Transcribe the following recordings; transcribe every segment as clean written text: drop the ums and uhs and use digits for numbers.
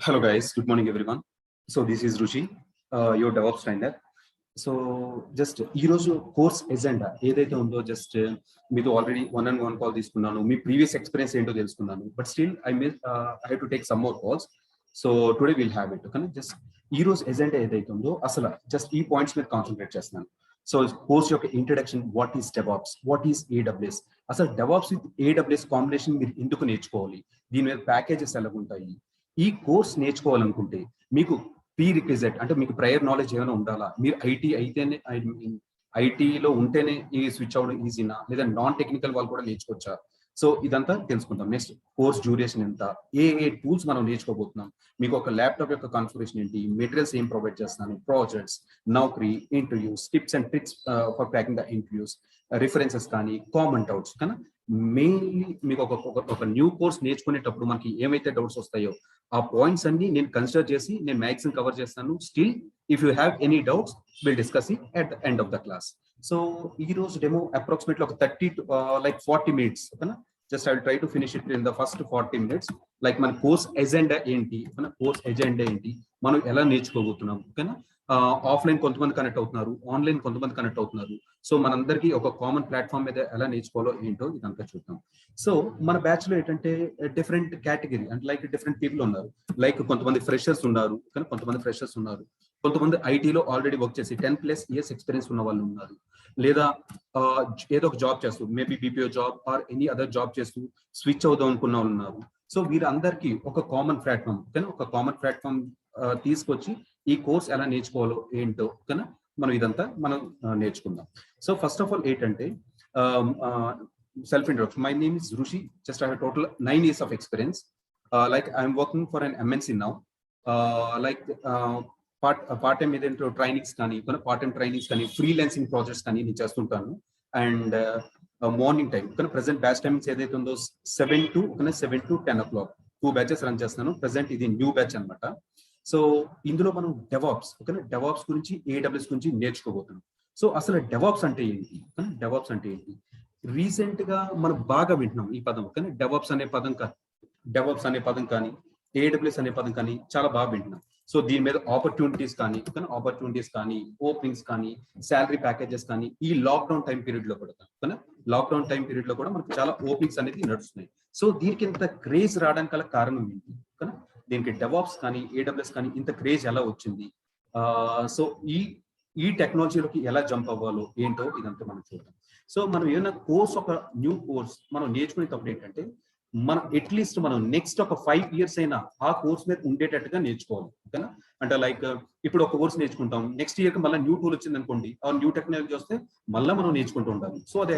Hello guys, good morning everyone. So this is Ruchi, your DevOps trainer. So just ఈరోజు course agenda ఏదైతే ఉందో just మీతో already one call తీసుకున్నాను, మీ previous experience ఏంటో తెలుసుకున్నాను. But still I have to take some more calls. So today will have it. కానీ just ఈ రోజు ఎజెండా ఏదైతే ఉందో అసలు జస్ట్ ఈ పాయింట్స్ మీద కాన్సన్ట్రేట్ చేస్తున్నాను. సో కోర్స్ యొక్క introduction, what is DevOps, what is AWS, అసలు డెవాప్స్ విత్ ఏడబ్ల్యూఎస్ కాంబినేషన్ మీరు ఎందుకు నేర్చుకోవాలి, దీని మీద ప్యాకేజెస్ ఎలా ఉంటాయి, ఈ కోర్స్ నేర్చుకోవాలనుకుంటే మీకు ప్రీ రిక్విజిట్ అంటే మీకు ప్రయర్ నాలెడ్జ్ ఏమైనా ఉండాలా, మీరు ఐటీ అయితేనే ఐటీలో ఉంటేనే ఈ స్విచ్ అవ్వడం ఈజీనా, లేదా నాన్ టెక్నికల్ వాళ్ళు కూడా నేర్చుకోవచ్చా, సో ఇదంతా తెలుసుకుంటాం. నెక్స్ట్ కోర్స్ డ్యూరేషన్ ఎంత, ఏ టూల్స్ మనం నేర్చుకోబోతున్నాం, మీకు ఒక ల్యాప్టాప్ యొక్క కాన్ఫిగరేషన్ ఏంటి, మెటీరియల్స్ ఏం ప్రొవైడ్ చేస్తాను, projects, Naukri, interviews, tips and tricks for cracking the interviews, references కానీ, కామన్ డౌట్స్. కానీ మెయిన్లీ మీకు ఒక న్యూ కోర్స్ నేర్చుకునేటప్పుడు మనకి ఏమైతే డౌట్స్ వస్తాయో ఆ పాయింట్స్ అన్ని నేను కన్సిడర్ చేసి నేను మ్యాక్సిమం కవర్ చేస్తాను. Still if you have any doubts will discuss it at the end of the class. So ఈ రోజు డెమో అప్రాక్సిమేట్లీ ఒక 30 to 40 minutes. ఓకేనా, just I will try to finish it in the first 40 minutes. Like మన course agenda ఏంటి, మన course agenda ఏంటి, మనం ఎలా నేర్చుకోబోతున్నాం. ఓకేనా, ఆఫ్లైన్ కొంతమంది కనెక్ట్ అవుతున్నారు, ఆన్లైన్ కొంతమంది కనెక్ట్ అవుతున్నారు. సో మనందరికీ ఒక కామన్ ప్లాట్ఫామ్ మీద ఎలా నేర్చుకోవాలో ఏంటో ఇదంతా చూద్దాం. సో మన బ్యాచ్ లో ఏంటంటే డిఫరెంట్ కేటగిరీ అంటే లైక్ డిఫరెంట్ పీపుల్ ఉన్నారు. లైక్ కొంతమంది ఫ్రెషర్స్ ఉన్నారు, కానీ కొంతమంది ఐటీలో ఆల్రెడీ వర్క్ చేసి 10+ years ఎక్స్పీరియన్స్ ఉన్న వాళ్ళు ఉన్నారు, లేదా ఏదో ఒక జాబ్ చేస్తూ maybe BPO job or any other job చేస్తూ స్విచ్ అవుదాం అనుకున్న వాళ్ళు ఉన్నారు. సో వీరందరికీ ఒక కామన్ ప్లాట్ఫామ్, కానీ ఒక కామన్ ప్లాట్ఫామ్ తీసుకొచ్చి ఈ కోర్స్ ఎలా నేర్చుకోవాలో ఏంటో కన్నా మనం ఇదంతా నేర్చుకుందాం. సో ఫస్ట్ ఆఫ్ ఆల్ ఏంటంటే self introduction. My name is Rishi. Just I have total 9 years of experience. Like I'm working for an MNC now. Like part time ఏదైతే ట్రైనింగ్స్ కానీ, పార్ట్ టైం ట్రైనింగ్స్ కానీ, freelancing projects కానీ నేను చేస్తుంటాను. And morning time కానీ present batch timings ఏదైతే ఉందో 7 to 10 o'clock 2 batches run చేస్తున్నాను. ప్రెసెంట్ ఇది న్యూ బ్యాచ్ అనమాట. సో ఇందులో మనం డెవాప్స్, ఓకేనా, డెవాప్స్ గురించి, ఏడబ్ల్యూఎస్ గురించి నేర్చుకోబోతున్నాం. సో అసలు డెవాప్స్ అంటే ఏంటి, డెవాప్స్ అంటే ఏంటి, రీసెంట్ గా మనం బాగా వింటున్నాం ఈ పదం. కానీ డెవాప్స్ అనే పదం కానీ ఏడబ్ల్యూఎస్ అనే పదం కానీ చాలా బాగా వింటున్నాం. సో దీని మీద ఆపర్చునిటీస్ కానీ, ఓపెనింగ్స్ కానీ, శాలరీ ప్యాకేజెస్ కానీ ఈ లాక్డౌన్ టైం పీరియడ్ లో కూడా లాక్డౌన్ టైం పీరియడ్ లో కూడా మనకు చాలా ఓపెనింగ్స్ అనేది నడుస్తున్నాయి. సో దీనికి ఇంత క్రేజ్ రావడానికి గల కారణం ఏంటి, దీనికి డెవాప్స్ కానీ ఏడబ్ల్యూఎస్ కానీ ఇంత క్రేజ్ ఎలా వచ్చింది, సో ఈ టెక్నాలజీలోకి ఎలా జంప్ అవ్వాలో ఏంటో ఇదంతా మనం చూద్దాం. సో మనం ఏదైనా కోర్స్, ఒక న్యూ కోర్స్ మనం నేర్చుకునేటప్పుడు ఏంటంటే మనం అట్లీస్ట్ మనం నెక్స్ట్ ఒక 5 years అయినా ఆ కోర్స్ మీద ఉండేటట్టుగా నేర్చుకోవాలి. ఓకేనా, అంటే లైక్ ఇప్పుడు ఒక కోర్స్ నేర్చుకుంటాం, నెక్స్ట్ ఇయర్ కి మళ్ళీ న్యూ టూల్ వచ్చింది అనుకోండి, ఆ న్యూ టెక్నాలజీ వస్తే మళ్ళీ మనం నేర్చుకుంటూ ఉండాలి. సో అదే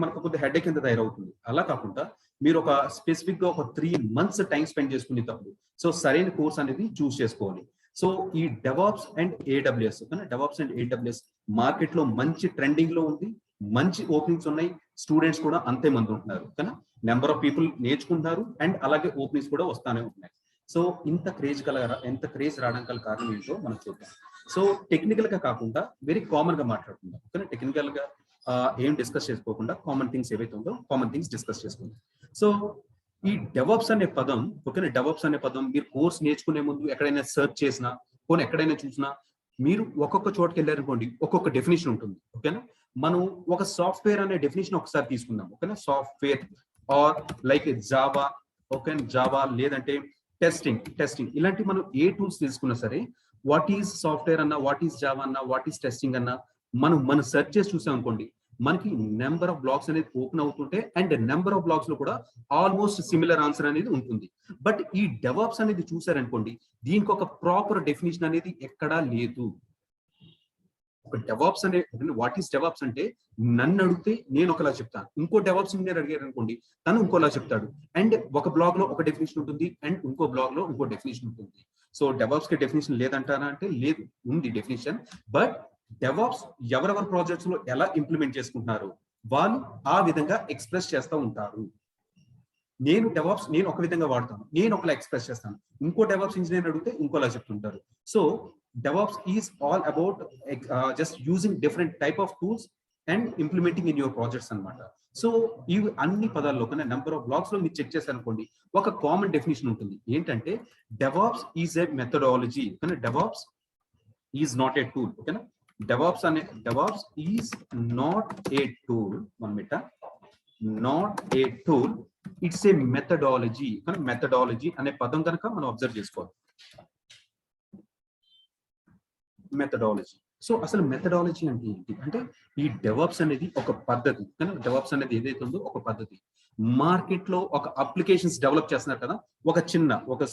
మనకు కొద్దిగా హెడేక్ కింద తయారవుతుంది. అలా కాకుండా మీరు ఒక స్పెసిఫిక్ గా ఒక 3 months టైం స్పెండ్ చేసుకునేటప్పుడు సో సరైన కోర్స్ అనేది చూస్ చేసుకోవాలి. సో ఈ డెవాప్స్ అండ్ ఏడబ్ల్యూఎస్ మార్కెట్ లో మంచి ట్రెండింగ్ లో ఉంది, మంచి ఓపెనింగ్స్ ఉన్నాయి, స్టూడెంట్స్ కూడా అంతే మంది ఉంటున్నారు. కానీ నెంబర్ ఆఫ్ పీపుల్ నేర్చుకుంటున్నారు అండ్ అలాగే ఓపెనింగ్స్ కూడా వస్తానే ఉంటున్నాయి. సో ఎంత క్రేజ్ రావడానికి గల కారణం ఏంటో మనం చూద్దాం. సో టెక్నికల్ గా కాకుండా వెరీ కామన్ గా మాట్లాడుకుందాం. కానీ టెక్నికల్ గా ఏం డిస్కస్ చేసుకోకుండా కామన్ థింగ్స్ ఏవైతే ఉందో కామన్ థింగ్స్ డిస్కస్ చేసుకుందాం. సో ఈ డెవాప్స్ అనే పదం, ఓకేనా, డెవాప్స్ అనే పదం మీరు కోర్స్ నేర్చుకునే ముందు ఎక్కడైనా సెర్చ్ చేసినా, ఎక్కడైనా చూసినా, మీరు ఒక్కొక్క చోటుకి వెళ్ళారనుకోండి ఒక్కొక్క డెఫినేషన్ ఉంటుంది. ఓకేనా, మనం ఒక సాఫ్ట్వేర్ అనే డెఫినేషన్ ఒకసారి తీసుకుందాం. ఓకేనా, సాఫ్ట్వేర్ ఆర్ లైక్ జావా లేదంటే టెస్టింగ్ ఇలాంటి మనం ఏ టూల్స్ తీసుకున్నా సరే, వాట్ ఈజ్ సాఫ్ట్వేర్ అన్నా, వాట్ ఈజ్ జావా అన్నా, వాట్ ఈజ్ టెస్టింగ్ అన్నా మనం సెర్చ్ చేసి చూసాం అనుకోండి, మనకి నెంబర్ ఆఫ్ బ్లాగ్స్ అనేది ఓపెన్ అవుతుంటే అండ్ నెంబర్ ఆఫ్ బ్లాగ్స్ లో కూడా ఆల్మోస్ట్ సిమిలర్ ఆన్సర్ అనేది ఉంటుంది. బట్ ఈ డెవాప్స్ అనేది చూసారనుకోండి, దీనికి ఒక ప్రాపర్ డెఫినేషన్ అనేది ఎక్కడా లేదు. ఒక డెవాప్స్ అనే వాట్ ఈస్ డెవాప్స్ అంటే నన్ను అడిగితే నేను ఒకలా చెప్తాను, ఇంకో డెవాప్స్ ఇంజనీర్ అడిగారు అనుకోండి తను ఇంకోలా చెప్తాడు, అండ్ ఒక బ్లాగ్ లో ఒక డెఫినేషన్ ఉంటుంది అండ్ ఇంకో బ్లాగ్ లో ఇంకో డెఫినేషన్ ఉంటుంది. సో డెవాప్స్ కి డెఫినేషన్ లేదంటారా అంటే లేదు, ఉంది డెఫినేషన్. బట్ డెవాప్స్ ఎవరెవరి ప్రాజెక్ట్స్ లో ఎలా ఇంప్లిమెంట్ చేసుకుంటున్నారు వాళ్ళు ఆ విధంగా ఎక్స్ప్రెస్ చేస్తూ ఉంటారు. నేను ఒక విధంగా వాడతాను, నేను ఒకలా ఎక్స్ప్రెస్ చేస్తాను, ఇంకో డెవాప్స్ ఇంజనీర్ అడిగితే ఇంకోలా చెప్తుంటారు. So DevOps is all about just using different type of tools and implementing in your projects అనమాట. సో ఇవి అన్ని పదాల్లో కానీ నెంబర్ ఆఫ్ బ్లాగ్స్ లో మీరు చెక్ చేశారనుకోండి, ఒక కామన్ డెఫినేషన్ ఉంటుంది. ఏంటంటే డెవాప్స్ ఈజ్ ఎ మెథడాలజీ, కానీ DevOps is not a tool. ఓకేనా, DevOps is not a tool, not a tool, it's a methodology. కానీ మెథడాలజీ అనే పదం కనుక మనం అబ్జర్వ్ చేసుకోవాలి. మెథడాలజీ. సో అసలు మెథడాలజీ అంటే ఏంటి అంటే, ఈ డెవాప్స్ అనేది ఒక పద్ధతి. కానీ డెవాప్స్ అనేది ఏదైతే ఉందో ఒక పద్ధతి. మార్కెట్ లో ఒక అప్లికేషన్స్ డెవలప్ చేస్తున్నారు కదా,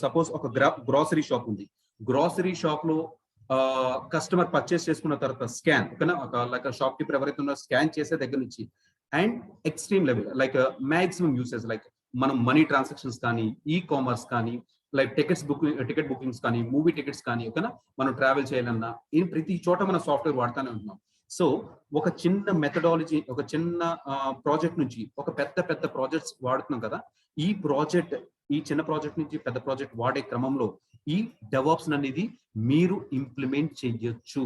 సపోజ్ ఒక గ్రాసరీ షాప్ ఉంది. గ్రాసరీ షాప్ లో కస్టమర్ పర్చేస్ చేసుకున్న తర్వాత స్కాన్, లైక్ షాప్ కీపర్ ఎవరైతే ఉన్నారో స్కాన్ చేసే దగ్గర నుంచి and extreme level like maximum usage, like మనం మనీ ట్రాన్సాక్షన్స్ కానీ, ఈ కామర్స్ కానీ, లైక్ టికెట్ బుకింగ్స్ కానీ, మూవీ టికెట్స్ కానీ, ఓకేనా, మనం ట్రావెల్ చేయాలన్నా ప్రతి చోట మనం సాఫ్ట్వేర్ వాడుతూనే ఉంటున్నాం. సో ఒక చిన్న మెథడాలజీ, ఒక చిన్న ప్రాజెక్ట్ నుంచి ఒక పెద్ద ప్రాజెక్ట్స్ వాడుతున్నాం కదా, ఈ చిన్న ప్రాజెక్ట్ నుంచి పెద్ద ప్రాజెక్ట్ వాడే క్రమంలో ఈ డెవాప్స్ అనేది మీరు ఇంప్లిమెంట్ చేయొచ్చు.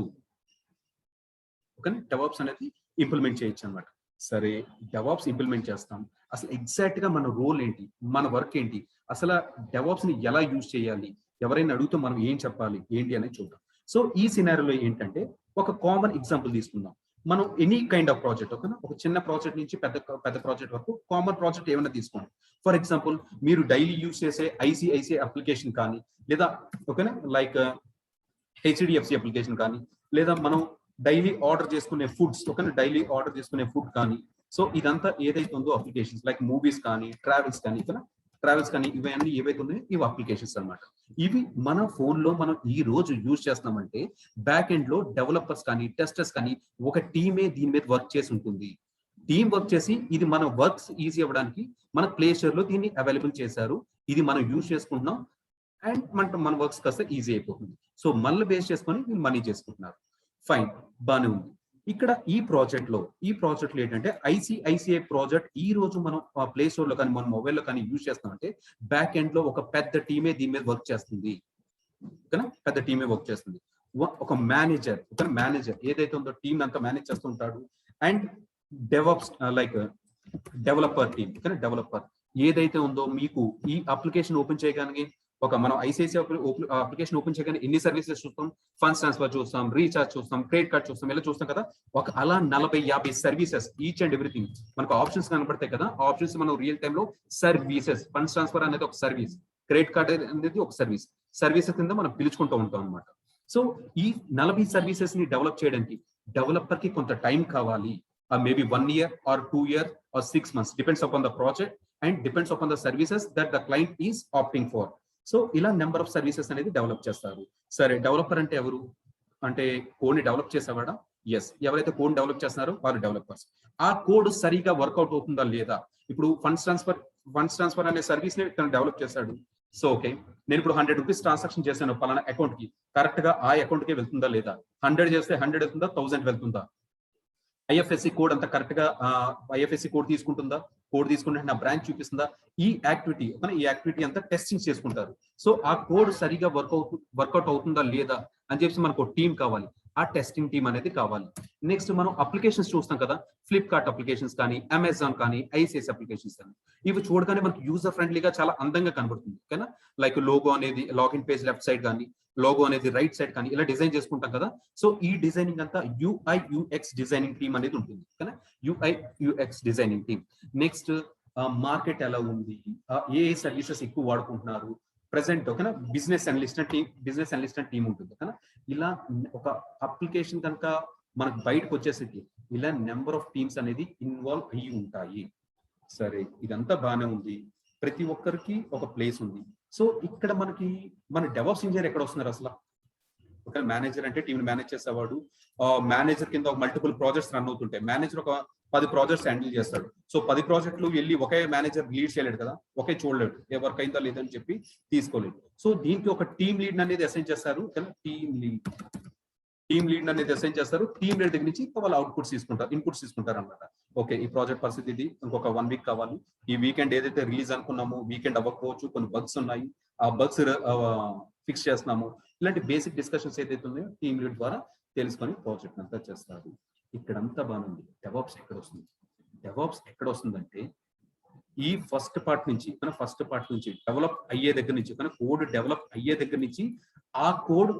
ఓకేనా, డెవాప్స్ అనేది ఇంప్లిమెంట్ చేయొచ్చు అనమాట. సరే, డెవాప్స్ ఇంప్లిమెంట్ చేస్తాం. అసలు ఎగ్జాక్ట్ గా మన రోల్ ఏంటి, మన వర్క్ ఏంటి, అసలు డెవాప్స్ ని ఎలా యూజ్ చేయాలి, ఎవరైనా అడిగితే మనం ఏం చెప్పాలి ఏంటి అనేది చూద్దాం. సో ఈ సినారియోలో ఏంటంటే ఒక కామన్ ఎగ్జాంపుల్ తీసుకుందాం. మనం ఎనీ కైండ్ ఆఫ్ ప్రాజెక్ట్, ఓకేనా, ఒక చిన్న ప్రాజెక్ట్ నుంచి పెద్ద ప్రాజెక్ట్ వరకు కామన్ ప్రాజెక్ట్ ఏమైనా తీసుకోండి. ఫర్ ఎగ్జాంపుల్, మీరు డైలీ యూజ్ చేసే ఐసిఐసిఐ అప్లికేషన్ కానీ, లేదా ఓకేనా లైక్ హెచ్డిఎఫ్సి అప్లికేషన్ కానీ, లేదా మనం డైలీ ఆర్డర్ చేసుకునే ఫుడ్స్, ఓకేనా, డైలీ ఆర్డర్ చేసుకునే ఫుడ్ కానీ. సో ఇదంతా ఏదైతే ఉందో అప్లికేషన్స్ లైక్ మూవీస్ కానీ, ట్రావెల్స్ కానీ ఇవన్నీ ఏవైతే ఉన్నాయో ఇవి అప్లికేషన్స్ అన్నమాట. ఇవి మన ఫోన్ లో మనం ఈ రోజు యూజ్ చేస్తున్నామంటే బ్యాక్ ఎండ్ లో డెవలపర్స్ కానీ, టెస్టర్స్ కానీ ఒక టీమే దీని మీద వర్క్ చేసి ఉంటుంది. టీమ్ వర్క్ చేసి ఇది మన వర్క్స్ ఈజీ అవ్వడానికి మన ప్లే స్టోర్ లో దీన్ని అవైలబుల్ చేశారు. ఇది మనం యూజ్ చేసుకుంటున్నాం అండ్ మన వర్క్స్ కాస్త ఈజీ అయిపోతుంది. సో మళ్ళీ బేస్ చేసుకొని వీళ్ళు మనీ చేసుకుంటున్నారు. ఫైన్, బాగానే ఉంది. ఇక్కడ ఈ ప్రాజెక్ట్ లో ఏంటంటే ఐసిఐసిఐ ప్రాజెక్ట్ ఈ రోజు మనం ప్లే స్టోర్ లో కానీ మన మొబైల్లో కానీ యూజ్ చేస్తామంటే బ్యాక్ ఎండ్ లో ఒక పెద్ద టీమే దీని మీద వర్క్ చేస్తుంది. ఒక మేనేజర్ ఏదైతే ఉందో టీమ్ అంతా మేనేజ్ చేస్తుంటాడు. And DevOps like developer team, developer ఏదైతే ఉందో మీకు ఈ అప్లికేషన్ ఓపెన్ చేయగానే మనం ఐసిఐసిఐ అప్లికేషన్ ఓపెన్ చేయగానే ఎన్ని సర్వీసెస్ చూస్తాం, ఫండ్స్ ట్రాన్స్ఫర్ చూస్తాం, రీఛార్జ్ చూస్తాం, క్రెడిట్ కార్డ్ చూస్తాం, ఇలా చూస్తాం కదా. అలా 40-50 సర్వీసెస్, ఈచ్ అండ్ ఎవ్రీథింగ్ మనకు ఆప్షన్స్ కనబడతాయి కదా. ఆప్షన్స్ మనం రియల్ టైమ్ లో సర్వీసెస్, ఫండ్స్ ట్రాన్స్ఫర్ అనేది ఒక సర్వీస్, క్రెడిట్ కార్డ్ అనేది ఒక సర్వీసెస్ కింద మనం పిలుచుకుంటూ ఉంటాం అనమాట. సో ఈ 40 సర్వీసెస్ ని డెవలప్ చేయడానికి డెవలపర్ కి కొంత టైం కావాలి. Maybe 1 year or 2 years or 6 months, depends upon the project and depends upon the services that the client is opting for. So ఇలా నెంబర్ ఆఫ్ సర్వీసెస్ అనేది డెవలప్ చేస్తారు. సరే, డెవలపర్ అంటే ఎవరు అంటే కోడ్ ని డెవలప్ చేసేవాడా? ఎస్, ఎవరైతే కోడ్ డెవలప్ చేస్తున్నారో వాళ్ళు డెవలపర్స్. ఆ కోడ్ సరిగా వర్కౌట్ అవుతుందా లేదా, ఇప్పుడు ఫండ్స్ ట్రాన్స్ఫర్ అనే సర్వీస్ ని తను డెవలప్ చేశాడు. సో ఓకే, నేను ఇప్పుడు 100 రూపీస్ ట్రాన్సాక్షన్ చేశాను పలానా అకౌంట్ కి, కరెక్ట్ గా ఆ అకౌంట్ కి వెళ్తుందా లేదా, 100 చేస్తే 100 వెళ్తుందా, 1000 వెళ్తుందా, ఐఎఫ్ఎస్సి కోడ్ అంతా కరెక్ట్ గా ఐఎఫ్ఎస్సి కోడ్ తీసుకుంటుందా, కోడ్ తీసుకుంటే నా బ్రాంచ్ చూపిస్తుందా, ఈ యాక్టివిటీ అంతా టెస్టింగ్ చేసుకుంటారు. సో ఆ కోడ్ సరిగా వర్కౌట్ అవుతుందా లేదా అని చెప్పి మనకు టీం కావాలి, ఆ టెస్టింగ్ టీం అనేది కావాలి. నెక్స్ట్ మనం అప్లికేషన్స్ చూస్తాం కదా, ఫ్లిప్కార్ట్ అప్లికేషన్స్ కానీ, అమెజాన్ కానీ, ఐసిఐసిఐ అప్లికేషన్స్ కానీ, ఇవి చూడగానే మనకి యూజర్ ఫ్రెండ్లీగా చాలా అందంగా కనబడుతుంది కదా. లైక్ లోగో అనేది లాగిన్ పేజ్ లెఫ్ట్ సైడ్ కానీ, లోగో అనేది రైట్ సైడ్ కానీ ఇలా డిజైన్ చేసుకుంటాం కదా. సో ఈ డిజైనింగ్ అంతా UI/UX డిజైనింగ్ టీమ్ అనేది ఉంటుంది కదా, UI/UX designing team. Next market ఎలా ఉంది, ఏ సర్వీసెస్ ఎక్కువ వాడుకుంటున్నారు ప్రెసెంట్, ఓకేనా, బిజినెస్ అనలిస్ట్ టీమ్ ఉంటుంది కదా. ఇలా ఒక అప్లికేషన్ కనుక మనకు బయటకు వచ్చేసరికి ఇలా నెంబర్ ఆఫ్ టీమ్స్ అనేది ఇన్వాల్వ్ అయ్యి ఉంటాయి. సరే, ఇదంతా బాగానే ఉంది, ప్రతి ఒక్కరికి ఒక ప్లేస్ ఉంది. సో ఇక్కడ మన డెవాప్స్ ఇంజనీర్ ఎక్కడ వస్తున్నారు అసలు? ఒక మేనేజర్ అంటే టీం మేనేజ్ చేసేవాడు. మేనేజర్ కింద మల్టిపుల్ ప్రాజెక్ట్స్ రన్ అవుతుంటాయి. మేనేజర్ ఒక 10 ప్రాజెక్ట్స్ హ్యాండిల్ చేస్తాడు. సో 10 ప్రాజెక్టులు వెళ్ళి ఒకే మేనేజర్ లీడ్ చేయలేడు కదా, ఒకే చూడలేడు, ఏ వర్క్ అయిందా లేదని చెప్పి తీసుకోలేడు. సో దీనికి ఒక టీమ్ లీడ్ అనేది అసైన్ చేస్తారు. టీమ్ లీడ్ అనేది అసైన్ చేస్తారు. టీమ్ లీడ్ దగ్గర నుంచి వాళ్ళు ఇన్పుట్స్ తీసుకుంటారు అనమాట. ఓకే, ఈ ప్రాజెక్ట్ పరిస్థితి ఇది, ఇంకొక 1 week కావాలి, ఈ వీకెండ్ ఏదైతే రిలీజ్ అనుకున్నామో వీకెండ్ అవ్వకపోవచ్చు, కొన్ని బగ్స్ ఉన్నాయి, ఆ బగ్స్ ఫిక్స్ చేస్తున్నాము. ఇలాంటి బేసిక్ డిస్కషన్స్ ఏదైతే ఉన్నాయో టీమ్ లీడ్ ద్వారా తెలుసుకొని ప్రాజెక్ట్ అంతా చేస్తారు. ఇక్కడంతా బాగుంది. డెవాప్స్ ఎక్కడ వస్తుంది? డెవాప్స్ ఎక్కడ వస్తుందంటే ఈ ఫస్ట్ పార్ట్ నుంచి డెవలప్ అయ్యే దగ్గర నుంచి కోడ్ డెవలప్ అయ్యే దగ్గర నుంచి ఆ కోడ్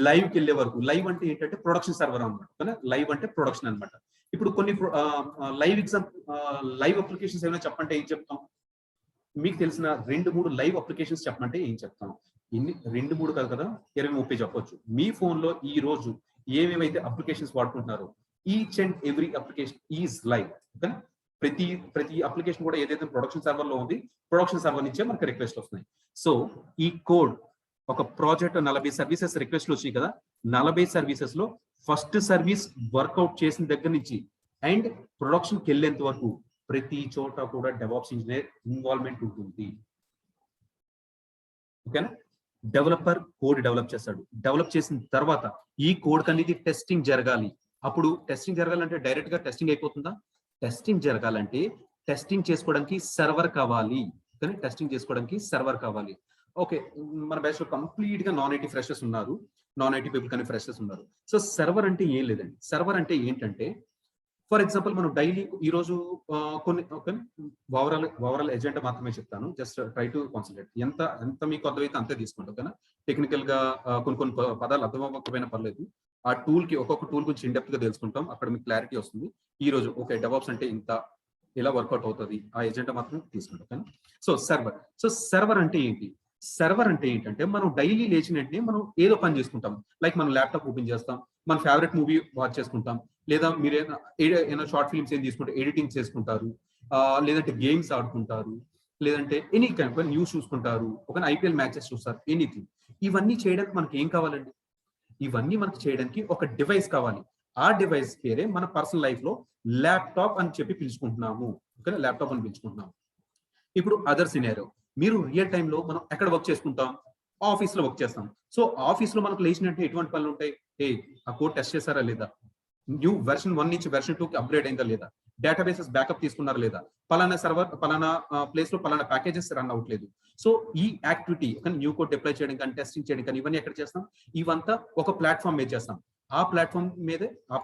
లైవ్కి వెళ్ళే వరకు. లైవ్ అంటే ఏంటంటే ప్రొడక్షన్ సర్వర్ అనమాట. లైవ్ అంటే ప్రొడక్షన్ అనమాట. ఇప్పుడు కొన్ని లైవ్ అప్లికేషన్స్ ఏమైనా చెప్పంటే ఏం చెప్తాం? మీకు తెలిసిన 2-3 లైవ్ అప్లికేషన్స్ చెప్పమంటే ఏం చెప్తాం? ఇన్ని 2-3 కాదు కదా, 20-30 చెప్పొచ్చు. మీ ఫోన్ లో ఈ రోజు ఏమేమైతే అప్లికేషన్స్ వాడుకుంటున్నారో each and every application is live. Okay, ప్రతి అప్లికేషన్ కూడా ఏదైతే ప్రొడక్షన్ సర్వర్ లో ఉంది, ప్రొడక్షన్ సర్వర్ నుంచే మనకి రిక్వెస్ట్ వస్తున్నాయి. సో ఈ కోడ్ ఒక ప్రాజెక్ట్ 40 సర్వీసెస్ రిక్వెస్ట్లు వచ్చాయి కదా, 40 సర్వీసెస్ లో ఫస్ట్ సర్వీస్ వర్కౌట్ చేసిన దగ్గర నుంచి అండ్ ప్రొడక్షన్కి వెళ్ళేంత వరకు ప్రతి చోట కూడా డెవాప్స్ ఇంజనీర్ ఇన్వాల్వ్మెంట్ ఉంటుంది. ఓకేనా? డెవలపర్ కోడ్ డెవలప్ చేస్తాడు. డెవలప్ చేసిన తర్వాత ఈ కోడ్ అనేది టెస్టింగ్ జరగాలి. అప్పుడు టెస్టింగ్ జరగాలంటే డైరెక్ట్ గా టెస్టింగ్ అయిపోతుందా? టెస్టింగ్ జరగాలంటే టెస్టింగ్ చేసుకోవడానికి సర్వర్ కావాలి. కానీ టెస్టింగ్ చేసుకోవడానికి సర్వర్ కావాలి. ఓకే, మన బ్యాచ్ లో కంప్లీట్ గా నాన్ ఐటీ ఫ్రెషర్స్ ఉన్నారు, నాన్ ఐటీ పీపుల్ కానీ ఫ్రెషర్స్ ఉన్నారు. సో సర్వర్ అంటే ఏం లేదండి. సర్వర్ అంటే ఏంటంటే ఫర్ ఎగ్జాంపుల్ మనం డైలీ ఈ రోజు కొన్ని ఓవరాల్ ఎజెండా మాత్రమే చెప్తాను. Just try to concentrate. ఎంత మీకు అర్థమైతే అంతే తీసుకోండి. ఓకేనా? టెక్నికల్ గా కొన్ని పదాలు అర్థం అవ్వకపోయినా పర్లేదు. ఆ టూల్ కి ఒక్కొక్క టూల్ గురించి ఇండెప్త్ గా తెలుసుకుంటాం. అక్కడ మీకు క్లారిటీ వస్తుంది. ఈ రోజు ఓకే డెవాప్స్ అంటే ఇంత ఇలా వర్కౌట్ అవుతుంది, ఆ ఎజెండా మాత్రం తీసుకుంటాం. ఓకేనా? సో సర్వర్ అంటే ఏంటి? సర్వర్ అంటే ఏంటంటే మనం డైలీ లేచిన వెంటనే మనం ఏదో పని చేసుకుంటాం. లైక్ మనం ల్యాప్టాప్ ఓపెన్ చేస్తాం, మన ఫేవరెట్ మూవీ వాచ్ చేసుకుంటాం, లేదా మీరు ఏదైనా షార్ట్ ఫిల్మ్స్ ఏం తీసుకుంటే ఎడిటింగ్ చేసుకుంటారు, లేదంటే గేమ్స్ ఆడుకుంటారు, లేదంటే ఎనీ కైండ్ న్యూస్ చూసుకుంటారు, ఒక ఐపీఎల్ మ్యాచెస్ చూస్తారు, ఎనీథింగ్. ఇవన్నీ చేయడానికి మనకి ఏం కావాలండి? ఇవన్నీ మనకు చేయడానికి ఒక డివైస్ కావాలి. ఆ డివైస్ పేరే మన పర్సనల్ లైఫ్ లో ల్యాప్టాప్ అని చెప్పి పిలుచుకుంటున్నాము. ఓకే, ల్యాప్టాప్ అని పిలుచుకుంటున్నాము. ఇప్పుడు అదర్ సినారియో, మీరు రియల్ టైమ్ లో మనం ఎక్కడ వర్క్ చేసుకుంటాం? ఆఫీస్ లో వర్క్ చేస్తాం. సో ఆఫీస్ లో మనకు లేచినట్టు ఎటువంటి పనులు ఉంటాయి? ఆ కోడ్ టెస్ట్ చేశారా లేదా? న్యూ వెర్షన్ 1 నుంచి వెర్షన్ 2 కి అప్గ్రేడ్ అయిందా లేదా? డేటాబేసెస్ బ్యాకప్ తీసుకున్నారా లేదా? పలానా సర్వర్ పలానా ప్లేస్ లో పలానా ప్యాకేజెస్ రన్ అవ్వట్లేదు. సో ఈ యాక్టివిటీ న్యూ కోడ్ డిప్లాయ్ చేయడం కానీ టెస్టింగ్ చేయడం కానీ ఇవన్నీ ఎక్కడ చేస్తాం? ఇవంతా ఒక ప్లాట్ఫామ్ మీద చేస్తాం. ఆ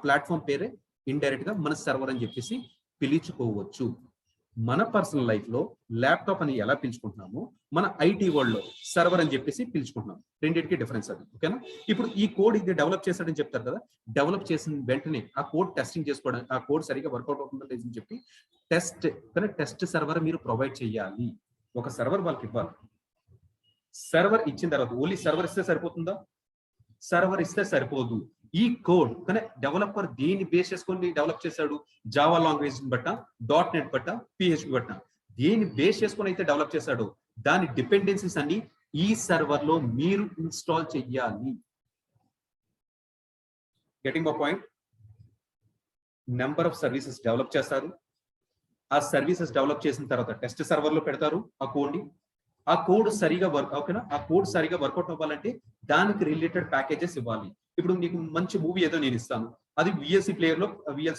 ప్లాట్ఫామ్ పేరే ఇండైరెక్ట్ గా మన సర్వర్ అని చెప్పేసి పిలుచుకోవచ్చు. మన పర్సనల్ లైఫ్ లో ల్యాప్టాప్ అని ఎలా పిలుచుకుంటున్నామో మన ఐటీ వరల్డ్ లో సర్వర్ అని చెప్పేసి పిలుచుకుంటున్నాం. రెండింటికి డిఫరెన్స్ అది. ఓకేనా? ఇప్పుడు ఈ కోడ్ ఇది డెవలప్ చేశాడని చెప్తారు కదా, డెవలప్ చేసిన వెంటనే ఆ కోడ్ టెస్టింగ్ చేసుకోవడం, ఆ కోడ్ సరిగా వర్కౌట్ అవుతుందో లేదని చెప్పి టెస్ట్ సర్వర్ మీరు ప్రొవైడ్ చేయాలి. ఒక సర్వర్ వాళ్ళకి ఇవ్వాలి. సర్వర్ ఇచ్చిన తర్వాత ఓన్లీ సర్వర్ ఇస్తే సరిపోతుందా? సర్వర్ ఇస్తే సరిపోదు. ఈ కోడ్ కానీ డెవలపర్ దేని బేస్ చేసుకొని డెవలప్ చేశాడు? జావా లాంగ్వేజ్ బట్ట, .NET బట్ట, PHP బట్ట, దేని బేస్ చేసుకొని అయితే డెవలప్ చేశాడో దాని డిపెండెన్సీస్ అన్ని ఈ సర్వర్ లో మీరు ఇన్స్టాల్ చెయ్యాలి. Getting my point? Number of services develop చేస్తారు. ఆ సర్వీసెస్ డెవలప్ చేసిన తర్వాత టెస్ట్ సర్వర్ లో పెడతారు ఆ కోడ్ ని. ఆ కోడ్ సరిగా ఓకేనా? ఆ కోడ్ సరిగా వర్కౌట్ అవ్వాలంటే దానికి రిలేటెడ్ ప్యాకేజెస్ ఇవ్వాలి. ఇప్పుడు మీకు మంచి మూవీ ఏదో నేను ఇస్తాను, అది VLC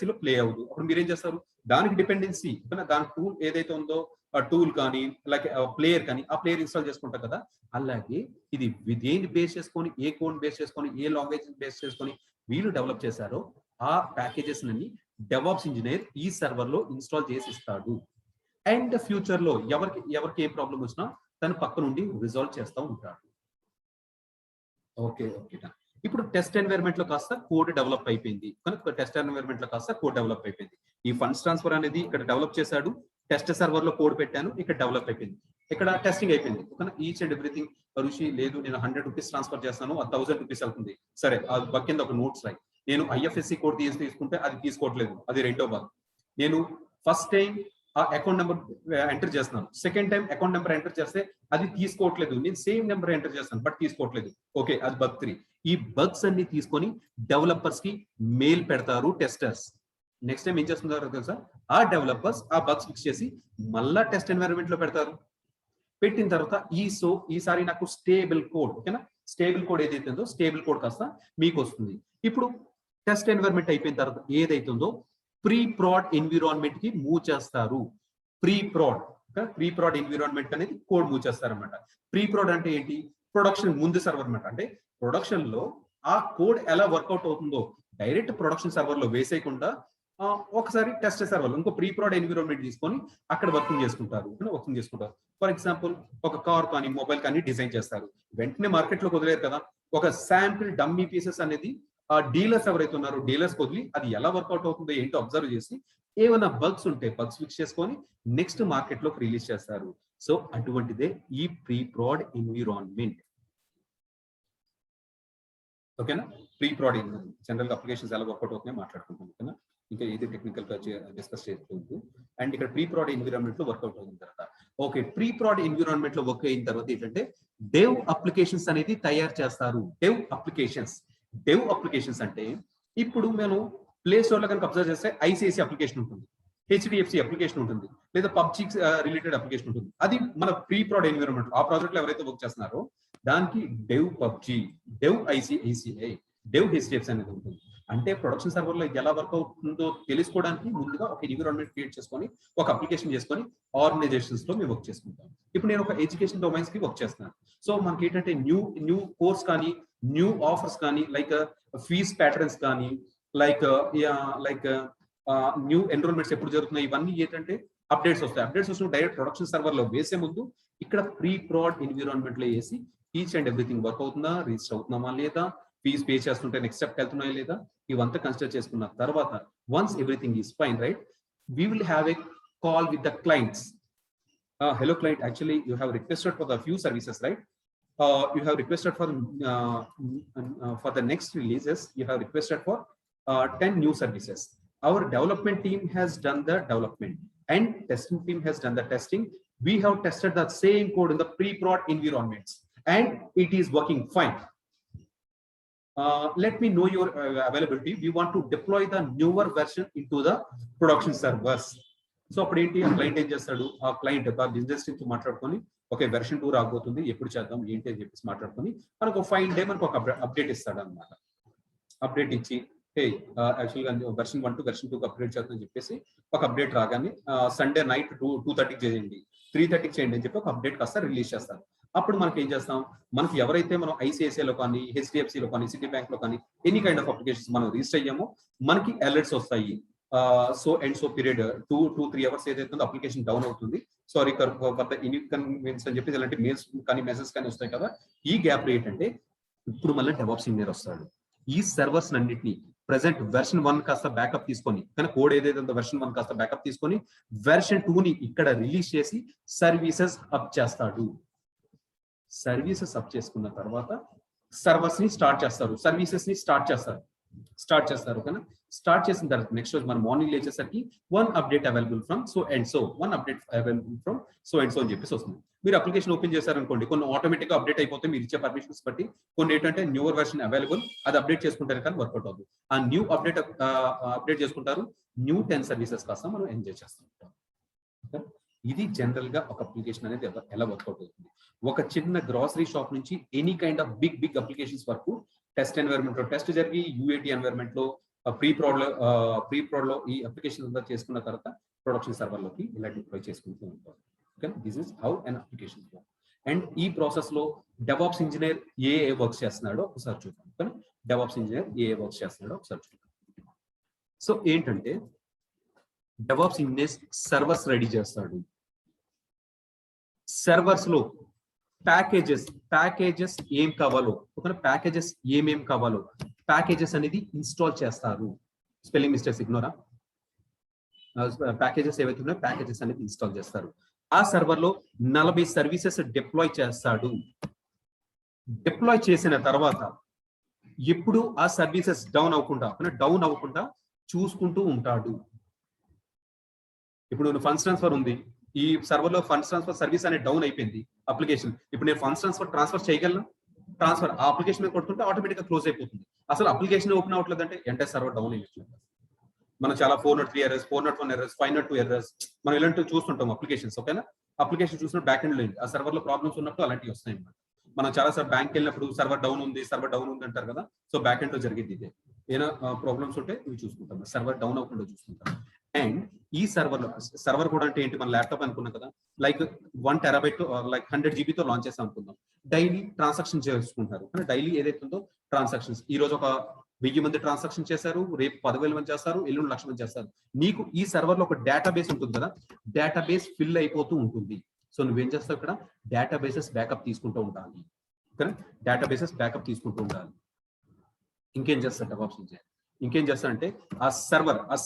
లో ప్లే అవ్వదు. అప్పుడు మీరేం చేస్తారు? దానికి డిపెండెన్సీ దాని టూల్ ఏదైతే ఉందో ఆ టూల్ కానీ లైక్ ప్లేయర్ కానీ ఆ ప్లేయర్ ఇన్స్టాల్ చేసుకుంటారు కదా. అలాగే ఇది దేని బేస్ చేసుకొని, ఏ కోడ్ బేస్ చేసుకొని, ఏ లాంగ్వేజ్ బేస్ చేసుకొని వీళ్ళు డెవలప్ చేశారో ఆ ప్యాకేజెస్ అన్ని డెవాప్స్ ఇంజనీర్ ఈ సర్వర్ లో ఇన్స్టాల్ చేసి ఇస్తాడు. అండ్ ఫ్యూచర్ లో ఎవరికి ఏ ప్రాబ్లం వచ్చినా తను పక్క నుండి రిజాల్వ్ చేస్తూ ఉంటాడు. ఓకే. ఇప్పుడు టెస్ట్ ఎన్వైరన్మెంట్ లో కాస్త కోడ్ డెవలప్ అయిపోయింది. కనుక టెస్ట్ ఎన్వైరన్మెంట్ లో కాస్త కోడ్ డెవలప్ అయిపోయింది. ఈ ఫండ్స్ ట్రాన్స్ఫర్ అనేది ఇక్కడ డెవలప్ చేశాడు, టెస్ట్ సర్వర్ లో కోడ్ పెట్టాను, ఇక్కడ డెవలప్ అయిపోయింది, ఇక్కడ టెస్టింగ్ అయిపోయింది. Each and everything. రుషి లేదు నేను 100 రూపీస్ ట్రాన్స్ఫర్ చేస్తాను, అది 1000 రూపీస్ అవుతుంది. సరే, అది బగ్ కింద ఒక నోట్స్ రాయి. నేను IFSC కోడ్ తీసుకుంటే అది తీసుకోవట్లేదు, అది రెండో బగ్. నేను ఫస్ట్ టైం ఆ అకౌంట్ నెంబర్ ఎంటర్ చేస్తున్నాను, second time account number enter చేస్తే అది తీసుకోవట్లేదు, నేను సేమ్ నెంబర్ ఎంటర్ చేస్తాను బట్ తీసుకోవట్లేదు. ఓకే, అది బగ్ 3. ఈ బగ్స్ అన్ని తీసుకొని డెవలపర్స్ కి మెయిల్ పెడతారు టెస్టర్స్. నెక్స్ట్ టైం ఏం చేస్తున్నారో తెలుసా? ఆ డెవలపర్స్ ఆ బగ్స్ ఫిక్స్ చేసి మళ్ళా టెస్ట్ ఎన్వైరన్మెంట్ లో పెడతారు. పెట్టిన తర్వాత ఈసారి నాకు స్టేబుల్ కోడ్, ఓకేనా? స్టేబుల్ కోడ్ ఏదైతే ఉందో స్టేబుల్ కోడ్ కాస్త మీకు వస్తుంది. ఇప్పుడు టెస్ట్ ఎన్వైరన్మెంట్ అయిపోయిన తర్వాత ఏదైతుందో ప్రీ ప్రాడ్ ఎన్విరాన్మెంట్ కి మూవ్ చేస్తారు. ప్రీ ప్రాడ్ ఎన్విరాన్మెంట్ అనేది కోడ్ మూవ్ చేస్తారన్నమాట. ప్రీ ప్రాడ్ అంటే ఏంటి? ప్రొడక్షన్ ముందు సర్వర్ అనమాట. అంటే ప్రొడక్షన్ లో ఆ కోడ్ ఎలా వర్కౌట్ అవుతుందో డైరెక్ట్ ప్రొడక్షన్ సర్వర్ లో వేసేయకుండా ఒకసారి టెస్ట్ సర్వర్ ఇంకో ప్రీ ప్రాడ్ ఎన్విరాన్మెంట్ తీసుకొని అక్కడ వర్కింగ్ చేసుకుంటారు. ఫర్ ఎగ్జాంపుల్ ఒక కార్ కానీ మొబైల్ కానీ డిజైన్ చేస్తారు, వెంటనే మార్కెట్ లో వదిలేరు కదా. ఒక శాంపిల్ డమ్మీ పీసెస్ అనేది ఆ డీలర్స్ ఎవరైతే ఉన్నారో డీలర్స్ వదిలి అది ఎలా వర్కౌట్ అవుతుందో ఏంటో అబ్జర్వ్ చేసి ఏమైనా బగ్స్ ఉంటే బగ్స్ ఫిక్స్ చేసుకొని నెక్స్ట్ మార్కెట్ లో రిలీజ్ చేస్తారు. సో అటువంటిదే ఈ ప్రీ ప్రాడ్ ఎన్విరాన్మెంట్. ఓకేనా, ప్రీ ప్రాడ్ జనరల్ అప్లికేషన్స్ ఎలా వర్కౌట్ అవుతున్నాయి మాట్లాడుకుంటాం. ఓకేనా, ఇంకా ఏది టెక్నికల్ గా డిస్కస్ చేస్తుంది. అండ్ ఇక్కడ ప్రీ ప్రాడ్ ఎన్విరాన్మెంట్ లో వర్కౌట్ అయిన తర్వాత ఓకే, ప్రీ ప్రాడ్ ఎన్విరాన్మెంట్ లో వర్క్ అయిన తర్వాత ఏంటంటే డెవ్ అప్లికేషన్స్ అనేది తయారు చేస్తారు. డెవ్ అప్లికేషన్స్ అంటే ఇప్పుడు మేము ప్లే స్టోర్ లో కనుక అబ్జర్వ్ చేస్తే ఐసిఐసి అప్లికేషన్ ఉంటుంది, హెచ్డిఎఫ్సి అప్లికేషన్ ఉంటుంది, లేదా పబ్జీ రిలేటెడ్ అప్లికేషన్ ఉంటుంది. అది మన ప్రీ ప్రాడ్ ఎన్విరాన్మెంట్ ఆ ప్రాజెక్ట్ లో ఎవరైతే వర్క్ చేస్తున్నారో దానికి dev PUBG, dev ICICI, dev HDFC అనేది ఉంటుంది. అంటే ప్రొడక్షన్ సర్వర్ లో ఎలా వర్క్ అవుతుందో తెలుసుకోవడానికి ముందుగా ఒక ఎన్విరాన్మెంట్ క్రియేట్ చేసుకొని ఒక అప్లికేషన్ చేసుకొని ఆర్గనైజేషన్స్ లో మేము వర్క్ చేసుకుంటాం. ఇప్పుడు నేను ఒక ఎడ్యుకేషన్ డొమైన్స్ కి వర్క్ చేస్తున్నాను. సో మనకి ఏంటంటే న్యూ కోర్స్ కానీ న్యూ ఆఫర్స్ కానీ లైక్ ఫీజ్ ప్యాటర్న్స్ కానీ లైక్ న్యూ ఎన్రోల్మెంట్స్ ఎప్పుడు జరుగుతున్నాయి ఇవన్నీ ఏంటంటే అప్డేట్స్ వస్తాయి. డైరెక్ట్ ప్రొడక్షన్ సర్వర్ లో వేసే ముందు ఇక్కడ ప్రీ ప్రాడ్ ఎన్విరాన్మెంట్ లో వేసి ఈచ్ అండ్ ఎవ్రీథింగ్ వర్క్ అవుతుందా, రిజిస్టర్ అవుతున్నామా లేదా, ఫీజ్ పే చేస్తుంటే నెక్స్ట్ స్టెప్ వెళ్తున్నాయా లేదా, ఇవంతా కన్సిడర్ చేసుకున్న తర్వాత once everything is fine right, we will have a call with the clients. Hello client, actually you have requested for the few services, right? You have requested for the next releases, you have requested for 10 new services. Our development team has done the development and testing team has done the testing. We have tested the same code in the pre-prod environments and it is working fine. Let me know your availability. We want to deploy the newer version into the production servers. So అప్పుడు ఏంటి, ఆ client ఏం చేస్తాడు, ఆ client business team తో మాట్లాడుకొని okay version 2 రాబోతుంది, ఎప్పుడు చేద్దాం ఏంటి అని చెప్పేసి మాట్లాడుకొని మనకు 5 డే మనకు ఒక అప్డేట్ ఇస్తాడు అనమాట. అప్డేట్ ఇచ్చి హే యాక్చువల్గా వెర్షన్ 1 టు వెర్షన్ 2 అప్డేట్ చేద్దాం అని చెప్పేసి ఒక అప్డేట్ రాగానే సండే నైట్ 2:30 చేయండి, 3:30 చేయండి అని చెప్పి ఒక అప్డేట్ కాస్త రిలీజ్ చేస్తారు. అప్పుడు మనకి ఏం చేస్తాం, మనకి ఎవరైతే మనం ఐసిఐసిఐలో కానీ హెచ్డిఎఫ్సిలో కానీ సిటీ బ్యాంక్ లో కానీ ఎనీ కైండ్ ఆఫ్ అప్లికేషన్స్ మనం రిజిస్టర్ అయ్యామో మనకి అలర్ట్స్ వస్తాయి. So and so period 2-3 hours ఏదైతే అప్లికేషన్ డౌన్ అవుతుంది, సారీ ఫర్ ద ఇన్కన్వీనియన్స్ అని చెప్పి ఇలాంటి మెయిల్స్ కానీ మెసేజ్ కానీ వస్తాయి కదా. ఈ గ్యాప్ లో ఏంటంటే ఇప్పుడు మళ్ళీ డెవాప్స్ ఇంజనీర్ వస్తాడు. ఈ సర్వర్స్ అన్నింటినీ ప్రెసెంట్ వెర్షన్ 1 కాస్త బ్యాకప్ తీసుకొని, కానీ కోడ్ ఏదైతే ఉందో వెర్షన్ 1 కాస్త బ్యాకప్ తీసుకొని వెర్షన్ 2 ని ఇక్కడ రిలీజ్ చేసి సర్వీసెస్ అప్ చేస్తాడు. సర్వీసెస్ అప్ చేసుకున్న తర్వాత సర్వర్స్ ని స్టార్ట్ చేస్తారు, సర్వీసెస్ ని స్టార్ట్ చేస్తారు. ఓకేనా, స్టార్ట్ చేసిన తర్వాత నెక్స్ట్ రోజు మనం మార్నింగ్ లేచేసరికి 1 update available from so and so, 1 update available from so and so అని చెప్పేసి వస్తుంది. మీరు అప్లికేషన్ ఓపెన్ చేశారనుకోండి, కొన్ని ఆటోమేటిక్ గా అప్డేట్ అయిపోతే మీరు ఇచ్చే పర్మిషన్స్ బట్టి, కొన్ని ఏంటంటే న్యూవర్ వెర్షన్ అవైలబుల్ అది అప్డేట్ చేసుకుంటారు కానీ వర్కౌట్ అవుతుంది. ఆ న్యూ అప్డేట్ చేసుకుంటారు, న్యూ 10 సర్వీసెస్ కాస్త మనం ఎంజాయ్ చేస్తుంటాం. ఇది జనరల్ గా ఒక అప్లికేషన్ అనేది ఎలా వర్కౌట్ అవుతుంది. ఒక చిన్న గ్రాసరీ షాప్ నుంచి any kind of big applications వరకు టెస్ట్ ఎన్వైరన్మెంట్ లో టెస్ట్ జరిగి యూఏటీ ఎన్వైరన్మెంట్ లో ప్రీ ప్రాడ్ లో ఈ అప్లికేషన్ అంతా చేసుకున్న తర్వాత ప్రొడక్షన్ సర్వర్ లోకి ఇలా డిప్లాయ్ చేసుకుంటూ ఉంటారు. Okay, this is how an application. And ఈ ప్రాసెస్ లో డెవాప్స్ ఇంజనీర్ ఏ వర్క్స్ చేస్తున్నాడో ఒకసారి చూద్దాం. ఓకే, డెవాప్స్ ఇంజనీర్ ఏ వర్క్స్ చేస్తున్నాడో ఒకసారి చూద్దాం. సో ఏంటంటే డెవాప్స్ ఇంజనీర్ సర్వర్స్ రెడీ చేస్తాడు. సర్వర్స్ లో ప్యాకేజెస్ ఏం కావాలో, ప్యాకేజెస్ ఏమేం కావాలో ప్యాకేజెస్ అనేది ఇన్స్టాల్ చేస్తారు. Spelling mistakes ఇగ్నోరా. ప్యాకేజెస్ ఏవైతే ఉన్నాయో ప్యాకేజెస్ అనేది ఇన్స్టాల్ చేస్తారు. ఆ సర్వర్ లో 40 సర్వీసెస్ డిప్లాయ్ చేస్తాడు. డిప్లాయ్ చేసిన తర్వాత ఎప్పుడు ఆ సర్వీసెస్ డౌన్ అవ్వకుండా చూసుకుంటూ ఉంటాడు. ఇప్పుడు ఫండ్స్ ట్రాన్స్ఫర్ ఉంది, ఈ సర్వర్ లో ఫండ్స్ ట్రాన్స్ఫర్ సర్వీస్ అనేది డౌన్ అయిపోయింది అప్లికేషన్. ఇప్పుడు నేను ఫండ్స్ ట్రాన్స్ఫర్ చేయగలను, ట్రాన్స్ఫర్ ఆ అప్లికేషన్ మీద కొట్టుకుంటే ఆటోమేటిక్ గా క్లోజ్ అయిపోతుంది. అసలు అప్లికేషన్ ఓపెన్ అవ్వట్లేదు అంటే ఎంటైర్ సర్వర్ డౌన్ అయిపోతుంది. మనం చాలా 403 ఎర్రర్స్, 401 ఎర్రర్స్, 502 ఎర్రర్స్ మనం ఇలాంటివి చూస్తుంటాం అప్లికేషన్స్. ఓకేనా, అప్లికేషన్ చూసినప్పుడు బ్యాక్ ఎండ్ లో ఆ సర్వర్ లో ప్రాబ్లమ్స్ ఉన్నప్పుడు అలాంటివి వస్తాయి అన్నమాట. మనం చాలా సార్ బ్యాంక్ వెళ్ళినప్పుడు సర్వర్ డౌన్ ఉంది అంటారు కదా. సో బ్యాక్ ఎండ్ లో జరిగేది ఇదే. ఏమైనా ప్రాబ్లమ్స్ ఉంటే ఇవి చూసుకుంటాం, సర్వర్ డౌన్ అవ్వకుండా చూసుకుంటాం. అండ్ ఈ సర్వర్ కూడా అంటే ఏంటి, మన ల్యాప్టాప్ అనుకున్నాం కదా, లైక్ 1 టెరాబైట్ లైక్ 100 GB తో లాంచ్ చేస్తాం అనుకుందాం. డైలీ ట్రాన్సాక్షన్ చేసుకుంటారు, డైలీ ఏదైతే ఉందో ట్రాన్సాక్షన్స్. ఈ రోజు ఒక 1000 మంది ట్రాన్సాక్షన్ చేశారు, రేపు 10,000 మంది చేస్తారు, ఎల్లుండి 1,00,000 మంది చేస్తారు. నీకు ఈ సర్వర్ లో ఒక డేటాబేస్ ఉంటుంది కదా, డేటాబేస్ ఫిల్ అయిపోతూ ఉంటుంది. సో నువ్వేం చేస్తావు, ఇక్కడ డేటాబేసెస్ బ్యాకప్ తీసుకుంటూ ఉండాలి. డేటాబేసెస్ బ్యాకప్ తీసుకుంటూ ఉండాలి. ఇంకేం చేస్తా డెవాప్స్ ఇంజనీర్, ఇంకేం చేస్తానంటే ఆ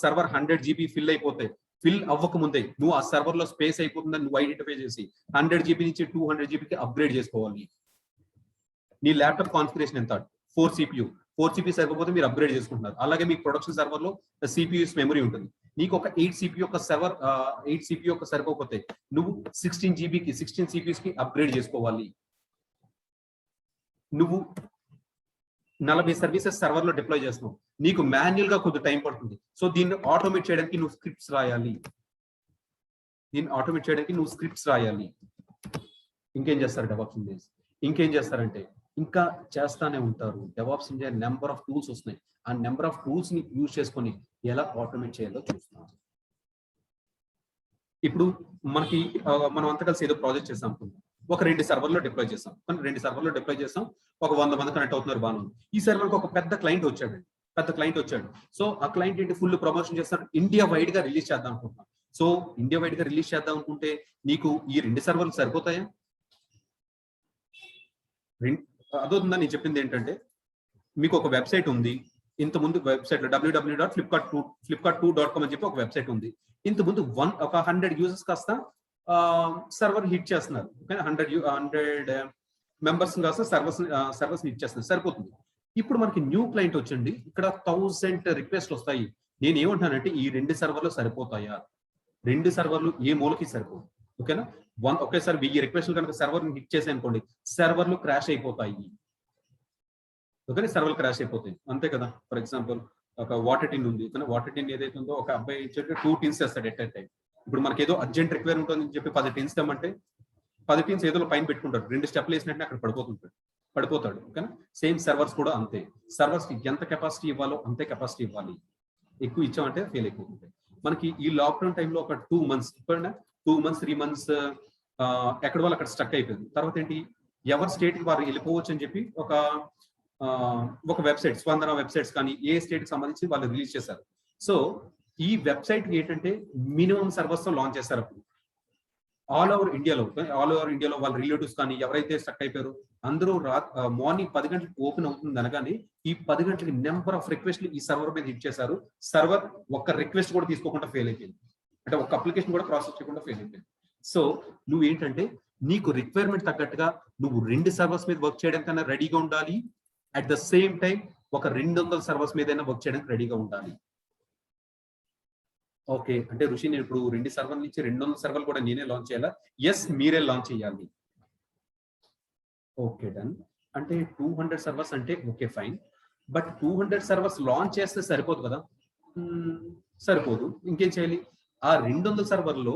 సర్వర్ 100 GB ఫిల్ అయిపోతాయి. ఫిల్ అవ్వక ముందే నువ్వు ఆ సర్వర్ లో స్పేస్ అయిపోతుందని నువ్వు ఐడెంటిఫై చేసి 100 GB నుంచి 200 GB కి అప్గ్రేడ్ చేసుకోవాలి. నీ ల్యాప్టాప్ కాన్ఫిగరేషన్ ఎంత, 4 CPU సరిపోతే మీరు అప్గ్రేడ్ చేసుకుంటున్నారు. అలాగే మీ ప్రొడక్షన్ సర్వర్ లో CPUs మెమరీ ఉంటుంది. నీకు ఒక 8 CPU యొక్క సర్వర్ 8 CPU యొక్క సరిపోతే నువ్వు 16 CPUs కి అప్గ్రేడ్ చేసుకోవాలి. నువ్వు 40 సర్వీసెస్ సర్వర్ లో డిప్లాయ్ చేస్తున్నావు, నీకు మాన్యువల్ గా కొద్ది టైం పడుతుంది. సో దీన్ని ఆటోమేట్ చేయడానికి నువ్వు స్క్రిప్ట్స్ రాయాలి. ఇంకేం చేస్తారు డెవాప్స్ ఇంజనీర్స్, ఇంకేం చేస్తారంటే ఇంకా చేస్తానే ఉంటారు. DevOps engineer number of tools వస్తున్నాయి. ఆ నెంబర్ ఆఫ్ టూల్స్ ని యూజ్ చేసుకొని ఎలా ఆటోమేట్ చేయాలో చూస్తున్నాం. ఇప్పుడు మనకి మనం అంతా కలిసి ఏదో ప్రాజెక్ట్ చేస్తాం అనుకుంటాం. ఒక 2 సర్వర్లో డిప్లాయ్ చేస్తాం. కానీ 2 సర్వర్లో డిప్లాయ్ చేస్తాం, ఒక 100 మంది కనెక్ట్ అవుతున్నారు, బాగా. ఈ సర్వర్కి ఒక పెద్ద క్లయింట్ వచ్చాడు. సో ఆ క్లయింట్ ఏంటి, ఫుల్ ప్రమోషన్ చేస్తాడు, ఇండియా వైడ్ గా రిలీజ్ చేద్దాం అనుకుంటున్నాం. సో ఇండియా వైడ్ గా రిలీజ్ చేద్దాం అనుకుంటే నీకు ఈ 2 సర్వర్లు సరిపోతాయా? అదవుతుందా? నేను చెప్పింది ఏంటంటే మీకు ఒక వెబ్సైట్ ఉంది. ఇంతకుముందు వెబ్సైట్ లో www.flipkart2.com అని చెప్పి ఒక వెబ్సైట్ ఉంది. ఇంతకుముందు ఒక 100 యూజర్స్ కాస్త సర్వర్ హిట్ చేస్తున్నారు. 100 మెంబర్స్ కాస్త సర్వర్స్ హిట్ చేస్తున్నారు, సరిపోతుంది. ఇప్పుడు మనకి న్యూ క్లయింట్ వచ్చింది, ఇక్కడ 1000 రిక్వెస్ట్ వస్తాయి. నేను ఏమంటానంటే ఈ 2 సర్వర్లు సరిపోతాయా? 2 సర్వర్లు ఏ మూలకి సరిపోదు. ఓకేనా? ఒకేసారి 1000 రిక్వెస్ట్లు కనుక సర్వర్ హిట్ చేసి అనుకోండి, సర్వర్లు క్రాష్ అయిపోతాయి. ఓకే, సర్వర్లు క్రాష్ అయిపోతాయి, అంతే కదా. ఫర్ ఎగ్జాంపుల్ ఒక వాటర్ టిన్ ఉంది, వాటర్ టిన్ ఏదైతే ఉందో ఒక అబ్బాయి 2 టిన్స్ చేస్తాడు ఎట్ టైం. ఇప్పుడు మనకి ఏదో అర్జెంట్ రిక్వైర్ ఉంటుందని చెప్పి 10 టిన్స్ తెమ్మంటే 10 టిన్స్ ఏదో పైన పెట్టుకుంటాడు, 2 స్టెప్లు వేసినట్టు అక్కడ పడిపోతాడు. ఓకేనా? సేమ్ సర్వర్స్ కూడా అంతే. సర్వర్స్ కి ఎంత కెపాసిటీ ఇవ్వాలో అంతే కెపాసిటీ ఇవ్వాలి. ఎక్కువ ఇచ్చామంటే ఫెయిల్ అయిపోతుంది. మనకి ఈ లాక్డౌన్ టైంలో ఒక 2 మంత్స్, 2 మంత్స్ 3 మంత్స్ ఎక్కడ వాళ్ళు అక్కడ స్టక్ అయిపోయింది. తర్వాత ఏంటి, ఎవరి స్టేట్ కి వారు వెళ్ళిపోవచ్చు అని చెప్పి ఒక వెబ్సైట్, స్పందన వెబ్సైట్స్ కానీ ఏ స్టేట్ కి సంబంధించి వాళ్ళు రిలీజ్ చేశారు. సో ఈ వెబ్సైట్ ఏంటంటే మినిమం సర్వర్స్ తో లాంచ్ చేశారు. అప్పుడు ఆల్ ఓవర్ ఇండియాలో వాళ్ళ రిలేటివ్స్ కానీ ఎవరైతే స్టక్ అయిపోయారో అందరూ మార్నింగ్ 10 గంటలకు ఓపెన్ అవుతుంది అనగానే ఈ 10 గంటలకి నెంబర్ ఆఫ్ రిక్వెస్ట్లు ఈ సర్వర్ మీద హిట్ చేశారు. సర్వర్ ఒక్క రిక్వెస్ట్ కూడా తీసుకోకుండా ఫెయిల్ అయిపోయింది, అంటే ఒక అప్లికేషన్ కూడా ప్రాసెస్ చేయకుండా ఫెయిల్ అయిపోయింది. సో నువ్వు ఏంటంటే నీకు రిక్వైర్మెంట్ తగ్గట్టుగా నువ్వు 2 సర్వర్స్ మీద వర్క్ చేయడానికన్నా రెడీగా ఉండాలి. అట్ ద సేమ్ టైం ఒక 200 సర్వర్స్ మీద వర్క్ చేయడానికి రెడీగా ఉండాలి. ఓకే, అంటే ఋషి నేను ఇప్పుడు 2 సర్వర్ల నుంచి 200 సర్వర్లు కూడా నేనే లాంచ్ చేయాలా? ఎస్, మీరే లాంచ్ చేయాలి. Okay, done. అంటే 200 సర్వర్స్ అంటే okay fine, but 200 servers launch చేస్తే సరిపోదు కదా. సరిపోదు, ఇంకేం చేయాలి? ఆ 200 సర్వర్లో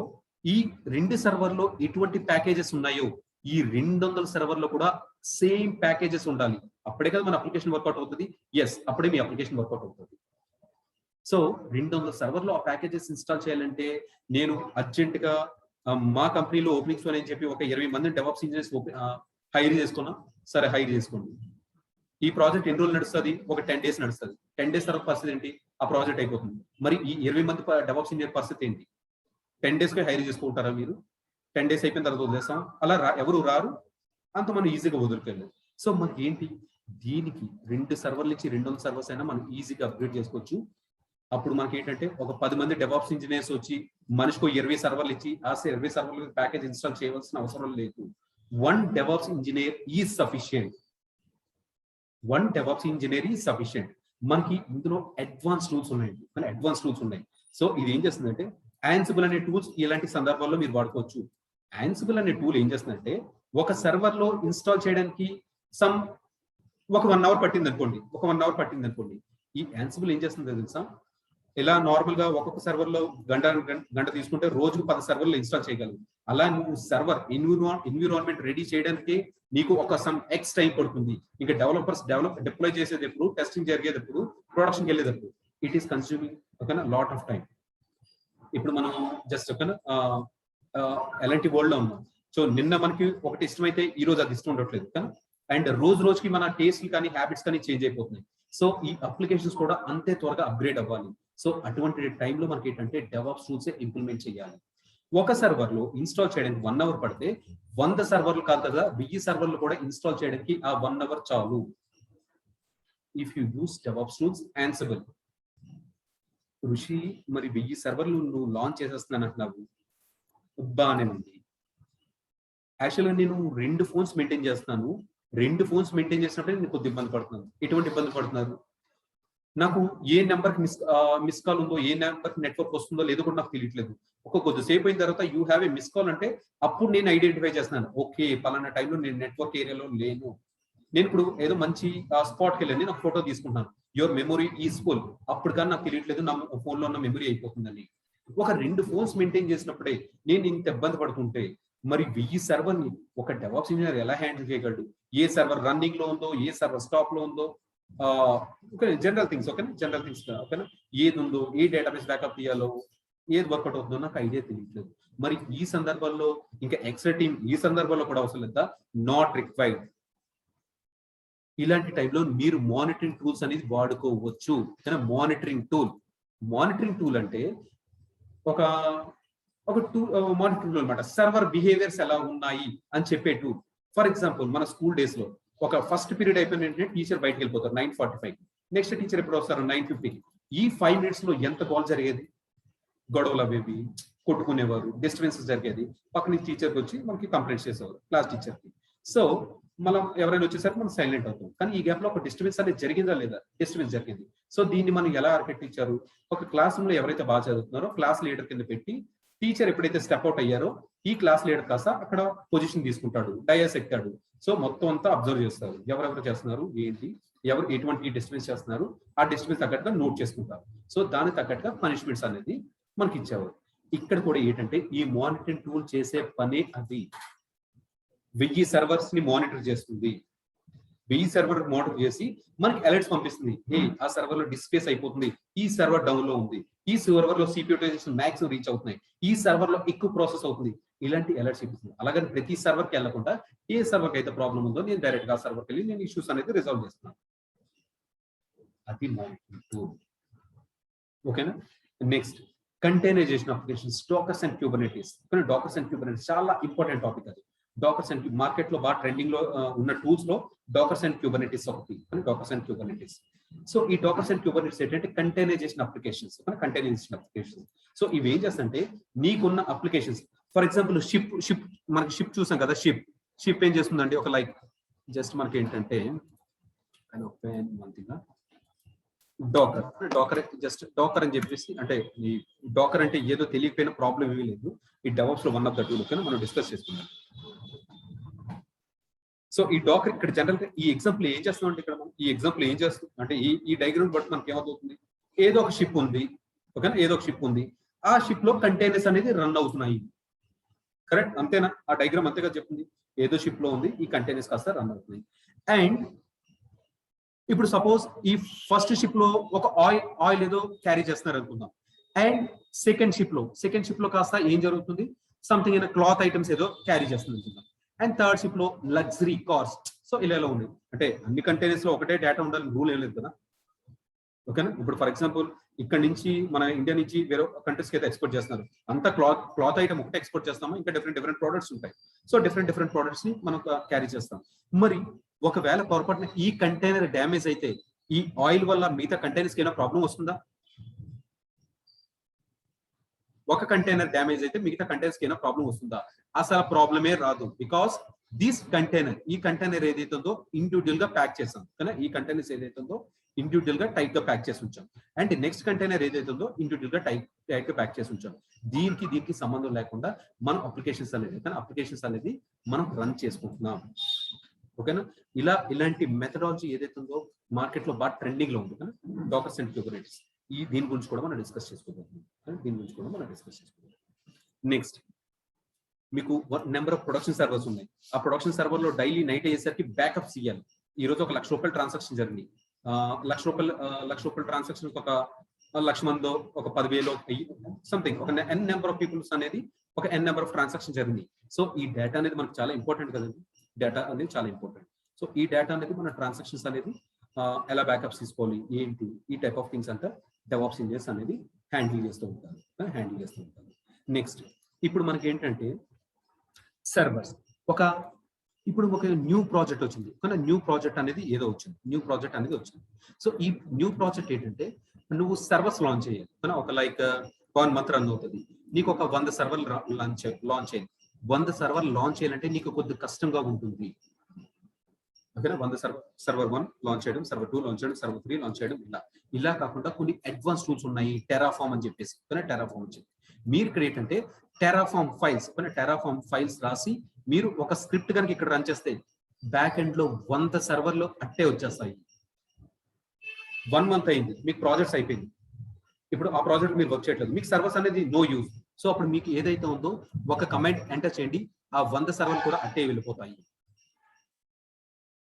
ఈ 2 సర్వర్లో ఎటువంటి ప్యాకేజెస్ ఉన్నాయో ఈ 200 సర్వర్లో కూడా సేమ్ ప్యాకేజెస్ ఉండాలి. అప్పుడే కదా మన అప్లికేషన్ వర్కౌట్ అవుతుంది. ఎస్, అప్పుడే మీ అప్లికేషన్ వర్కౌట్ అవుతుంది. సో 200 సర్వర్లో ఆ ప్యాకేజెస్ ఇన్స్టాల్ చేయాలంటే నేను అర్జెంట్ గా మా కంపెనీలో ఓపెనింగ్స్ అని చెప్పి ఒక 20 మంది డెవాప్స్ ఇంజనీర్స్ హైర్ చేసుకున్నా. సరే, హైర్ చేసుకోండి. ఈ ప్రాజెక్ట్ ఎన్ని రోజులు నడుస్తుంది? ఒక 10 days నడుస్తుంది. 10 days తర్వాత పరిస్థితి ఏంటి? ఆ ప్రాజెక్ట్ అయిపోతుంది. మరి ఈ 20 మంది డెవాప్స్ ఇంజనీర్ పరిస్థితి ఏంటి? 10 days కి హైర్ చేసుకుంటారా మీరు? 10 days అయిపోయిన తర్వాత వదిలేస్తాం? అలా ఎవరు రారు, అంత మనం ఈజీగా వదులుకెళ్ళాం. సో మనకి ఏంటి, దీనికి 2 సర్వర్ల నుంచి 200 సర్వర్స్ అయినా మనం ఈజీగా అప్గ్రేడ్ చేసుకోవచ్చు. అప్పుడు మనకి ఏంటంటే ఒక 10 మంది డెవాప్స్ ఇంజనీర్స్ వచ్చి మనిషికి 20 సర్వర్లు ఇచ్చి ఆ 20 సర్వర్ల ప్యాకేజ్ ఇన్స్టాల్ చేయవలసిన అవసరం లేదు. 1 DevOps engineer is sufficient. 1 DevOps engineer is sufficient. మనకి ఇందులో అడ్వాన్స్ టూల్స్ ఉన్నాయి. సో ఇది ఏం చేస్తుందంటే Ansible అనే టూల్స్ ఇలాంటి సందర్భాల్లో మీరు వాడుకోవచ్చు. Ansible అనే టూల్ ఏం చేస్తుందంటే ఒక సర్వర్ లో ఇన్స్టాల్ చేయడానికి ఒక 1 hour పట్టింది అనుకోండి. ఈ Ansible ఏం చేస్తుంది తెలుసా? ఇలా నార్మల్ గా ఒక్కొక్క సర్వర్ లో గంట తీసుకుంటే రోజుకు 10 సర్వర్లు ఇన్స్టాల్ చేయగలవు. అలా నువ్వు సర్వర్ ఎన్విరాన్మెంట్ రెడీ చేయడానికి నీకు ఒక ఎక్స్ టైం పడుతుంది. ఇంకా డెవలపర్స్ డిప్లాయ్ చేసేటప్పుడు, టెస్టింగ్ జరిగేటప్పుడు, ప్రొడక్షన్ వెళ్ళేటప్పుడు ఇట్ ఈస్ కన్స్యూమింగ్ ఓకేనా లాట్ ఆఫ్ టైం. ఇప్పుడు మనం జస్ట్ ఓకేనా ఎలాంటి వరల్డ్ లో ఉన్నాం. సో నిన్న మనకి ఒకటి ఇష్టమైతే ఈ రోజు అది ఇష్టం ఉండట్లేదు కానీ, అండ్ రోజుకి మన టేస్ట్ కానీ హ్యాబిట్స్ కానీ చేంజ్ అయిపోతున్నాయి. సో ఈ అప్లికేషన్స్ కూడా అంతే త్వరగా అప్గ్రేడ్ అవ్వాలి. సో అటువంటి టైంలో మనకి ఏంటంటే డెవాప్స్ టూల్స్ ఇంప్లిమెంట్ చేయాలి. ఒక సర్వర్ లో ఇన్స్టాల్ చేయడానికి 1 అవర్ పడితే 100 సర్వర్లు కాదు కదా, 1000 సర్వర్లు కూడా ఇన్స్టాల్ చేయడానికి ఆ 1 అవర్ చాలు. If you use DevOps tools ఆన్సిబుల్. ఋషి మరి 1000 సర్వర్లు నువ్వు లాంచ్ చేసేస్తున్నాను అంటున్నావు, బాగానే ఉంది. యాక్చువల్గా నేను 2 ఫోన్స్ మెయింటైన్ చేస్తున్నాను. 2 ఫోన్స్ మెయింటైన్ చేసినప్పుడే నేను కొద్ది ఇబ్బంది పడుతున్నాను. ఎటువంటి ఇబ్బంది పడుతున్నారు? నాకు ఏ నెంబర్కి మిస్ కాల్ ఉందో, ఏ నెంబర్కి నెట్వర్క్ వస్తుందో లేదో కూడా నాకు తెలియట్లేదు. కొద్దిసేపు అయిన తర్వాత you have a miss call అంటే అప్పుడు నేను ఐడెంటిఫై చేస్తున్నాను, ఓకే పలానా టైంలో నేను నెట్వర్క్ ఏరియాలో లేను. నేను ఇప్పుడు ఏదో మంచి స్పాట్కి వెళ్ళండి, నాకు ఫోటో తీసుకుంటున్నాను, యువర్ మెమొరీ ఈజ్ ఫుల్. అప్పుడు కానీ నాకు తెలియట్లేదు నా ఫోన్లో ఉన్న మెమొరీ అయిపోతుందని. ఒక 2 ఫోన్స్ మెయింటైన్ చేసినప్పుడే నేను ఇంత ఇబ్బంది పడుతుంటే మరి 1000 సర్వర్ని ఒక డెవాప్స్ ఇంజనీర్ ఎలా హ్యాండిల్ చేయగలడు? ఏ సర్వర్ రన్నింగ్ లో ఉందో, ఏ సర్వర్ స్టాప్ లో ఉందో, జనరల్ థింగ్స్ ఓకేనా, జనరల్ థింగ్స్ ఓకేనా, ఏది ఉందో, ఏ డేటాబేస్ బ్యాకప్ తీయాలో, ఏది వర్కౌట్ అవుతుందో నాకు ఐడియా తెలియట్లేదు. మరి ఈ సందర్భంలో ఇంకా ఎక్స్ట్రా టీమ్ ఈ సందర్భంలో కూడా అవసరం లేదా? Not required. ఇలాంటి టైంలో మీరు మానిటరింగ్ టూల్స్ అనేది వాడుకోవచ్చు. మానిటరింగ్ టూల్ అంటే ఒక టూల్, మానిటరింగ్ అనమాట. సర్వర్ బిహేవియర్స్ ఎలా ఉన్నాయి అని చెప్పే టూల్. ఫర్ ఎగ్జాంపుల్ మన స్కూల్ డేస్ లో ఒక ఫస్ట్ పీరియడ్ అయిపోయిన వెంటనే టీచర్ బయటకు వెళ్ళిపోతారు 9:45. నెక్స్ట్ టీచర్ ఎప్పుడు వస్తారు? 9:50. ఈ 5 minutes లో ఎంత గోల్ జరిగేది? గొడవలు అవేవి, కొట్టుకునేవారు, డిస్టర్బెన్సెస్ జరిగేది. పక్క నుంచి టీచర్కి వచ్చి మనకి కంప్లైంట్స్ చేసేవారు క్లాస్ టీచర్కి. సో మనం ఎవరైనా వచ్చేసరికి మనం సైలెంట్ అవుతాం. కానీ ఈ గ్యాప్ లో ఒక డిస్టర్బెన్స్ అనేది జరిగిందా లేదా? డిస్టర్బెన్స్ జరిగింది. సో దీన్ని మనం ఎలా అరికట్టించారు? ఒక క్లాస్ రూమ్ లో ఎవరైతే బాగా చదువుతున్నారో క్లాస్ లీడర్ కింద పెట్టి, టీచర్ ఎప్పుడైతే స్టెప్ అవుట్ అయ్యారో ఈ క్లాస్ లీడర్ కాస్త అక్కడ పొజిషన్ తీసుకుంటాడు, డయాస్ ఎక్కుతాడు. సో మొత్తం అంతా అబ్జర్వ్ చేస్తారు, ఎవరెవరు చేస్తున్నారు, ఏంటి, ఎవరు ఎటువంటి డిస్టర్బెన్స్ చేస్తున్నారు, ఆ డిస్టర్బెన్స్ తగ్గట్టుగా నోట్ చేసుకుంటారు. సో దానికి తగ్గట్టుగా పనిష్మెంట్స్ అనేది మనకి ఇచ్చేవారు. ఇక్కడ కూడా ఏంటంటే ఈ మానిటరింగ్ టూల్ చేసే పని అది 1000 సర్వర్స్ ని మానిటర్ చేస్తుంది. 1000 సర్వర్ మానిటర్ చేసి మనకి అలర్ట్స్ పంపిస్తుంది. ఆ సర్వర్ లో డిస్ప్లేస్ అయిపోతుంది, ఈ సర్వర్ డౌన్ లో ఉంది, ఈ సర్వర్ లో CPU యూటిలైజేషన్ మ్యాక్స్ రీచ్ అవుతున్నాయి, ఈ సర్వర్ లో ఎక్కువ ప్రాసెస్ అవుతుంది, ఇలాంటి అలర్ట్స్ చూపిస్తుంది. అలాగని ప్రతి సర్వర్ కి వెళ్లకుండా ఏ సర్వర్ కి అయితే ప్రాబ్లం ఉందో నేను డైరెక్ట్ గా సర్వర్ కి వెళ్ళి నేను ఇష్యూస్ అనేది రిజాల్వ్ చేస్తున్నాను. అది మానిటరింగ్ టూల్. ఓకేనా. Next containerisation applications, Dockers and Kubernetes. కానీ డాకర్స్ అండ్ క్యూబర్నెటీస్ చాలా ఇంపార్టెంట్ టాపిక్. అది డాకర్స్ అండ్ మార్కెట్ లో బాగా ట్రెండింగ్ లో ఉన్న టూల్స్ లో డాకర్స్ అండ్ క్యూబర్నెటీస్ ఒకటి. Dockers and Kubernetes. సో ఈ డాకర్స్ అండ్ క్యూబర్నెటీస్ ఏంటంటే కంటైనరైజేషన్ అప్లికేషన్స్. సో ఇవి ఏం చేస్తాయంటే నీకున్న అప్లికేషన్స్, ఫర్ ఎగ్జాంపుల్ మనకి షిప్ చూసాం కదా, షిప్ ఏం చేస్తుందండి, ఒక లైక్ జస్ట్ మనకి ఏంటంటే డాకర్ అని చెప్పేసి, అంటే ఈ డాకర్ అంటే ఏదో తెలియకపోయినా ప్రాబ్లం ఏమీ లేదు. ఈ డెవాప్స్ లో వన్ ఆఫ్ ద టూల్ మనం డిస్కస్ చేసుకుందాం. సో ఈ డాకర్ ఇక్కడ జనరల్ గా ఈ ఎగ్జాంపుల్ ఏం చేస్తాం అంటే, ఇక్కడ ఈ ఎగ్జాంపుల్ ఏం చేస్తాం అంటే ఈ డయాగ్రామ్ బట్టి మనకి ఏమవుతుంది, ఏదో ఒక షిప్ ఉంది, ఓకేనా, ఏదో ఒక షిప్ ఉంది, ఆ షిప్ లో కంటైనర్స్ అనేది రన్ అవుతున్నాయి. కరెక్ట్, అంతేనా? ఆ డయాగ్రామ్ అంతేగా చెప్తుంది. ఏదో షిప్ లో ఉంది, ఈ కంటైనర్స్ కాస్త రన్ అవుతున్నాయి. అండ్ ఇప్పుడు సపోజ్ ఈ ఫస్ట్ షిప్ లో ఒక ఆయిల్ ఏదో క్యారీ చేస్తున్నారు అనుకుందాం. అండ్ సెకండ్ షిప్ లో కాస్త ఏం జరుగుతుంది, సంథింగ్ అయినా క్లాత్ ఐటమ్స్ ఏదో క్యారీ చేస్తుంది అనుకుందాం. అండ్ థర్డ్ షిప్ లో లగ్జరీ కార్స్. సో ఇలా ఉంది. అంటే అన్ని కంటైనర్స్ లో ఒకటే డేటా ఉండాలని రూల్ ఏం లేదు కదా, ఓకేనా. ఇప్పుడు ఫర్ ఎగ్జాంపుల్ ఇక్కడ నుంచి మన ఇండియా నుంచి వేరే కంట్రీస్ కి అయితే ఎక్స్పోర్ట్ చేస్తున్నారు, అంతా క్లాత్ ఐటమ్ ఒకటే ఎక్స్పోర్ట్ చేస్తాము, ఇంకా డిఫరెంట్ ప్రొడక్ట్స్ ఉంటాయి. సో డిఫరెంట్ ప్రొడక్ట్స్ ని మనం క్యారీ చేస్తాం. మరి ఒకవేళ పొరపాటున ఈ కంటైనర్ డ్యామేజ్ అయితే ఈ ఆయిల్ వల్ల మిగతా కంటైనర్స్ కి ఏమైనా ప్రాబ్లం వస్తుందా? ఒక కంటైనర్ డ్యామేజ్ అయితే మిగతా కంటైనర్స్ కి ఏమైనా ప్రాబ్లం వస్తుందా? అసలు ప్రాబ్లమే రాదు. బికాస్ దిస్ కంటైనర్, ఈ కంటైనర్ ఏదైతే ఉందో ఇండివిజువల్ గా ప్యాక్ చేసాం కదా, ఈ కంటైనర్స్ ఏదైతే ఉందో ఇండివిజువల్ గా టైట్ గా ప్యాక్ చేసి ఉంచాం. అండ్ నెక్స్ట్ కంటైనర్ ఏదైతే ఉందో ఇండివిజువల్ గా టైట్ గా ప్యాక్ చేసి ఉంచాం. దీనికి సంబంధం లేకుండా మనం అప్లికేషన్స్ అనేది మనం రన్ చేసుకుంటున్నాం. ఓకేనా. ఇలాంటి మెథడాలజీ ఏదైతే ఉందో మార్కెట్ లో బాగా ట్రెండింగ్ లో ఉంది కదా, డాకర్స్ అండ్ క్యూబర్నెటీస్. దీని గురించి కూడా మనం డిస్కస్ చేసుకుందాం. నెక్స్ట్ మీకు నెంబర్ ఆఫ్ ప్రొడక్షన్ సర్వర్స్ ఉన్నాయి. ఆ ప్రొడక్షన్ సర్వర్ లో డైలీ నైట్ అయ్యేసరికి బ్యాకప్స్ ఇవ్వాలి. ఈ రోజు 1 లక్ష రూపాయల ట్రాన్సాక్షన్ జరిగింది. 1 లక్ష రూపాయల ట్రాన్సాక్షన్ ఒక 1,00,000 మందో, ఒక 10,000 సంథింగ్, ఒక ఎన్ నెంబర్ ఆఫ్ పీపుల్స్ అనేది ఒక ఎన్ నెంబర్ ఆఫ్ ట్రాన్సాక్షన్ జరిగింది. సో ఈ డేటా అనేది మనకు చాలా ఇంపార్టెంట్ కదండి. డేటా అనేది చాలా ఇంపార్టెంట్. సో ఈ డేటా అనేది మన ట్రాన్సాక్షన్స్ అనేది ఎలా బ్యాకప్స్ తీసుకోవాలి ఏంటి, ఈ టైప్ ఆఫ్ థింగ్స్ అంతా డెవాప్స్ ఇంజనీర్స్ అనేది హ్యాండిల్ చేస్తూ ఉంటారు. నెక్స్ట్ ఇప్పుడు మనకి ఏంటంటే సర్వర్స్. ఇప్పుడు ఒక న్యూ ప్రాజెక్ట్ వచ్చింది, కానీ న్యూ ప్రాజెక్ట్ అనేది వచ్చింది. సో ఈ న్యూ ప్రాజెక్ట్ ఏంటంటే నువ్వు సర్వర్స్ లాంచ్ చేయాలి, కానీ ఒక లైక్ 1 month రన్ అవుతుంది. నీకు ఒక 100 సర్వర్లు లాంచ్ చేయాలి. 100 సర్వర్లు లాంచ్ చేయాలంటే నీకు కొద్దిగా కష్టంగా ఉంటుంది. ఓకేనా, 100 సర్వర్ 1 లాంచ్ చేయడం, సర్వర్ 2 లాంచ్ చేయడం, సర్వర్ 3 లాంచ్ చేయడం, ఇలా కాకుండా కొన్ని అడ్వాన్స్ టూల్స్ ఉన్నాయి, టెరాఫామ్ అని చెప్పేసి. టెరాఫామ్ వచ్చి మీరు ఇక్కడ ఏంటంటే టెరాఫామ్ ఫైల్స్ రాసి మీరు ఒక స్క్రిప్ట్ కనుక ఇక్కడ రన్ చేస్తే బ్యాక్ ఎండ్ లో 100 సర్వర్లు అట్టే వచ్చేస్తాయి. 1 month అయింది, మీకు ప్రాజెక్ట్స్ అయిపోయింది. ఇప్పుడు ఆ ప్రాజెక్ట్ మీరు వర్క్ చేయట్లేదు, మీకు సర్వర్స్ అనేది నో యూజ్. సో అప్పుడు మీకు ఏదైతే ఉందో ఒక కమాండ్ ఎంటర్ చేయండి, ఆ 100 సర్వర్లు కూడా అట్టే వెళ్ళిపోతాయి.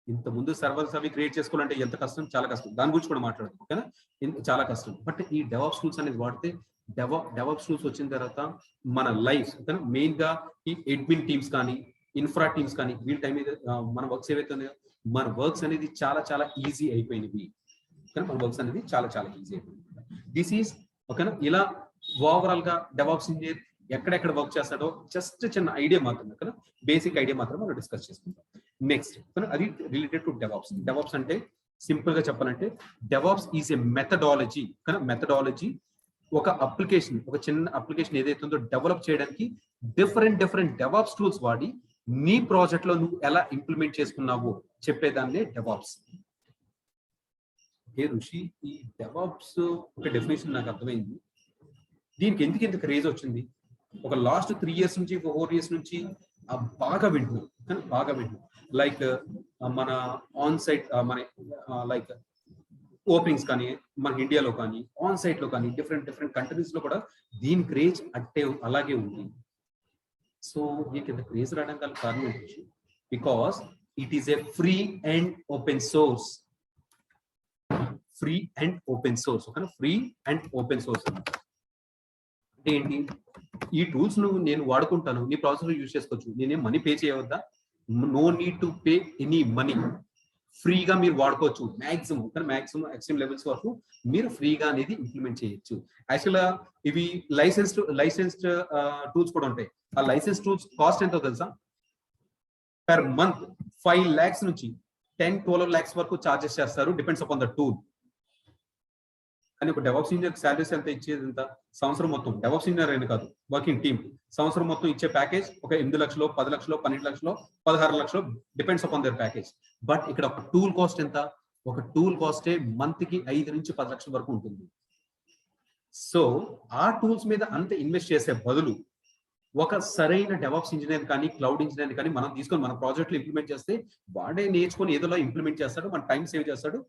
ఇంత ముందు సర్వర్స్ అవి క్రియేట్ చేసుకోవాలంటే ఎంత కష్టం, చాలా కష్టం. దాని గురించి కూడా మాట్లాడదు, ఓకేనా, చాలా కష్టం. బట్ ఈ డెవాప్స్ టూల్స్ అనేది వాడితే డెవాప్స్ టూల్స్ వచ్చిన తర్వాత మన లైఫ్, ఓకేనా, మెయిన్ గా ఈ అడ్మిన్ టీమ్స్ కానీ ఇన్ఫ్రా టీమ్స్ కానీ వీళ్ళ టైం మీద మన వర్క్స్ ఏవైతే ఉన్నాయో మన వర్క్స్ అనేది చాలా ఈజీ అయిపోయినవి. మన వర్క్స్ అనేది చాలా ఈజీ అయిపోయింది. దిస్ ఈస్ ఓకేనా. ఇలా ఓవరాల్ గా డెవాప్స్ ఇంజనీర్ ఎక్కడెక్కడ వర్క్ చేస్తాడో జస్ట్ చిన్న ఐడియా మాత్రమే, ఓకేనా, బేసిక్ ఐడియా మాత్రం మనం డిస్కస్ చేసుకుంటాం. నెక్స్ట్ అది రిలేటెడ్ టు డెవాప్స్ అంటే సింపుల్ గా చెప్పాలంటే డెవాప్స్ ఈజ్ ఏ మెథడాలజీ. కానీ మెథడాలజీ ఒక అప్లికేషన్, ఒక చిన్న అప్లికేషన్ ఏదైతే ఉందో డెవలప్ చేయడానికి డిఫరెంట్ డెవాప్స్ టూల్స్ వాడి నీ ప్రాజెక్ట్ లో నువ్వు ఎలా ఇంప్లిమెంట్ చేసుకున్నావో చెప్పేదాన్నే డెవాప్స్. ఏ ఋషి, ఈ డెవాప్స్ ఒక డెఫినేషన్ నాకు అర్థమైంది. దీనికి ఎందుకు ఇంత క్రేజ్ వచ్చింది? ఒక లాస్ట్ 3 years నుంచి 4 years నుంచి బాగా వింటున్నాం. లైక్ మన ఆన్ సైట్ మన లైక్ ఓపెనింగ్స్ కానీ మన ఇండియాలో కానీ ఆన్ సైట్ లో కానీ డిఫరెంట్ కంట్రీస్ లో కూడా దీని క్రేజ్ అలాగే ఉంది. సో మీకు ఇంత క్రేజ్ రావడానికి గల కారణం ఏంటి? Because it is a free and open source. ఓకేనా, ఫ్రీ అండ్ ఓపెన్ సోర్స్ అంటే ఏంటి? ఈ టూల్స్ నేను వాడుకుంటాను, నీ ప్రాసెస్ లో యూజ్ చేసుకోవచ్చు, నేనేం మనీ పే చేయవద్దా? No need to pay any money. ఫ్రీగా మీరు వాడుకోవచ్చు. మాక్సిమం ఎక్స్ట్రీమ్ లెవెల్స్ వరకు మీరు ఫ్రీగా అనేది ఇంప్లిమెంట్ చేయొచ్చు. యాక్చువల్గా ఇవి లైసెన్స్డ్ టూల్స్ కూడా ఉంటాయి. ఆ లైసెన్స్ టూల్స్ కాస్ట్ ఎంతో తెలుసా? పర్ మంత్ 5 lakhs నుంచి 10-12 lakhs వరకు చార్జెస్ చేస్తారు, డిపెండ్స్ అపాన్ ద టూల్. కానీ ఒక డెవాప్స్ ఇంజనీర్ శాలరీస్ ఎంత ఇచ్చేది? ఎంత సంవత్సరం మొత్తం డెవాప్స్ ఇంజనీర్ అయినా కాదు, వర్కింగ్ టీమ్ సంవత్సరం మొత్తం ఇచ్చే ప్యాకేజ్ ఒక 8 లక్షలు, 10 లక్షలు, 12 లక్షలు, 16 లక్షలు, depends upon there package. But ఇక్కడ ఒక టూల్ కాస్ట్ ఎంత? ఒక టూల్ కాస్టే మంత్ కి 5 నుంచి 10 లక్షల వరకు ఉంటుంది. సో ఆ టూల్స్ మీద అంత ఇన్వెస్ట్ చేసే బదులు ఒక సరైన డెవాప్స్ ఇంజనీర్ కానీ క్లౌడ్ ఇంజనీర్ కానీ మనం తీసుకొని మన ప్రాజెక్ట్ లో ఇంప్లిమెంట్ చేస్తే వాడే నేర్చుకొని ఏదోలా ఇంప్లిమెంట్ చేస్తాడు, మన టైం సేవ్ చేస్తాడు,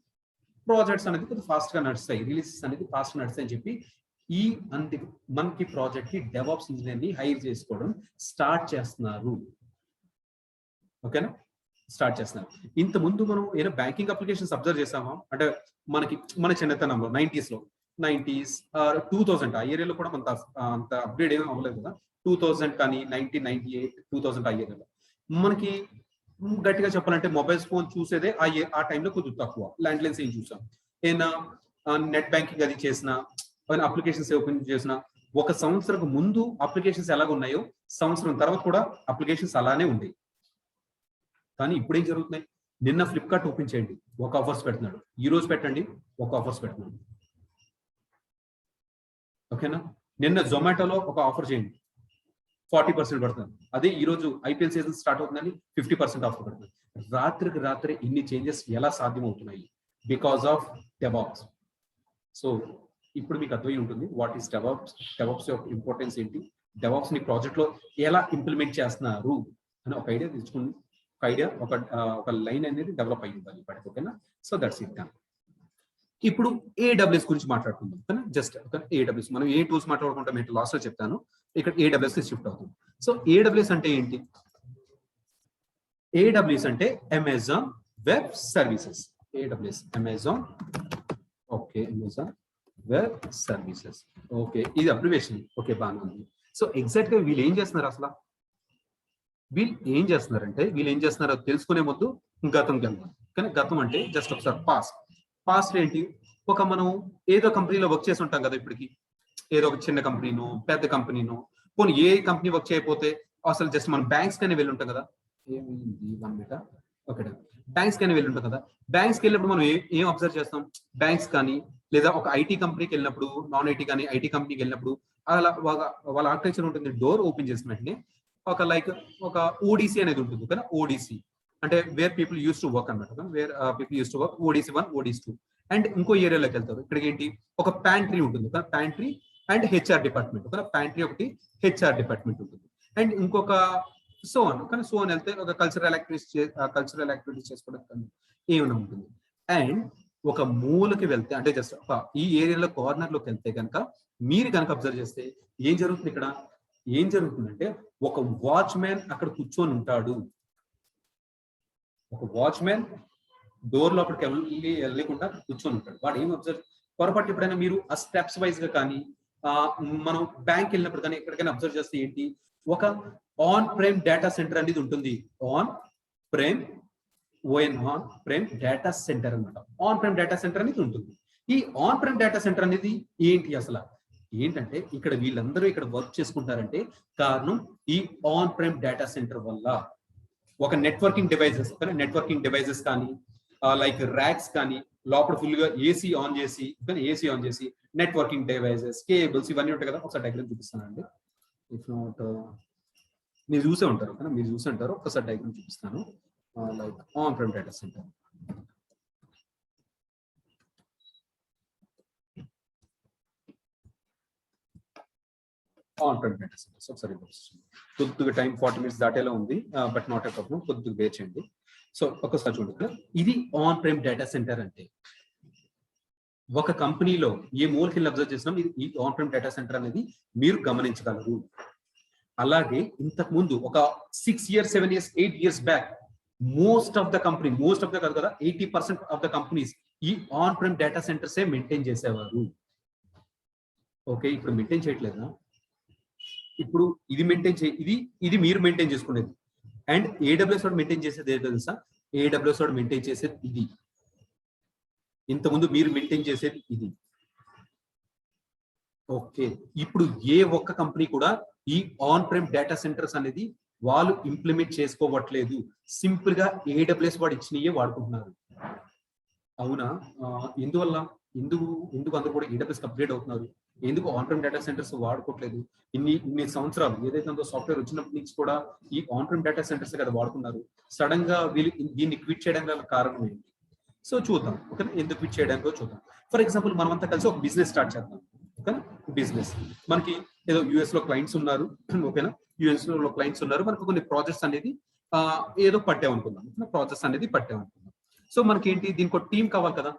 ప్రాజెక్ట్స్ అనేది కొంచెం ఫాస్ట్ గా నడుస్తాయి, రిలీజెస్ అనేది ఫాస్ట్ గా నడుస్తాయి అని చెప్పి మనకి ప్రాజెక్ట్ కి డెవాప్స్ ఇంజనీర్ ని హైర్ చేసుకోవడం స్టార్ట్ చేస్తున్నారు. ఓకేనా, స్టార్ట్ చేస్తున్నారు. ఇంత ముందు మనం ఏదో బ్యాంకింగ్ అప్లికేషన్స్ అబ్జర్వ్ చేసామా అంటే మన చిన్నతనంలో 90s 2000 ఆ ఏరియాలో కూడా అంత అప్గ్రేడ్ ఏమీ అవ్వలేదు కదా. 2000 కానీ 1998 2000 ఆ ఏరియాలో మనకి గట్టిగా చెప్పాలంటే మొబైల్స్ ఫోన్ చూసేదే ఆ టైంలో కొంచెం తక్కువ. ల్యాండ్ లైన్స్ ఏం చూసాం, ఏదైనా నెట్ బ్యాంకింగ్ అది చేసినా, అప్లికేషన్స్ ఓపెన్ చేసినా, 1 సంవత్సరం ముందు అప్లికేషన్స్ ఎలాగ ఉన్నాయో సంవత్సరం తర్వాత కూడా అప్లికేషన్స్ అలానే ఉన్నాయి. కానీ ఇప్పుడు ఏం జరుగుతున్నాయి? నిన్న ఫ్లిప్కార్ట్ ఓపెన్ చేయండి, 1 ఆఫర్స్ పెడుతున్నాడు. ఈ రోజు పెట్టండి, 1 ఆఫర్స్ పెడుతున్నాడు. ఓకేనా, నిన్న జొమాటోలో ఒక ఆఫర్ చేయండి, 40% పడుతుంది. అదే ఈ రోజు ఐపీఎల్ సీజన్ స్టార్ట్ అవుతుందని 50% ఆఫర్ పడుతుంది. రాత్రి ఇన్ని చేంజెస్ ఎలా సాధ్యం అవుతున్నాయి? Because of DevOps. సో ఇప్పుడు మీకు అర్థమై ఉంటుంది వాట్ ఈస్ డెవాప్స్ యొక్క ఇంపార్టెన్స్ ఏంటి, డెవాప్స్ ని ప్రాజెక్ట్ లో ఎలా ఇంప్లిమెంట్ చేస్తున్నారు అని ఒక ఐడియా తెచ్చుకుని ఒక లైన్ అనేది డెవలప్ అయ్యి ఉండాలి ఇప్పటికి. ఓకేనా, సో దట్స్ ఇట్. ఇప్పుడు AWS గురించి మాట్లాడుకుందాం. ఓకేనా, జస్ట్ AWS మనం ఏ టూల్స్ మాట్లాడుకుంటాం ఏంటి లాస్ట్ లో చెప్తాను. ఇక్కడ AWS కి షిఫ్ట్ అవుతుంది. సో AWS అంటే ఏంటి? AWS అంటే Amazon web services. AWS Amazon web services. Okay, ఇది అబ్రివేషన్. ఓకే, బాగానే ఉంది. సో ఎగ్జాక్ట్ గా వీళ్ళు ఏం చేస్తున్నారు అసలు? వీళ్ళు ఏం చేస్తున్నారో తెలుసుకునే ముందు గతంకి వెళ్దాం. కానీ గతం అంటే జస్ట్ ఒకసారి పాస్ట్. పాస్ట్ ఏంటి, ఒక మనం ఏదో కంపెనీలో వర్క్ చేసి ఉంటాం కదా ఇప్పటికి, ఏదో ఒక చిన్న కంపెనీనో పెద్ద కంపెనీనో, పోనీ ఏ కంపెనీ వర్క్ చేయకపోతే అసలు జస్ట్ మనం బ్యాంక్స్ కనే వెళ్ళి ఉంటాం కదా, ఏమైంది 1 minute ఓకే, బ్యాంక్స్ కనే వెళ్ళి ఉంటాం కదా. బ్యాంక్స్ కి వెళ్ళినప్పుడు మనం ఏం అబ్జర్వ్ చేస్తాం, బ్యాంక్స్ కానీ లేదా ఒక ఐటీ కంపెనీకి వెళ్ళినప్పుడు, నాన్ ఐటీ కానీ ఐటీ కంపెనీకి వెళ్ళినప్పుడు అలా వాళ్ళ ఆర్కిటెక్చర్ ఉంటుంది, డోర్ ఓపెన్ చేసిన వెంటనే ఒక లైక్ ఒక ఓడిసి అనేది ఉంటుంది కదా, ఓడిసి అంటే where people use to work అనమాట, where people use to work, ODC 1 ODC 2. And ఇంకో ఏరియాలోకి వెళ్తారు, ఇక్కడికి ఏంటి ఒక ప్యాంట్రీ ఉంటుంది కదా, ప్యాంట్రీ అండ్ హెచ్ఆర్ డిపార్ట్మెంట్ కదా, ప్యాంట్రీ ఒకటి హెచ్ఆర్ డిపార్ట్మెంట్ ఉంటుంది. అండ్ ఇంకొక సో కానీ సో అని వెళ్తే ఒక కల్చరల్ యాక్టివిటీస్ చేసుకోవడానికి ఏమైనా ఉంటుంది. అండ్ ఒక మూలకి వెళ్తే అంటే జస్ట్ ఈ ఏరియాలో కార్నర్ లోకి వెళ్తే కనుక మీరు కనుక అబ్జర్వ్ చేస్తే ఏం జరుగుతుంది, ఇక్కడ ఏం జరుగుతుందంటే ఒక వాచ్మెన్ అక్కడ కూర్చొని ఉంటాడు. ఒక వాచ్మెన్ డోర్ లోపలికి వెళ్ళకుండా కూర్చొని ఉంటాడు. వాడు ఏం అబ్జర్వ్, పొరపాటు ఎప్పుడైనా మీరు ఆ స్టెప్స్ వైజ్ గా కానీ మనం బ్యాంక్ వెళ్ళినప్పుడు కానీ ఎక్కడికైనా అబ్జర్వ్ చేస్తే ఏంటి, ఒక ఆన్ ప్రైమ్ డేటా సెంటర్ అనేది ఉంటుంది. ఆన్ ప్రైమ్ డేటా సెంటర్ అనమాట. ఆన్ ప్రైమ్ డేటా సెంటర్ అనేది ఉంటుంది. ఈ ఆన్ ప్రైమ్ డేటా సెంటర్ అనేది ఏంటి అసలు, ఏంటంటే ఇక్కడ వీళ్ళందరూ ఇక్కడ వర్క్ చేసుకుంటారంటే కారణం ఈ ఆన్ ప్రైమ్ డేటా సెంటర్ వల్ల. ఒక నెట్వర్కింగ్ డివైజెస్ కానీ లైక్ ర్యాక్స్ కానీ లోపల ఫుల్ గా ఏసీ ఆన్ చేసి నెట్వర్కింగ్ డివైజెస్, కేబుల్స్ ఇవన్నీ ఉంటాయి కదా. ఒకసారి డయాగ్రామ్ చూపిస్తానండి. ఇఫ్ నాట్ మీరు చూసే ఉంటారు ఒకసారి డయాగ్రామ్ చూపిస్తాను. Like on prime data centre, on prime data centre ఒకసారి కొద్దిగా టైం 40 minutes దాటేలా ఉంది, బట్ నాట్ ఏ ప్రాబ్లం, కొద్దిగా వెయిట్ చేయండి. సో ఒకసారి చూడండి, ఇది ఆన్ ప్రైమ్ డేటా సెంటర్ అంటే ఒక కంపెనీలో ఏ మూలకి అబ్జర్వ్ చేసినా ఈ ఆన్ ప్రైమ్ డేటా సెంటర్ అనేది మీరు గమనించగలరు. అలాగే ఇంతకు ముందు ఒక 6 years 7 years 8 years back most of the కాదు కదా 80% ఆఫ్ ద కంపెనీస్ ఈ on prime data centres maintain చేసేవారు. ఓకే, ఇప్పుడు మెయింటైన్ చేయట్లేదా? ఇప్పుడు ఇది మీరు మెయింటైన్ చేసుకునేది. అండ్ ఏడబ్ల్యూఎస్ వాడు మెయింటైన్ చేసేది ఏంటో తెలుసా, ఏడబ్ల్యూఎస్ వాడు మెయింటైన్ చేసేది ఇది. ఇంతకుముందు మీరు మెయింటైన్ చేసేది ఇది. ఓకే, ఇప్పుడు ఏ ఒక్క కంపెనీ కూడా ఈ ఆన్ ప్రైమ్ డేటా సెంటర్స్ అనేది వాళ్ళు ఇంప్లిమెంట్ చేసుకోవట్లేదు. సింపుల్ గా ఏడబ్ల్యూఎస్ వాడు ఇచ్చినయే వాడుకుంటున్నారు. అవునా? ఎందువల్ల, ఎందుకు అందరూ కూడా ఏడబ్ల్యూఎస్ అప్గ్రేడ్ అవుతున్నారు? ఎందుకు ఆన్ ప్రైమ్ డేటా సెంటర్స్ వాడుకోవట్లేదు? ఇన్ని సంవత్సరాలు ఏదైతే ఉందో సాఫ్ట్వేర్ వచ్చినప్పటి నుంచి కూడా ఈ ఆన్ ప్రైమ్ డేటా సెంటర్స్ కదా వాడుకున్నారు. సడన్ గా వీళ్ళు దీన్ని క్విట్ చేయడానికి గల కారణం ఏంటి? సో చూద్దాం. ఓకే, ఎందుకు క్విట్ చేయడానికో చూద్దాం. ఫర్ ఎగ్జాంపుల్ మనం అంతా కలిసి ఒక బిజినెస్ స్టార్ట్ చేద్దాం. ఓకేనా, బిజినెస్ మనకి ఏదో యుఎస్ లో క్లయింట్స్ ఉన్నారు. ఓకేనా, యుఎస్ లో క్లయింట్స్ ఉన్నారు. మనకు కొన్ని ప్రాజెక్ట్స్ అనేది ఏదో పట్టామనుకుందాం. ప్రాజెక్ట్స్ అనేది పట్టామనుకుందాం. సో మనకి ఏంటి, దీనికి ఒక టీం కావాలి కదా.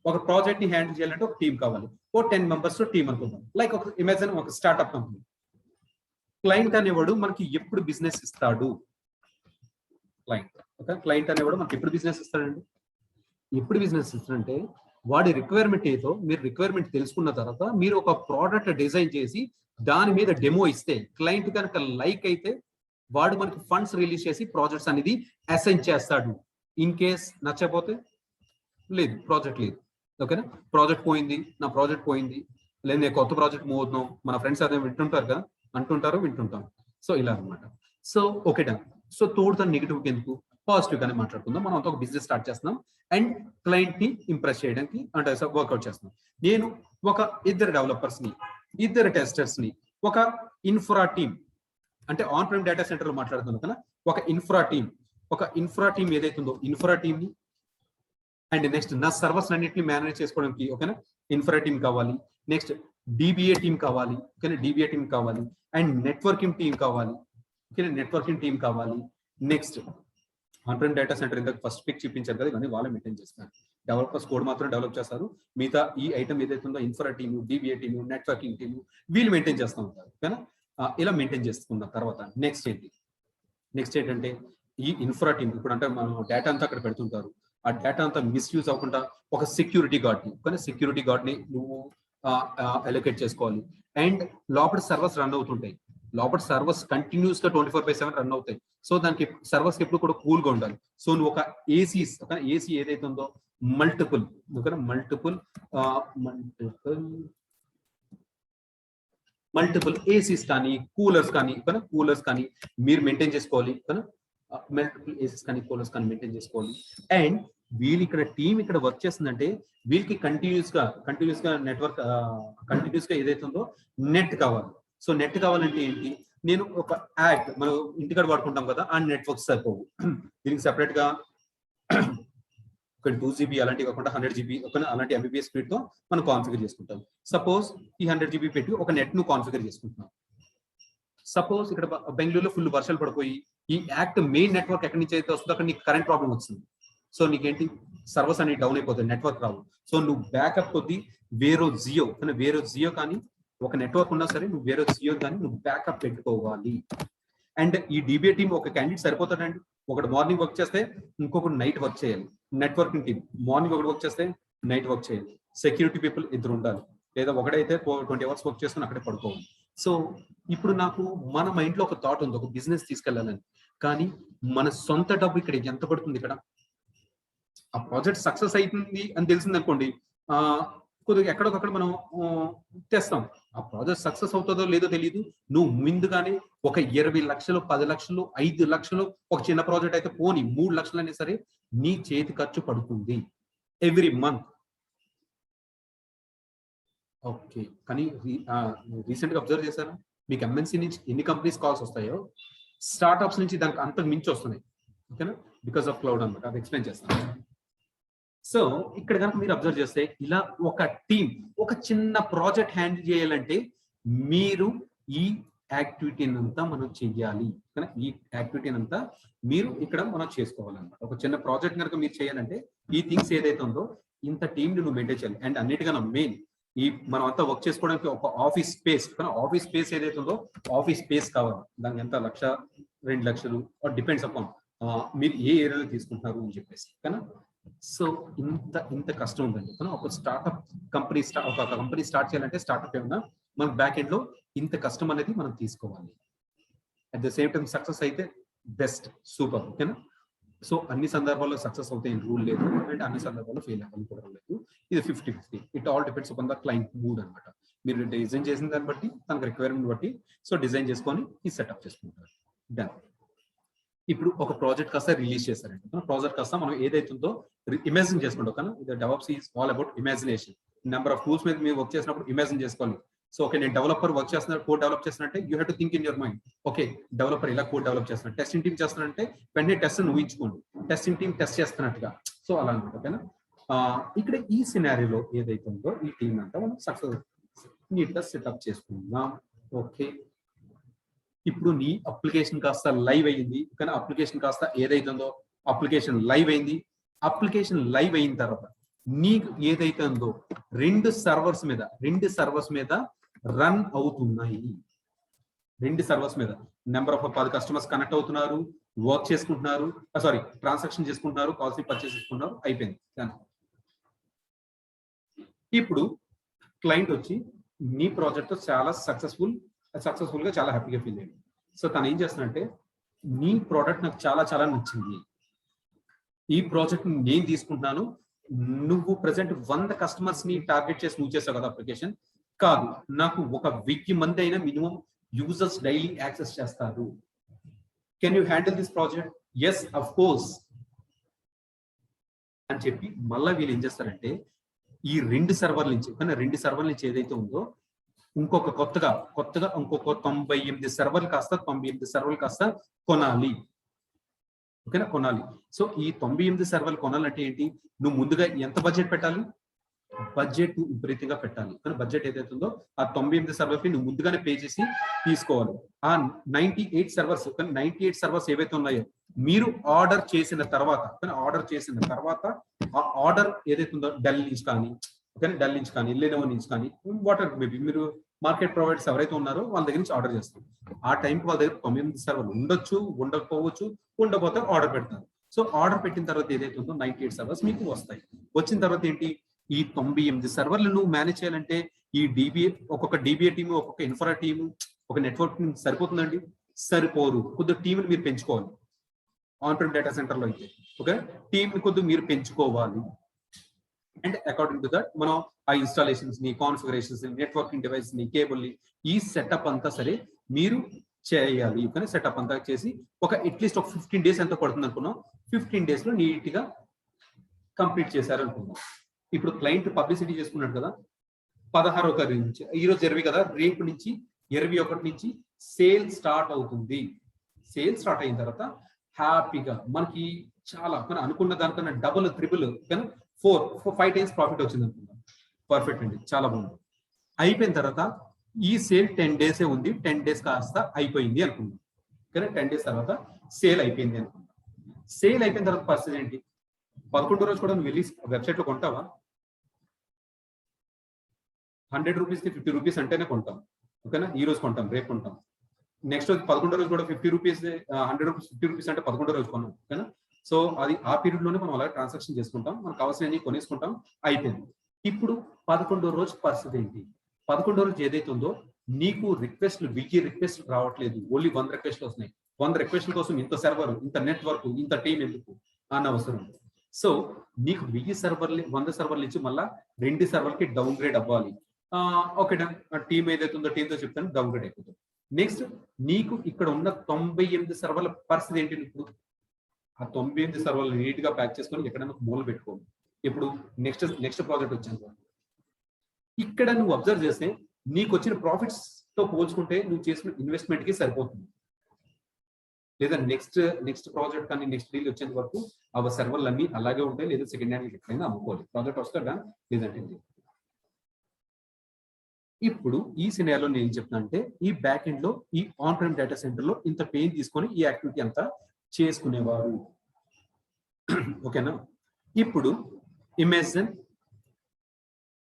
ఒక ప్రాజెక్ట్ ని హ్యాండిల్ చేయాలంటే ఒక టీం కావాలి. ఓ 10 members టీం అనుకుందాం. లైక్ ఒక ఇమాజిన్ ఒక స్టార్ట్అప్ కంపెనీ. క్లయింట్ అనేవాడు మనకి ఎప్పుడు బిజినెస్ ఇస్తాడు? క్లయింట్ అనేవాడు మనకి ఎప్పుడు బిజినెస్ ఇస్తాడండి? ఎప్పుడు బిజినెస్ ఇస్తాడంటే వాడి రిక్వైర్మెంట్ ఏదో మీరు రిక్వైర్మెంట్ తెలుసుకున్న తర్వాత మీరు ఒక ప్రోడక్ట్ డిజైన్ చేసి దాని మీద డెమో ఇస్తే క్లయింట్ కనుక లైక్ అయితే వాడు మనకి ఫండ్స్ రిలీజ్ చేసి ప్రాజెక్ట్స్ అనేది అసైన్ చేస్తాడు. ఇన్ కేస్ నచ్చకపోతే లేదు, ప్రాజెక్ట్ లేదు. ఓకేనా, ప్రాజెక్ట్ పోయింది, నా ప్రాజెక్ట్ పోయింది, లేదు నేను కొత్త ప్రాజెక్ట్ మూవ్ అవుతున్నాం, మన ఫ్రెండ్స్ అదే వింటుంటారు కదా, వింటుంటాం. సో ఇలా అనమాట. So okay done. సో తోడుతా నెగిటివ్ ఎందుకు, పాజిటివ్ గానే మాట్లాడుకుందాం. మనం అంతా ఒక బిజినెస్ స్టార్ట్ చేస్తున్నాం అండ్ క్లయింట్ ని ఇంప్రెస్ చేయడానికి అంటే వర్కౌట్ చేస్తున్నాం. నేను ఒక ఇద్దరు డెవలపర్స్ ని, ఇద్దరు టెస్టర్స్ ని, ఒక ఇన్ఫ్రా టీమ్ అంటే ఆన్ ప్రైమ్ డేటా సెంటర్ లో మాట్లాడుతున్నాం కదా, ఒక ఇన్ఫ్రా టీమ్ ఏదైతే ఉందో ఇన్ఫ్రా టీమ్ ని అండ్ నెక్స్ట్ నా సర్వర్స్ అన్నింటినీ మేనేజ్ చేసుకోవడానికి ఓకేనా ఇన్ఫ్రా టీమ్ కావాలి. నెక్స్ట్ డిబిఏ టీమ్ కావాలి. ఓకేనా, డిబిఏ టీమ్ కావాలి. అండ్ నెట్వర్కింగ్ టీమ్ కావాలి. ఓకేనా, నెట్వర్కింగ్ టీమ్ కావాలి. Next on prime data centre ఇందాక ఫస్ట్ పిక్ చూపించారు కదా, ఇవన్నీ వాళ్ళే మెయింటైన్ చేస్తారు. డెవలపర్స్ కోడ్ మాత్రం డెవలప్ చేస్తారు. మిగతా ఈ ఐటమ్ ఏదైతే ఉందో infra team, DBA team, networking team వీళ్ళు మెయింటైన్ చేస్తూ ఉంటారు. ఓకేనా, ఇలా మెయింటైన్ చేసుకున్న తర్వాత నెక్స్ట్ ఏంటంటే ఈ ఇన్ఫ్రా టీమ్ ఇప్పుడు అంటే మనం డేటా అంతా అక్కడ పెడుతుంటారు. ఆ డేటా అంతా మిస్యూజ్ అవ్వకుండా ఒక సెక్యూరిటీ గార్డ్ ని నువ్వు అలొకేట్ చేసుకోవాలి. అండ్ లోపల సర్వర్స్ రన్ అవుతుంటాయి. లోపల సర్వర్స్ కంటిన్యూస్ గా 24/7 రన్ అవుతాయి. సో దానికి సర్వర్స్ ఎప్పుడు కూడా కూల్ గా ఉండాలి. సో నువ్వు ఒక ఏసీ ఏదైతే ఉందో మల్టిపుల్ ఓకేనా మల్టిపుల్ ఏసీస్ కానీ కూలర్స్ కానీ మీరు మెయింటైన్ చేసుకోవాలి మల్టిపుల్ ఏసీస్ కానీ కూలర్స్ కానీ మెయింటైన్ చేసుకోవాలి. అండ్ వీళ్ళు ఇక్కడ టీం ఇక్కడ వర్క్ చేస్తుందంటే వీళ్ళకి కంటిన్యూస్ గా నెట్వర్క్ కంటిన్యూస్ గా ఏదైతే ఉందో నెట్ కావాలి. సో నెట్ కావాలంటే ఏంటి, నేను ఒక యాడ్ మనం ఇంటికాడ వాడుకుంటాం కదా, ఆ నెట్వర్క్ సరిపోవు. దీనికి సెపరేట్ గా ఒక 2 GB అలాంటివి కాకుండా 100 GB అలాంటి MBPS స్పీడ్ తో మనం కాన్ఫిగర్ చేసుకుంటాం. సపోజ్ ఈ 100 GB పెట్టి ఒక నెట్ ను కాన్ఫిగర్ చేసుకుంటున్నాం. సపోజ్ ఇక్కడ బెంగళూరులో ఫుల్ వర్షాలు పడిపోయి ఈ యాక్ట్ మెయిన్ నెట్వర్క్ ఎక్కడి నుంచి అయితే వస్తుందో అక్కడ నీకు కరెంట్ ప్రాబ్లం వచ్చింది. సో నీకేంటి సర్వర్స్ అనేది డౌన్ అయిపోతుంది, నెట్వర్క్ రావు. సో నువ్వు బ్యాకప్ కొద్ది వేరే జియో కానీ ఒక నెట్వర్క్ ఉన్నా సరే నువ్వు వేరే జియో కానీ నువ్వు బ్యాకప్ పెట్టుకోవాలి. అండ్ ఈ DBA టీమ్ ఒక క్యాండిడేట్ సరిపోతాడండి. ఒకటి మార్నింగ్ వర్క్ చేస్తే ఇంకొకటి నైట్ వర్క్ చేయాలి. నెట్వర్కింగ్ టీమ్ మార్నింగ్ ఒకటి వర్క్ చేస్తే నైట్ వర్క్ చేయాలి. సెక్యూరిటీ పీపుల్ ఇద్దరు ఉండాలి, లేదా ఒకడైతే 20 hours వర్క్ చేసుకుని అక్కడే పడుకోవాలి. సో ఇప్పుడు నాకు మన మైండ్ లో ఒక థాట్ ఉంది, ఒక బిజినెస్ తీసుకెళ్లాలని. కానీ మన సొంత డబ్బు ఇక్కడ ఎంత పడుతుంది, ఇక్కడ ఆ ప్రాజెక్ట్ సక్సెస్ అవుతుంది అని తెలిసింది అనుకోండి, కొద్దిగా ఎక్కడొకక్కడ మనం తెస్తాం. ఆ ప్రాజెక్ట్ సక్సెస్ అవుతుందో లేదో తెలియదు. నువ్వు ముందుగానే ఒక 20 లక్షలు 10 లక్షలు 5 లక్షలు ఒక చిన్న ప్రాజెక్ట్ అయితే పోని 3 లక్షలు అయినా సరే నీ చేతి ఖర్చు పడుతుంది ఎవ్రీ మంత్. ఓకే, కానీ రీసెంట్ గా అబ్జర్వ్ చేశారా, మీకు MNC నుంచి ఎన్ని కంపెనీస్ కాల్స్ వస్తాయో స్టార్ట్అప్స్ నుంచి దానికి అంతకు మించి వస్తున్నాయి. ఓకేనా, బికాస్ ఆఫ్ క్లౌడ్ అన్నమాట. అది ఎక్స్ప్లెయిన్ చేస్తాను. సో ఇక్కడ కనుక మీరు అబ్జర్వ్ చేస్తే ఇలా ఒక టీం ఒక చిన్న ప్రాజెక్ట్ హ్యాండిల్ చేయాలంటే మీరు ఈ యాక్టివిటీని అంతా మనం చెయ్యాలి. ఈ యాక్టివిటీని అంతా మీరు ఇక్కడ మనం చేసుకోవాలన్నమాట. ఒక చిన్న ప్రాజెక్ట్ కనుక మీరు చేయాలంటే ఈ థింగ్స్ ఏదైతే ఉందో ఇంత టీం నువ్వు మెయింటైన్ చేయాలి. అండ్ అన్నిటికన్నా మెయిన్ ఈ మనం అంతా వర్క్ చేసుకోవడానికి ఒక ఆఫీస్ స్పేస్ ఏదైతే ఉందో ఆఫీస్ స్పేస్ కావాలి. దానికి ఎంత 1 2 లక్షలు డిపెండ్స్ అపాన్ మీరు ఏ ఏరియాలో తీసుకుంటున్నారు అని చెప్పేసి. కానీ సో ఇంత కష్టం ఉందండి. ఒక కంపెనీ స్టార్ట్ చేయాలంటే స్టార్ట్అప్ ఏమన్నా మన బ్యాక్ ఎండ్ లో ఇంత కష్టం అనేది మనం తీసుకోవాలి. At the same time success అయితే బెస్ట్, సూపర్. ఓకేనా, సో అన్ని సందర్భాల్లో సక్సెస్ అవుతాయి రూల్ లేదు, అండ్ అన్ని సందర్భాల్లో ఫెయిల్ అవ్వాలి కూడా లేదు. ఇది 50-50. It all depends upon the client mood అనమాట. మీరు డిజైన్ చేసిన దాన్ని బట్టి తనకు రిక్వైర్మెంట్ బట్టి సో డిజైన్ చేసుకొని ఈ సెటప్ చేసుకుంటారు. డన్. ఇప్పుడు ఒక ప్రాజెక్ట్ కాస్త రిలీజ్ చేశారంటే ప్రాజెక్ట్ కాస్త మనం ఏదైతుందో ఇమాజిన్ చేసుకుంటాం. కానీ ఇది DevOps is all about imagination. Number of tools మీద మీరు వర్క్ చేసినప్పుడు ఇమాజిన్ చేసుకోవాలి. సో ఓకే, నేను డెవలపర్ వర్క్ చేస్తున్నా, కోడ్ డెవలప్ చేస్తున్నట్టే you have to think in your mind. Okay, developer ఇలా కోడ్ డెవలప్ చేస్తున్నా, టెస్టింగ్ టీమ్ చేస్తున్నట్టే వెంటనే టెస్ట్ ఊహించుకోండి, టెస్టింగ్ టీమ్ టెస్ట్ చేస్తున్నట్టుగా. సో అలా అనమాట. ఓకేనా, ఇక్కడ ఈ సినారియోలో ఏదైతే ఉందో ఈ టీమ్ అంతా మనం సక్సెస్ నీట్ గా సెటప్ చేసుకుందాం. ఓకే, ఇప్పుడు నీ అప్లికేషన్ కాస్త లైవ్ అయ్యింది. కానీ అప్లికేషన్ కాస్త ఏదైతే ఉందో అప్లికేషన్ లైవ్ అయింది. అప్లికేషన్ లైవ్ అయిన తర్వాత నీకు ఏదైతే ఉందో 2 సర్వర్స్ మీద రన్ అవుతున్నాయి. 2 సర్వర్స్ మీద నెంబర్ ఆఫ్ 10 కస్టమర్స్ కనెక్ట్ అవుతున్నారు, వర్క్ చేసుకుంటున్నారు, ట్రాన్సాక్షన్ చేసుకుంటున్నారు, కాల్స్ పర్చేస్ చేసుకుంటున్నారు, అయిపోయింది. ఇప్పుడు క్లయింట్ వచ్చి నీ ప్రాజెక్ట్ తో చాలా సక్సెస్ఫుల్ గా చాలా హ్యాపీగా ఫీల్ అయ్యింది. సో తను ఏం చేస్తున్నంటే, నీ ప్రోడక్ట్ నాకు చాలా చాలా నచ్చింది, ఈ ప్రాజెక్ట్ నేను తీసుకుంటున్నాను. నువ్వు ప్రెసెంట్ 100 కస్టమర్స్ ని టార్గెట్ చేసి నువ్వు చేసావు కదా అప్లికేషన్, కాదు నాకు 1,000 మంది అయినా మినిమం యూజర్స్ డైలీ యాక్సెస్ చేస్తారు. Can you handle this project? Yes of course అని చెప్పి మళ్ళీ వీళ్ళు ఏం చేస్తారంటే ఈ 2 సర్వర్ల నుంచి ఏదైతే ఉందో ఇంకొక కొత్తగా ఇంకొక 98 సర్వర్లు కాస్త కొనాలి. ఓకేనా, కొనాలి. సో ఈ 98 సర్వర్లు కొనాలంటే ఏంటి, నువ్వు ముందుగా ఎంత బడ్జెట్ పెట్టాలి? బడ్జెట్ విపరీతంగా పెట్టాలి. కానీ బడ్జెట్ ఏదైతే ఉందో ఆ 98 సర్వర్కి నువ్వు ముందుగానే పే చేసి తీసుకోవాలి. ఆ 98 సర్వర్స్ ఏవైతే ఉన్నాయో మీరు ఆర్డర్ చేసిన తర్వాత ఆ ఆర్డర్ ఏదైతే ఉందో డెల్ నుంచి కానీ లెనోవో నుంచి కానీ వాటర్ మేబీ మీరు మార్కెట్ ప్రొవైడర్స్ ఎవరైతే ఉన్నారో వాళ్ళ దగ్గర నుంచి ఆర్డర్ చేస్తారు. ఆ టైంకి వాళ్ళ దగ్గర 98 సర్వర్లు ఉండొచ్చు, ఉండకపోవచ్చు, ఉండకపోతే ఆర్డర్ పెడతారు. సో ఆర్డర్ పెట్టిన తర్వాత ఏదైతే ఉందో 98 సర్వర్స్ మీకు వస్తాయి. వచ్చిన తర్వాత ఏంటి, ఈ 98 సర్వర్లు నువ్వు మేనేజ్ చేయాలంటే ఈ ఒక్కొక్క DBA టీము, ఒక్కొక్క ఇన్ఫ్రా టీము, ఒక నెట్వర్క్ సరిపోతుందండి? సరిపోరు. కొద్దిగా టీంని మీరు పెంచుకోవాలి. ఆన్ ప్రైమ్ డేటా సెంటర్ లో అయితే ఓకే, టీంని కొద్దిగా మీరు పెంచుకోవాలి. అండ్ అకార్డింగ్ టు దట్ మనం ఆ ఇన్స్టాలేషన్స్ ని, కాన్ఫిగరేషన్స్ ని, నెట్వర్కింగ్ డివైస్ ని, కేబుల్ ని, ఈ సెటప్ అంతా సరే మీరు చేయాలి. కానీ సెటప్ అంతా చేసి ఒక అట్లీస్ట్ ఒక 15 days ఎంత పడుతుంది అనుకున్నాం, 15 days లో నీట్ గా కంప్లీట్ చేశారు అనుకున్నాం. ఇప్పుడు క్లయింట్ పబ్లిసిటీ చేసుకున్నాడు కదా, 16వ తారీఖు నుంచి, ఈరోజు 20 కదా, రేపు నుంచి 21 నుంచి సేల్ స్టార్ట్ అవుతుంది. సేల్ స్టార్ట్ అయిన తర్వాత హ్యాపీగా మనకి చాలా మనం అనుకున్న దానికన్నా డబుల్ ట్రిపుల్ కానీ 4-5 times ప్రాఫిట్ వచ్చింది అనుకుందాం. పర్ఫెక్ట్ అండి, చాలా బాగుంది. అయిపోయిన తర్వాత ఈ సేల్ 10 days ఉంది, 10 days కాస్త అయిపోయింది అనుకుందాం. కానీ 10 days తర్వాత సేల్ అయిపోయింది అనుకుందాం. సేల్ అయిపోయిన తర్వాత పరిస్థితి ఏంటి? 11వ రోజు కూడా నువ్వు వెళ్ళి వెబ్సైట్ లో కొంటావా? 100 rupees కి 50 rupees అంటేనే కొంటాం. ఓకేనా? ఈ రోజు కొంటాం, రేపు కొంటాం. నెక్స్ట్ రోజు 11వ రోజు కూడా 50 rupees, 100 rupees 50 rupees అంటే 11వ రోజు కొన్నాం. ఓకేనా? సో అది ఆ పీరియడ్ లోనే మనం అలా ట్రాన్సాక్షన్ చేసుకుంటాం, మనకు కావాల్సినవి కొనేసుకుంటాం, అయిపోయింది. ఇప్పుడు 11వ రోజు పరిస్థితి ఏంటి? 11వ రోజు ఏదైతే ఉందో నీకు రిక్వెస్ట్లు 1000 రిక్వెస్ట్ రావట్లేదు, ఓన్లీ 100 రిక్వెస్ట్లు వస్తున్నాయి. 100 రిక్వెస్ట్ల కోసం ఇంత సర్వర్, ఇంత నెట్వర్క్, ఇంత టీం ఎందుకు అన్న అవసరం. సో నీకు 1000 సర్వర్లు, 100 సర్వర్లు ఇచ్చి మళ్ళీ 2 సర్వర్లకి డౌన్ గ్రేడ్ అవ్వాలి. ఓకే డన్, టీం ఏదైతే ఉందో టీంతో చెప్తాను డౌన్ గ్రేడ్ అయిపోతుంది. నెక్స్ట్ నీకు ఇక్కడ ఉన్న 98 సర్వర్ల పరిస్థితి ఏంటి? ఇప్పుడు ఆ 98 సర్వర్లు నీట్ గా ప్యాక్ చేసుకొని ఎక్కడైనా మూల పెట్టుకోండి. ఇప్పుడు నెక్స్ట్ ప్రాజెక్ట్ వచ్చాను, ఇక్కడ నువ్వు అబ్జర్వ్ చేస్తే నీకు వచ్చిన ప్రాఫిట్స్ తో పోల్చుకుంటే నువ్వు చేసిన ఇన్వెస్ట్మెంట్ కి సరిపోతుంది. లేదా నెక్స్ట్ ప్రాజెక్ట్ కానీ నెక్స్ట్ డీల్ వచ్చేంత వరకు ఆ సర్వర్లు అన్ని అలాగే ఉంటాయి, లేదా సెకండ్ హ్యాండ్ ఎక్కడైనా అమ్ముకోవాలి. ప్రాజెక్ట్ వస్తాడా లేదంటే. ఇప్పుడు ఈ సినారియోలో నేను ఏం చెప్తున్నా అంటే, ఈ బ్యాక్ ఎండ్ లో ఈ ఆన్ ప్రైమ్ డేటా సెంటర్ లో ఇంత పెయిన్ తీసుకొని ఈ యాక్టివిటీ అంతా చేసుకునేవారు. ఓకేనా? ఇప్పుడు ఇమేజిన్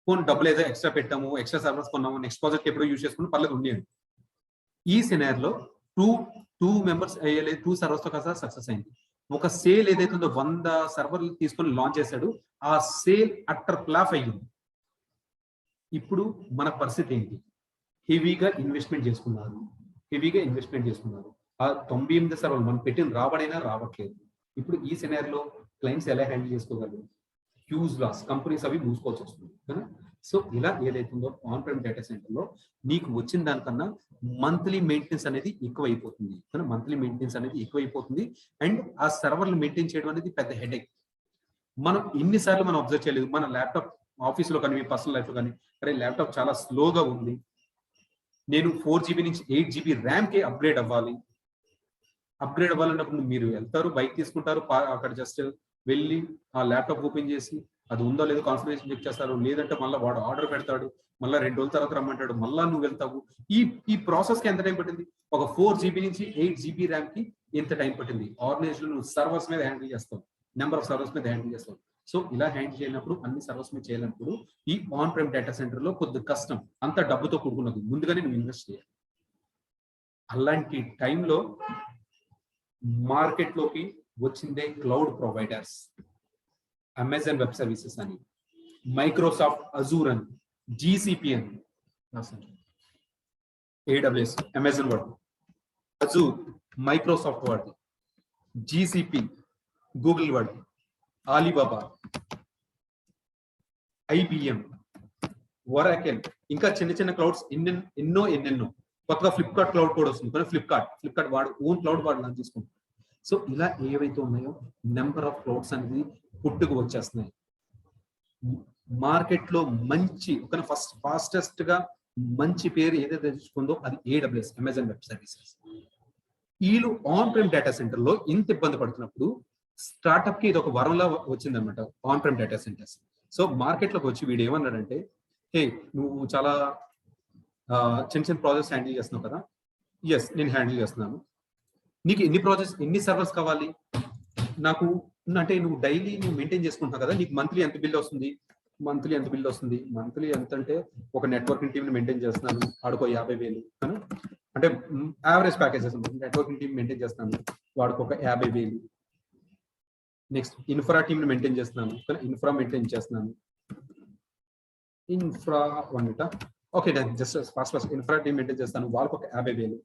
ఫోన్ డబ్బులు ఏదో ఎక్స్ట్రా పెట్టాము, ఎక్స్ట్రా సర్వర్స్ కొన్నాము, నెక్స్ట్ ప్రాజెక్ట్ ఎప్పుడో యూజ్ చేసుకుని పర్లేదు ఉండేది. ఈ సినారియోలో టూ మెంబర్స్ అయ్యలేదు, 2 సర్వర్స్ తో కాస్త సక్సెస్ అయింది. ఒక సేల్ ఏదైతే ఉందో 100 సర్వర్లు తీసుకొని లాంచ్ చేశాడు, ఆ సేల్ అట్టర్ ఫ్లాప్ అయ్యింది. ఇప్పుడు మన పరిస్థితి ఏంటి? హెవీగా ఇన్వెస్ట్మెంట్ చేసుకున్నారు. ఆ 98 సర్వర్లు మనం పెట్టిన రాబడైనా రావట్లేదు. ఇప్పుడు ఈ సినారియోలో క్లయింట్స్ ఎలా హ్యాండిల్ చేసుకోగలరు? హ్యూజ్ లాస్, కంపెనీస్ అవి మూసుకోవాల్సి వస్తుంది కదా. సో ఇలా ఏదైతుందో ఆన్ ప్రైమ్ డేటా సెంటర్ లో నీకు వచ్చిన దానికన్నా మంత్లీ మెయింటెనెన్స్ అనేది ఎక్కువైపోతుంది. అండ్ ఆ సర్వర్లు మెయింటైన్ చేయడం అనేది పెద్ద హెడేక్. మనం ఎన్నిసార్లు మనం అబ్జర్వ్ చేయలేదు, మన ల్యాప్టాప్ ఆఫీస్ లో కానీ పర్సనల్ లైఫ్ లో కానీ, అరే ల్యాప్టాప్ చాలా స్లోగా ఉంది, నేను 4 GB నుంచి 8 GB ర్యామ్ కి అప్గ్రేడ్ అవ్వాలన్నప్పుడు మీరు వెళ్తారు, బైక్ తీసుకుంటారు, అక్కడ జస్ట్ వెళ్ళి ఆ ల్యాప్టాప్ ఓపెన్ చేసి అది ఉందో లేదో కాన్ఫిగరేషన్ చెక్ చేస్తారు. లేదంటే మళ్ళీ వాడు ఆర్డర్ పెడతాడు, మళ్ళీ 2 రోజుల తర్వాత రమ్మంటాడు, మళ్ళీ నువ్వు వెళ్తావు. ఈ ప్రాసెస్ కి ఎంత టైం పట్టింది? ఒక 4 GB నుంచి 8 GB ర్యామ్ కి ఎంత టైం పట్టింది? ఆర్గనైజేషన్ నువ్వు సర్వర్స్ మీద హ్యాండిల్ చేస్తావు, నెంబర్ ఆఫ్ సర్వర్స్ మీద హ్యాండిల్ చేస్తావు. సో ఇలా హ్యాండిల్ చేయనప్పుడు, అన్ని సర్వర్స్ మీద చేయాలన్నప్పుడు ఈ ఆన్ ప్రైమ్ డేటా సెంటర్ లో కొద్ది కష్టం, అంత డబ్బుతో కూడుకున్నది, ముందుగానే నువ్వు ఇన్వెస్ట్ చేయాలి. అలాంటి టైంలో మార్కెట్ లోకి వచ్చిందే cloud providers, Amazon web services అని, మైక్రోసాఫ్ట్ అజూర్ అని, GCP అని, AWS అమెజాన్ వాడు, అజూర్ మైక్రోసాఫ్ట్ వాడు, GCP గూగుల్ వాడు, ఆలీబాబా, IBM, ఒరాకిల్, ఇంకా చిన్న క్లౌడ్స్ ఎన్నెన్నో. కొత్తగా ఫ్లిప్కార్ట్ క్లౌడ్ కూడా వస్తుంది, కానీ ఫ్లిప్కార్ట్ వాడు ఓన్ క్లౌడ్ వాడు లాంచ్ చేసుకుంటారు. సో ఇలా ఏవైతే ఉన్నాయో నెంబర్ ఆఫ్ క్లౌడ్స్ అనేది పుట్టుకు వచ్చేస్తున్నాయి. మార్కెట్ లో మంచి ఒక ఫాస్టెస్ట్ గా మంచి పేరు ఏదైతే తెచ్చుకుందో అది AWS, అమెజాన్ వెబ్ సర్వీసెస్. వీళ్ళు ఆన్ ప్రైమ్ డేటా సెంటర్ లో ఇంత ఇబ్బంది పడుతున్నప్పుడు స్టార్ట్అప్ కి ఇది ఒక వరంలా వచ్చింది అనమాట, on prime data centres. So market లోకి వచ్చి వీడు ఏమన్నాడంటే, హే నువ్వు చాలా చిన్న ప్రాజెక్ట్స్ హ్యాండిల్ చేస్తున్నావు కదా. ఎస్, నేను హ్యాండిల్ చేస్తున్నాను. నీకు ఎన్ని ప్రాజెక్ట్స్, ఎన్ని సర్వర్స్ కావాలి? నాకు అంటే నువ్వు డైలీ నువ్వు మెయింటైన్ చేసుకుంటున్నావు కదా, నీకు మంత్లీ ఎంత బిల్ వస్తుంది? మంత్లీ ఎంత అంటే, ఒక నెట్వర్కింగ్ టీమ్ ని మెయింటైన్ చేస్తున్నాను, ఆడుకో 50,000. అంటే average packages, networking team maintain చేస్తున్నాను, వాడికి ఒక 50,000. నెక్స్ట్ ఇన్ఫ్రా టీమ్ ని మెయింటైన్ చేస్తున్నాను, infra 1 okay done, just fast infra team maintain చేస్తాను, వాళ్ళకి ఒక 50,000,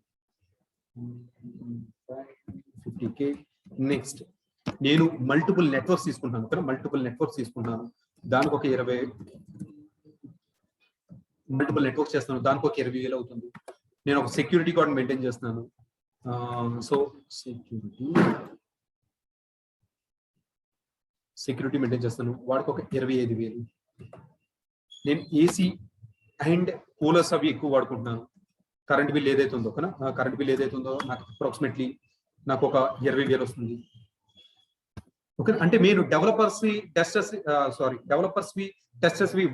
50K. నెక్స్ట్ నేను మల్టిపుల్ నెట్వర్క్స్ తీసుకుంటాను కదా, మల్టిపుల్ నెట్వర్క్స్ తీసుకుంటాను, దానికి ఒక 20 మల్టిపుల్ నెట్వర్క్స్ చేస్తాను, దానికి ఒక 20,000 అవుతుంది. నేను ఒక సెక్యూరిటీ కార్డ్ మెయింటైన్ చేస్తున్నాను. సో సెక్యూరిటీ మెయింటైన్ చేస్తాను, వాడికి ఒక 25,000. నేను ఏసీ అండ్ కూలర్స్ అవి ఎక్కువ వాడుకుంటున్నాను. కరెంట్ బిల్ ఏదైతే ఉందో కరెంట్ బిల్ ఏదైతే ఉందో నాకు అప్రాక్సిమేట్లీ నాకు ఒక 20,000 వస్తుంది. ఓకే, అంటే మీరు డెవలపర్స్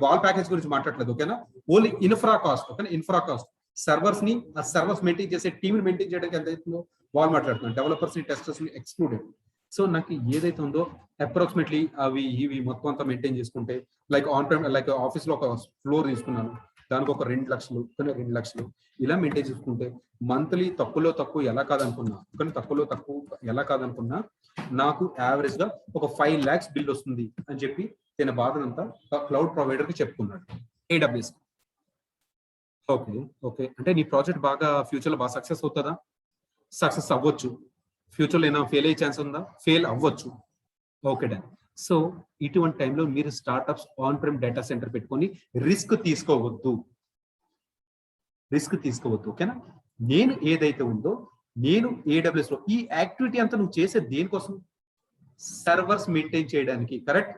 వాల్ ప్యాకేజ్ గురించి మాట్లాడలేదు. ఓకేనా, ఓన్లీ ఇన్ఫ్రా కాస్ట్. ఓకేనా, ఇన్ఫ్రా కాస్ట్ సర్వర్స్ ని, ఆ సర్వర్స్ మెయింటైన్ చేసే టీమ్ మెయింటైన్ చేయడానికి ఎంత అవుతుందో వాళ్ళు మాట్లాడుతున్నాను. డెవలపర్స్ ని, టెస్టర్స్ ని ఎక్స్క్లూడెడ్. సో నాకు ఏదైతే ఉందో అప్రాక్సిమేట్లీ అవి ఇవి మొత్తం అంతా మెయింటైన్ చేసుకుంటే, like on prime, like office లో ఒక ఫ్లోర్ తీసుకున్నాను, దానికి ఒక 2 లక్షలు, 2 లక్షలు ఇలా మెయింటైన్ చేసుకుంటే మంత్లీ తక్కువలో తక్కువ ఎలా కాదనుకున్నా, కానీ తక్కువలో తక్కువ ఎలా కాదనుకున్నా నాకు యావరేజ్ గా ఒక 5 lakhs బిల్ వస్తుంది అని చెప్పి తన బాధనంతా క్లౌడ్ ప్రొవైడర్ కి చెప్పుకున్నాడు, AWS. ఓకే ఓకే, అంటే నీ ప్రాజెక్ట్ బాగా ఫ్యూచర్ లో బాగా సక్సెస్ అవుతుందా? సక్సెస్ అవ్వచ్చు. ఫ్యూచర్ లో ఏమైనా ఫెయిల్ అయ్యే ఛాన్స్ ఉందా? ఫెయిల్ అవ్వచ్చు. Okay done. సో ఇటువంటి టైంలో మీరు startups on prime data centre పెట్టుకొని రిస్క్ తీసుకోవద్దు. ఓకేనా, నేను ఏదైతే ఉందో నేను AWS లో ఈ యాక్టివిటీ అంతా నువ్వు చేసే దేనికోసం? సర్వర్స్ మెయింటైన్ చేయడానికి. కరెక్ట్,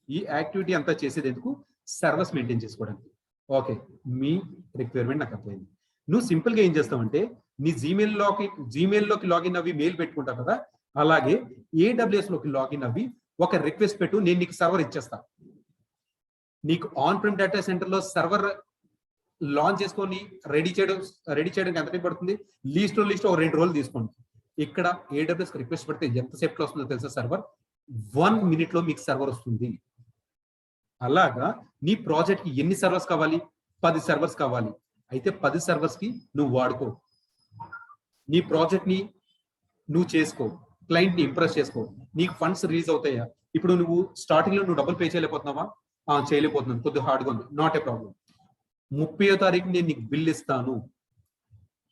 ఈ యాక్టివిటీ అంతా చేసేది ఎందుకు? సర్వర్స్ మెయింటైన్ చేసుకోవడానికి. ఓకే, మీ రిక్వైర్మెంట్ నాకు అర్థమైంది. నువ్వు సింపుల్ గా ఏం చేస్తావంటే నీ జీమెయిల్లోకి లాగిన్ అవి మెయిల్ పెట్టుకుంటావు కదా, అలాగే AWS లోకి లాగిన్ అవి ఒక రిక్వెస్ట్ పెట్టు, నేను నీకు సర్వర్ ఇచ్చేస్తా. నీకు ఆన్ ప్రైమ్ డేటా సెంటర్ లో సర్వర్ లాంచ్ చేసుకొని రెడీ చేయడానికి ఎంత టైం పడుతుంది? లీస్ట్ ఒక 2 రోజులు తీసుకోండి. ఇక్కడ AWS రిక్వెస్ట్ పెడితే ఎంతసేపులో వస్తుందో తెలుసా? సర్వర్ 1 minute లో మీకు సర్వర్ వస్తుంది. అలాగా నీ ప్రాజెక్ట్ కి ఎన్ని సర్వర్స్ కావాలి? 10 సర్వర్స్ కావాలి. అయితే 10 సర్వర్స్ కి నువ్వు వాడుకో, నీ ప్రాజెక్ట్ ని నువ్వు చేసుకో, క్లయింట్ ని ఇంప్రెస్ చేసుకో, నీకు ఫండ్స్ రిలీజ్ అవుతాయా? ఇప్పుడు నువ్వు స్టార్టింగ్ లో నువ్వు డబ్బులు పే చేయలేకపోతున్నావా? చేయలేకపోతున్నాను, కొద్దిగా హార్డ్గా ఉంది, నాట్ ఏ ప్రాబ్లం. 30వ తారీఖు నేను నీకు బిల్ ఇస్తాను.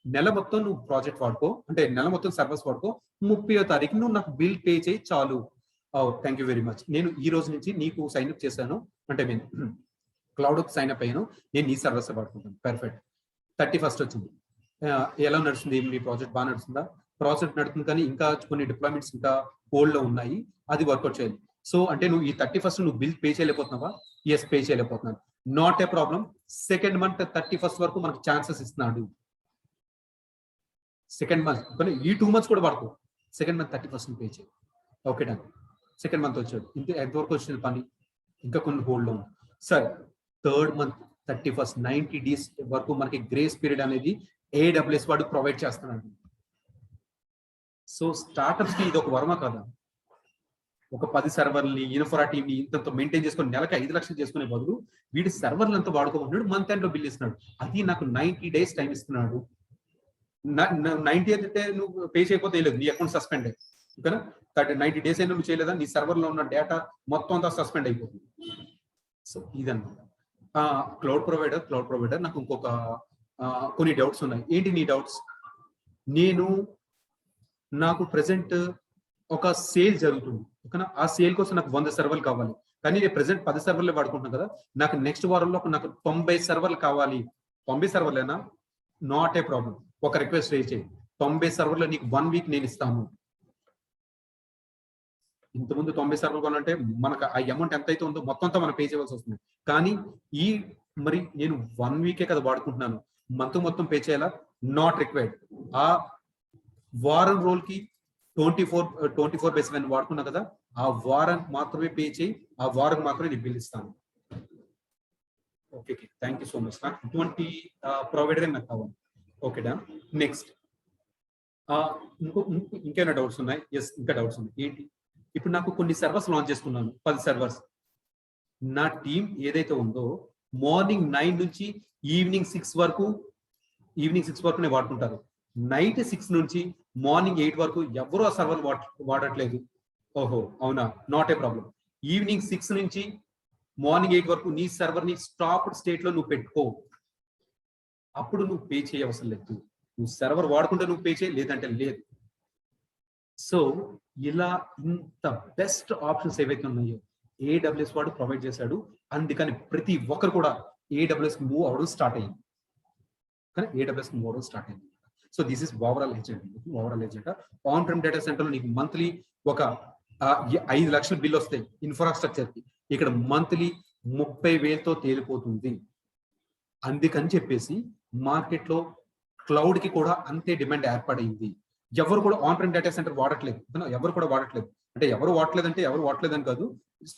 నెల మొత్తం నువ్వు ప్రాజెక్ట్ వాడుకో, అంటే నెల మొత్తం సర్వర్స్ వాడుకో, 30వ తారీఖు నువ్వు నాకు బిల్ పే చేయి చాలు. థ్యాంక్ యూ వెరీ మచ్, నేను ఈ రోజు నుంచి నీకు సైన్ అప్ చేశాను, అంటే నేను క్లౌడ్ సైన్ అప్ అయ్యాను, నేను నీ సర్వర్స్ వాడుకుంటాను. పర్ఫెక్ట్. 31st వచ్చింది, ఎలా నడుస్తుంది మీ ప్రాజెక్ట్? బాగా నడుస్తుందా? ప్రాజెక్ట్ నడుతుంది, కానీ ఇంకా కొన్ని డిప్లాయ్మెంట్స్ ఇంకా హోల్డ్ లో ఉన్నాయి, అది వర్కౌట్ చేయాలి. సో అంటే నువ్వు ఈ 31st నువ్వు బిల్ పే చేయలేకపోతున్నావా? ఎస్, పే చేయలేకపోతున్నాను, not a problem. Second month 31st వరకు మనకు ఛాన్సెస్ ఇస్తున్నాడు. సెకండ్ మంత్, కానీ ఈ 2 months కూడా పడుకో, సెకండ్ మంత్ 31st పే చేయి. Okay done. సెకండ్ మంత్ వచ్చాడు, ఎంతవరకు వచ్చింది పని? ఇంకా కొన్ని హోల్డ్ లో ఉంది. సరే, థర్డ్ మంత్ 31st 90 days వరకు మనకి గ్రేస్ పీరియడ్ అనేది AWS వాడు ప్రొవైడ్ చేస్తున్నాడు. సో స్టార్టప్స్ కి ఇది ఒక వరమ కదా. ఒక 10 సర్వర్ని, ఇన్ఫ్రా టీమ్ ని ఇంత మెయింటైన్ చేసుకొని నెలకి 5 లక్షలు చేసుకునే బదులు వీడి సర్వర్లు అంతా వాడుకోమంటున్నాడు, మంత్ ఎండ్ లో బిల్ ఇస్తున్నాడు. అది నాకు 90 days టైం ఇస్తున్నాడు. 90 అయితే నువ్వు పే చేయకపోతే లేదు, నీ అకౌంట్ సస్పెండ్. ఓకేనా, 90 days అయినా నువ్వు చేయలేదా, నీ సర్వర్ లో ఉన్న డేటా మొత్తం అంతా సస్పెండ్ అయిపోతుంది. సో ఇదన్నమాట క్లౌడ్ ప్రొవైడర్. నాకు ఇంకొక కొన్ని డౌట్స్ ఉన్నాయి. ఏంటి నీ డౌట్స్? నాకు ప్రెసెంట్ ఒక సేల్ జరుగుతుంది, ఓకేనా, ఆ సేల్ కోసం నాకు 100 సర్వర్లు కావాలి, కానీ నేను ప్రెసెంట్ 10 సర్వర్లే వాడుకుంటున్నాను కదా. నాకు నెక్స్ట్ వారంలో నాకు 90 సర్వర్లు కావాలి. 90 సర్వర్లేనా? Not a problem. ఒక రిక్వెస్ట్ రేజ్ చేయి, 90 సర్వర్లు నీకు 1 week నేను ఇస్తాను. ఇంతకుముందు 90 సర్వర్లు కొనంటే మనకు ఆ అమౌంట్ ఎంత అయితే ఉందో మొత్తం అంతా మనం పే చేయవలసి వస్తుంది. కానీ మరి నేను 1 week కదా వాడుకుంటున్నాను, మంత్ మొత్తం పే చేయాలా? Not required. ఆ వారం రోజులకి 24/7 వాడుకున్నా కదా, ఆ వారం మాత్రమే పే చేయి, ఆ వారం మాత్రమే నేను బిల్ ఇస్తాను. Okay, thank you so much. నాకు ఇటువంటి ప్రొవైడర్ నాకు కావాలి. ఓకే డా. నెక్స్ట్ ఇంకేమైనా డౌట్స్ ఉన్నాయి? ఎస్, ఇంకా డౌట్స్ ఉన్నాయి. ఏంటి? ఇప్పుడు నాకు కొన్ని సర్వర్స్ లాంచ్ చేసుకున్నాను, 10 సర్వర్స్. నా టీం ఏదైతే ఉందో మార్నింగ్ 9 నుంచి ఈవినింగ్ 6 వరకు నేను వాడుకుంటారు. నైట్ 6 నుంచి మార్నింగ్ 8 వరకు ఎవరు ఆ సర్వర్ వాడట్లేదు. ఓహో, అవునా? Not a problem. ఈవినింగ్ 6 నుంచి మార్నింగ్ 8 వరకు నీ సర్వర్ ని స్టాప్ స్టేట్ లో నువ్వు పెట్టుకో, అప్పుడు నువ్వు పే చేయవసరం లేదు. నువ్వు సర్వర్ వాడుకుంటే నువ్వు పే చేయి, లేదంటే లేదు. సో ఇలా ఇంత బెస్ట్ ఆప్షన్స్ ఏవైతే ఉన్నాయో AWS వాడు ప్రొవైడ్ చేశాడు. అందుకని ప్రతి ఒక్కరు కూడా AWS మూవ్ అవడం స్టార్ట్ అయ్యింది. కానీ AWS మూవ్ అవడం స్టార్ట్ అయింది. So this is overall agent. On prem data center లో నీకు మంత్లీ ఒక 5 లక్షల బిల్ వస్తాయి ఇన్ఫ్రాస్ట్రక్చర్ కి. ఇక్కడ మంత్లీ 30,000తో తేలిపోతుంది. అందుకని చెప్పేసి మార్కెట్ లో క్లౌడ్ కి కూడా అంతే డిమాండ్ ఏర్పడింది. ఎవరు కూడా ఆన్ ప్రెమ్ డేటా సెంటర్ వాడట్లేదు. ఎవరు కూడా వాడట్లేదు. అంటే ఎవరు వాడట్లేదని కాదు,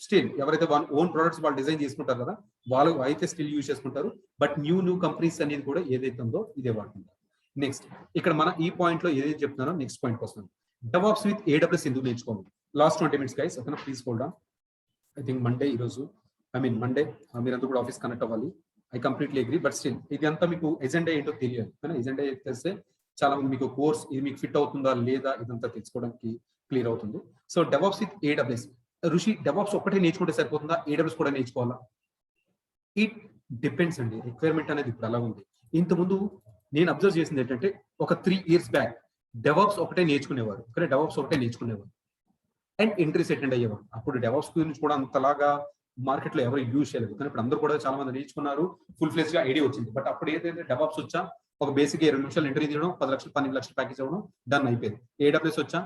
స్టిల్ ఎవరైతే వాళ్ళ ఓన్ ప్రొడక్ట్స్ వాళ్ళు డిజైన్ చేసుకుంటారు కదా, వాళ్ళు అయితే స్టిల్ యూజ్ చేసుకుంటారు. బట్ న్యూ కంపెనీస్ అనేది కూడా ఏదైతే ఉందో ఇదే వాడుతుంటారు. నెక్స్ట్ ఇక్కడ మన ఈ పాయింట్ లో ఏదైతే చెప్తున్నారో నెక్స్ట్ పాయింట్ కోసం DevOps విత్ AWS ఎందుకు నేర్చుకోవాలి. లాస్ట్ 20 minutes గైస్, ఓకేనా, please hold on. I think Monday మీరంతా కూడా ఆఫీస్ కనెక్ట్ అవ్వాలి. I completely agree. But still ఇది అంతా మీకు ఎజెండా ఏంటో తెలియాలి. ఎజెండా తెలిస్తే చాలా మంది మీకు కోర్స్ ఇది మీకు ఫిట్ అవుతుందా లేదా ఇదంతా తెలుసుకోవడానికి క్లియర్ అవుతుంది. So DevOps with AWS. ఋషి, DevOps ఒక్కటే నేర్చుకుంటే సరిపోతుందా, AWS కూడా నేర్చుకోవాలా? ఇట్ డిపెండ్స్ అండి. రిక్వైర్మెంట్ అనేది ఇప్పుడు అలా ఉంది. ఇంతకుముందు నేను అబ్జర్వ్ చేసింది ఏంటంటే ఒక 3 years బ్యాక్ DevOps ఒకటే నేర్చుకునేవారు. అండ్ ఎంట్రీస్ అటెండ్ అయ్యేవారు. అప్పుడు DevOps గురించి కూడా అంతలాగా మార్కెట్ లో ఎవరు యూజ్ చేయలేదు. కానీ ఇప్పుడు అందరూ కూడా చాలా మంది నేర్చుకున్నారు, ఫుల్ ఫ్లెజ్ గా ఐడియా వచ్చింది. బట్ అప్పుడు ఏదైతే DevOps వచ్చా ఒక బేసిక్ 2 నిమిషాలు ఎంట్రీ తీయడం, 10 లక్షలు 12 లక్షలు ప్యాకేజ్ అవ్వడం, డన్ అయిపోయింది. AWS వచ్చా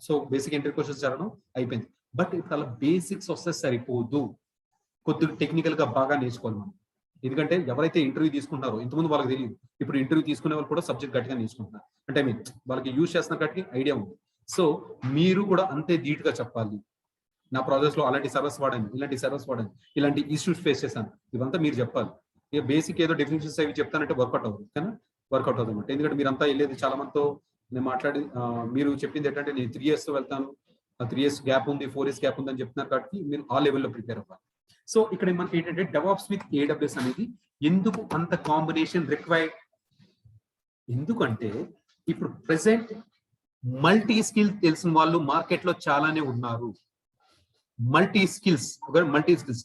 సో బేసిక్ ఎంట్రీ క్వశ్చన్స్ జరగడం అయిపోయింది. బట్ ఇప్పుడు అలా బేసిక్స్ వస్తే సరిపోదు, కొద్దిగా టెక్నికల్ గా బాగా నేర్చుకోవాలి మనం. ఎందుకంటే ఎవరైతే ఇంటర్వ్యూ తీసుకుంటారో ఇంతకుముందు వాళ్ళకి తెలియదు, ఇప్పుడు ఇంటర్వ్యూ తీసుకునే వాళ్ళు కూడా సబ్జెక్ట్ గట్టిగా నేర్చుకుంటున్నారు. అంటే వాళ్ళకి యూజ్ చేస్తున్న గట్టిగా ఐడియా ఉంది. సో మీరు కూడా అంతే ధీటుగా చెప్పాలి. నా ప్రాజెక్ట్స్ లో అలాంటి సర్వీస్ వాడాను, ఇలాంటి ఇష్యూస్ ఫేస్ చేశాను, ఇవంతా మీరు చెప్పాలి. ఇక బేసిక్ ఏదో డెఫినేషన్స్ అవి చెప్తానంటే వర్కౌట్ అవ్వదు, కానీ వర్కౌట్ అవుతుంది అనమాట. ఎందుకంటే మీరంతా వెళ్ళేది చాలా మందితో నేను మాట్లాడి మీరు చెప్పింది ఏంటంటే నేను 3 years వెళ్తాను, 3 years గ్యాప్ ఉంది, 4 years గ్యాప్ ఉంది అని చెప్తున్నారు. కాబట్టి మీరు ఆ లెవెల్లో ప్రిపేర్ అవ్వాలి. సో ఇక్కడ మనకి ఏంటంటే DevOps విత్ AWS అనేది ఎందుకు అంత కాంబినేషన్ రిక్వైర్డ్? ఎందుకంటే ఇప్పుడు ప్రెసెంట్ మల్టీ స్కిల్ తెలిసిన వాళ్ళు మార్కెట్ లో చాలానే ఉన్నారు. మల్టీ స్కిల్స్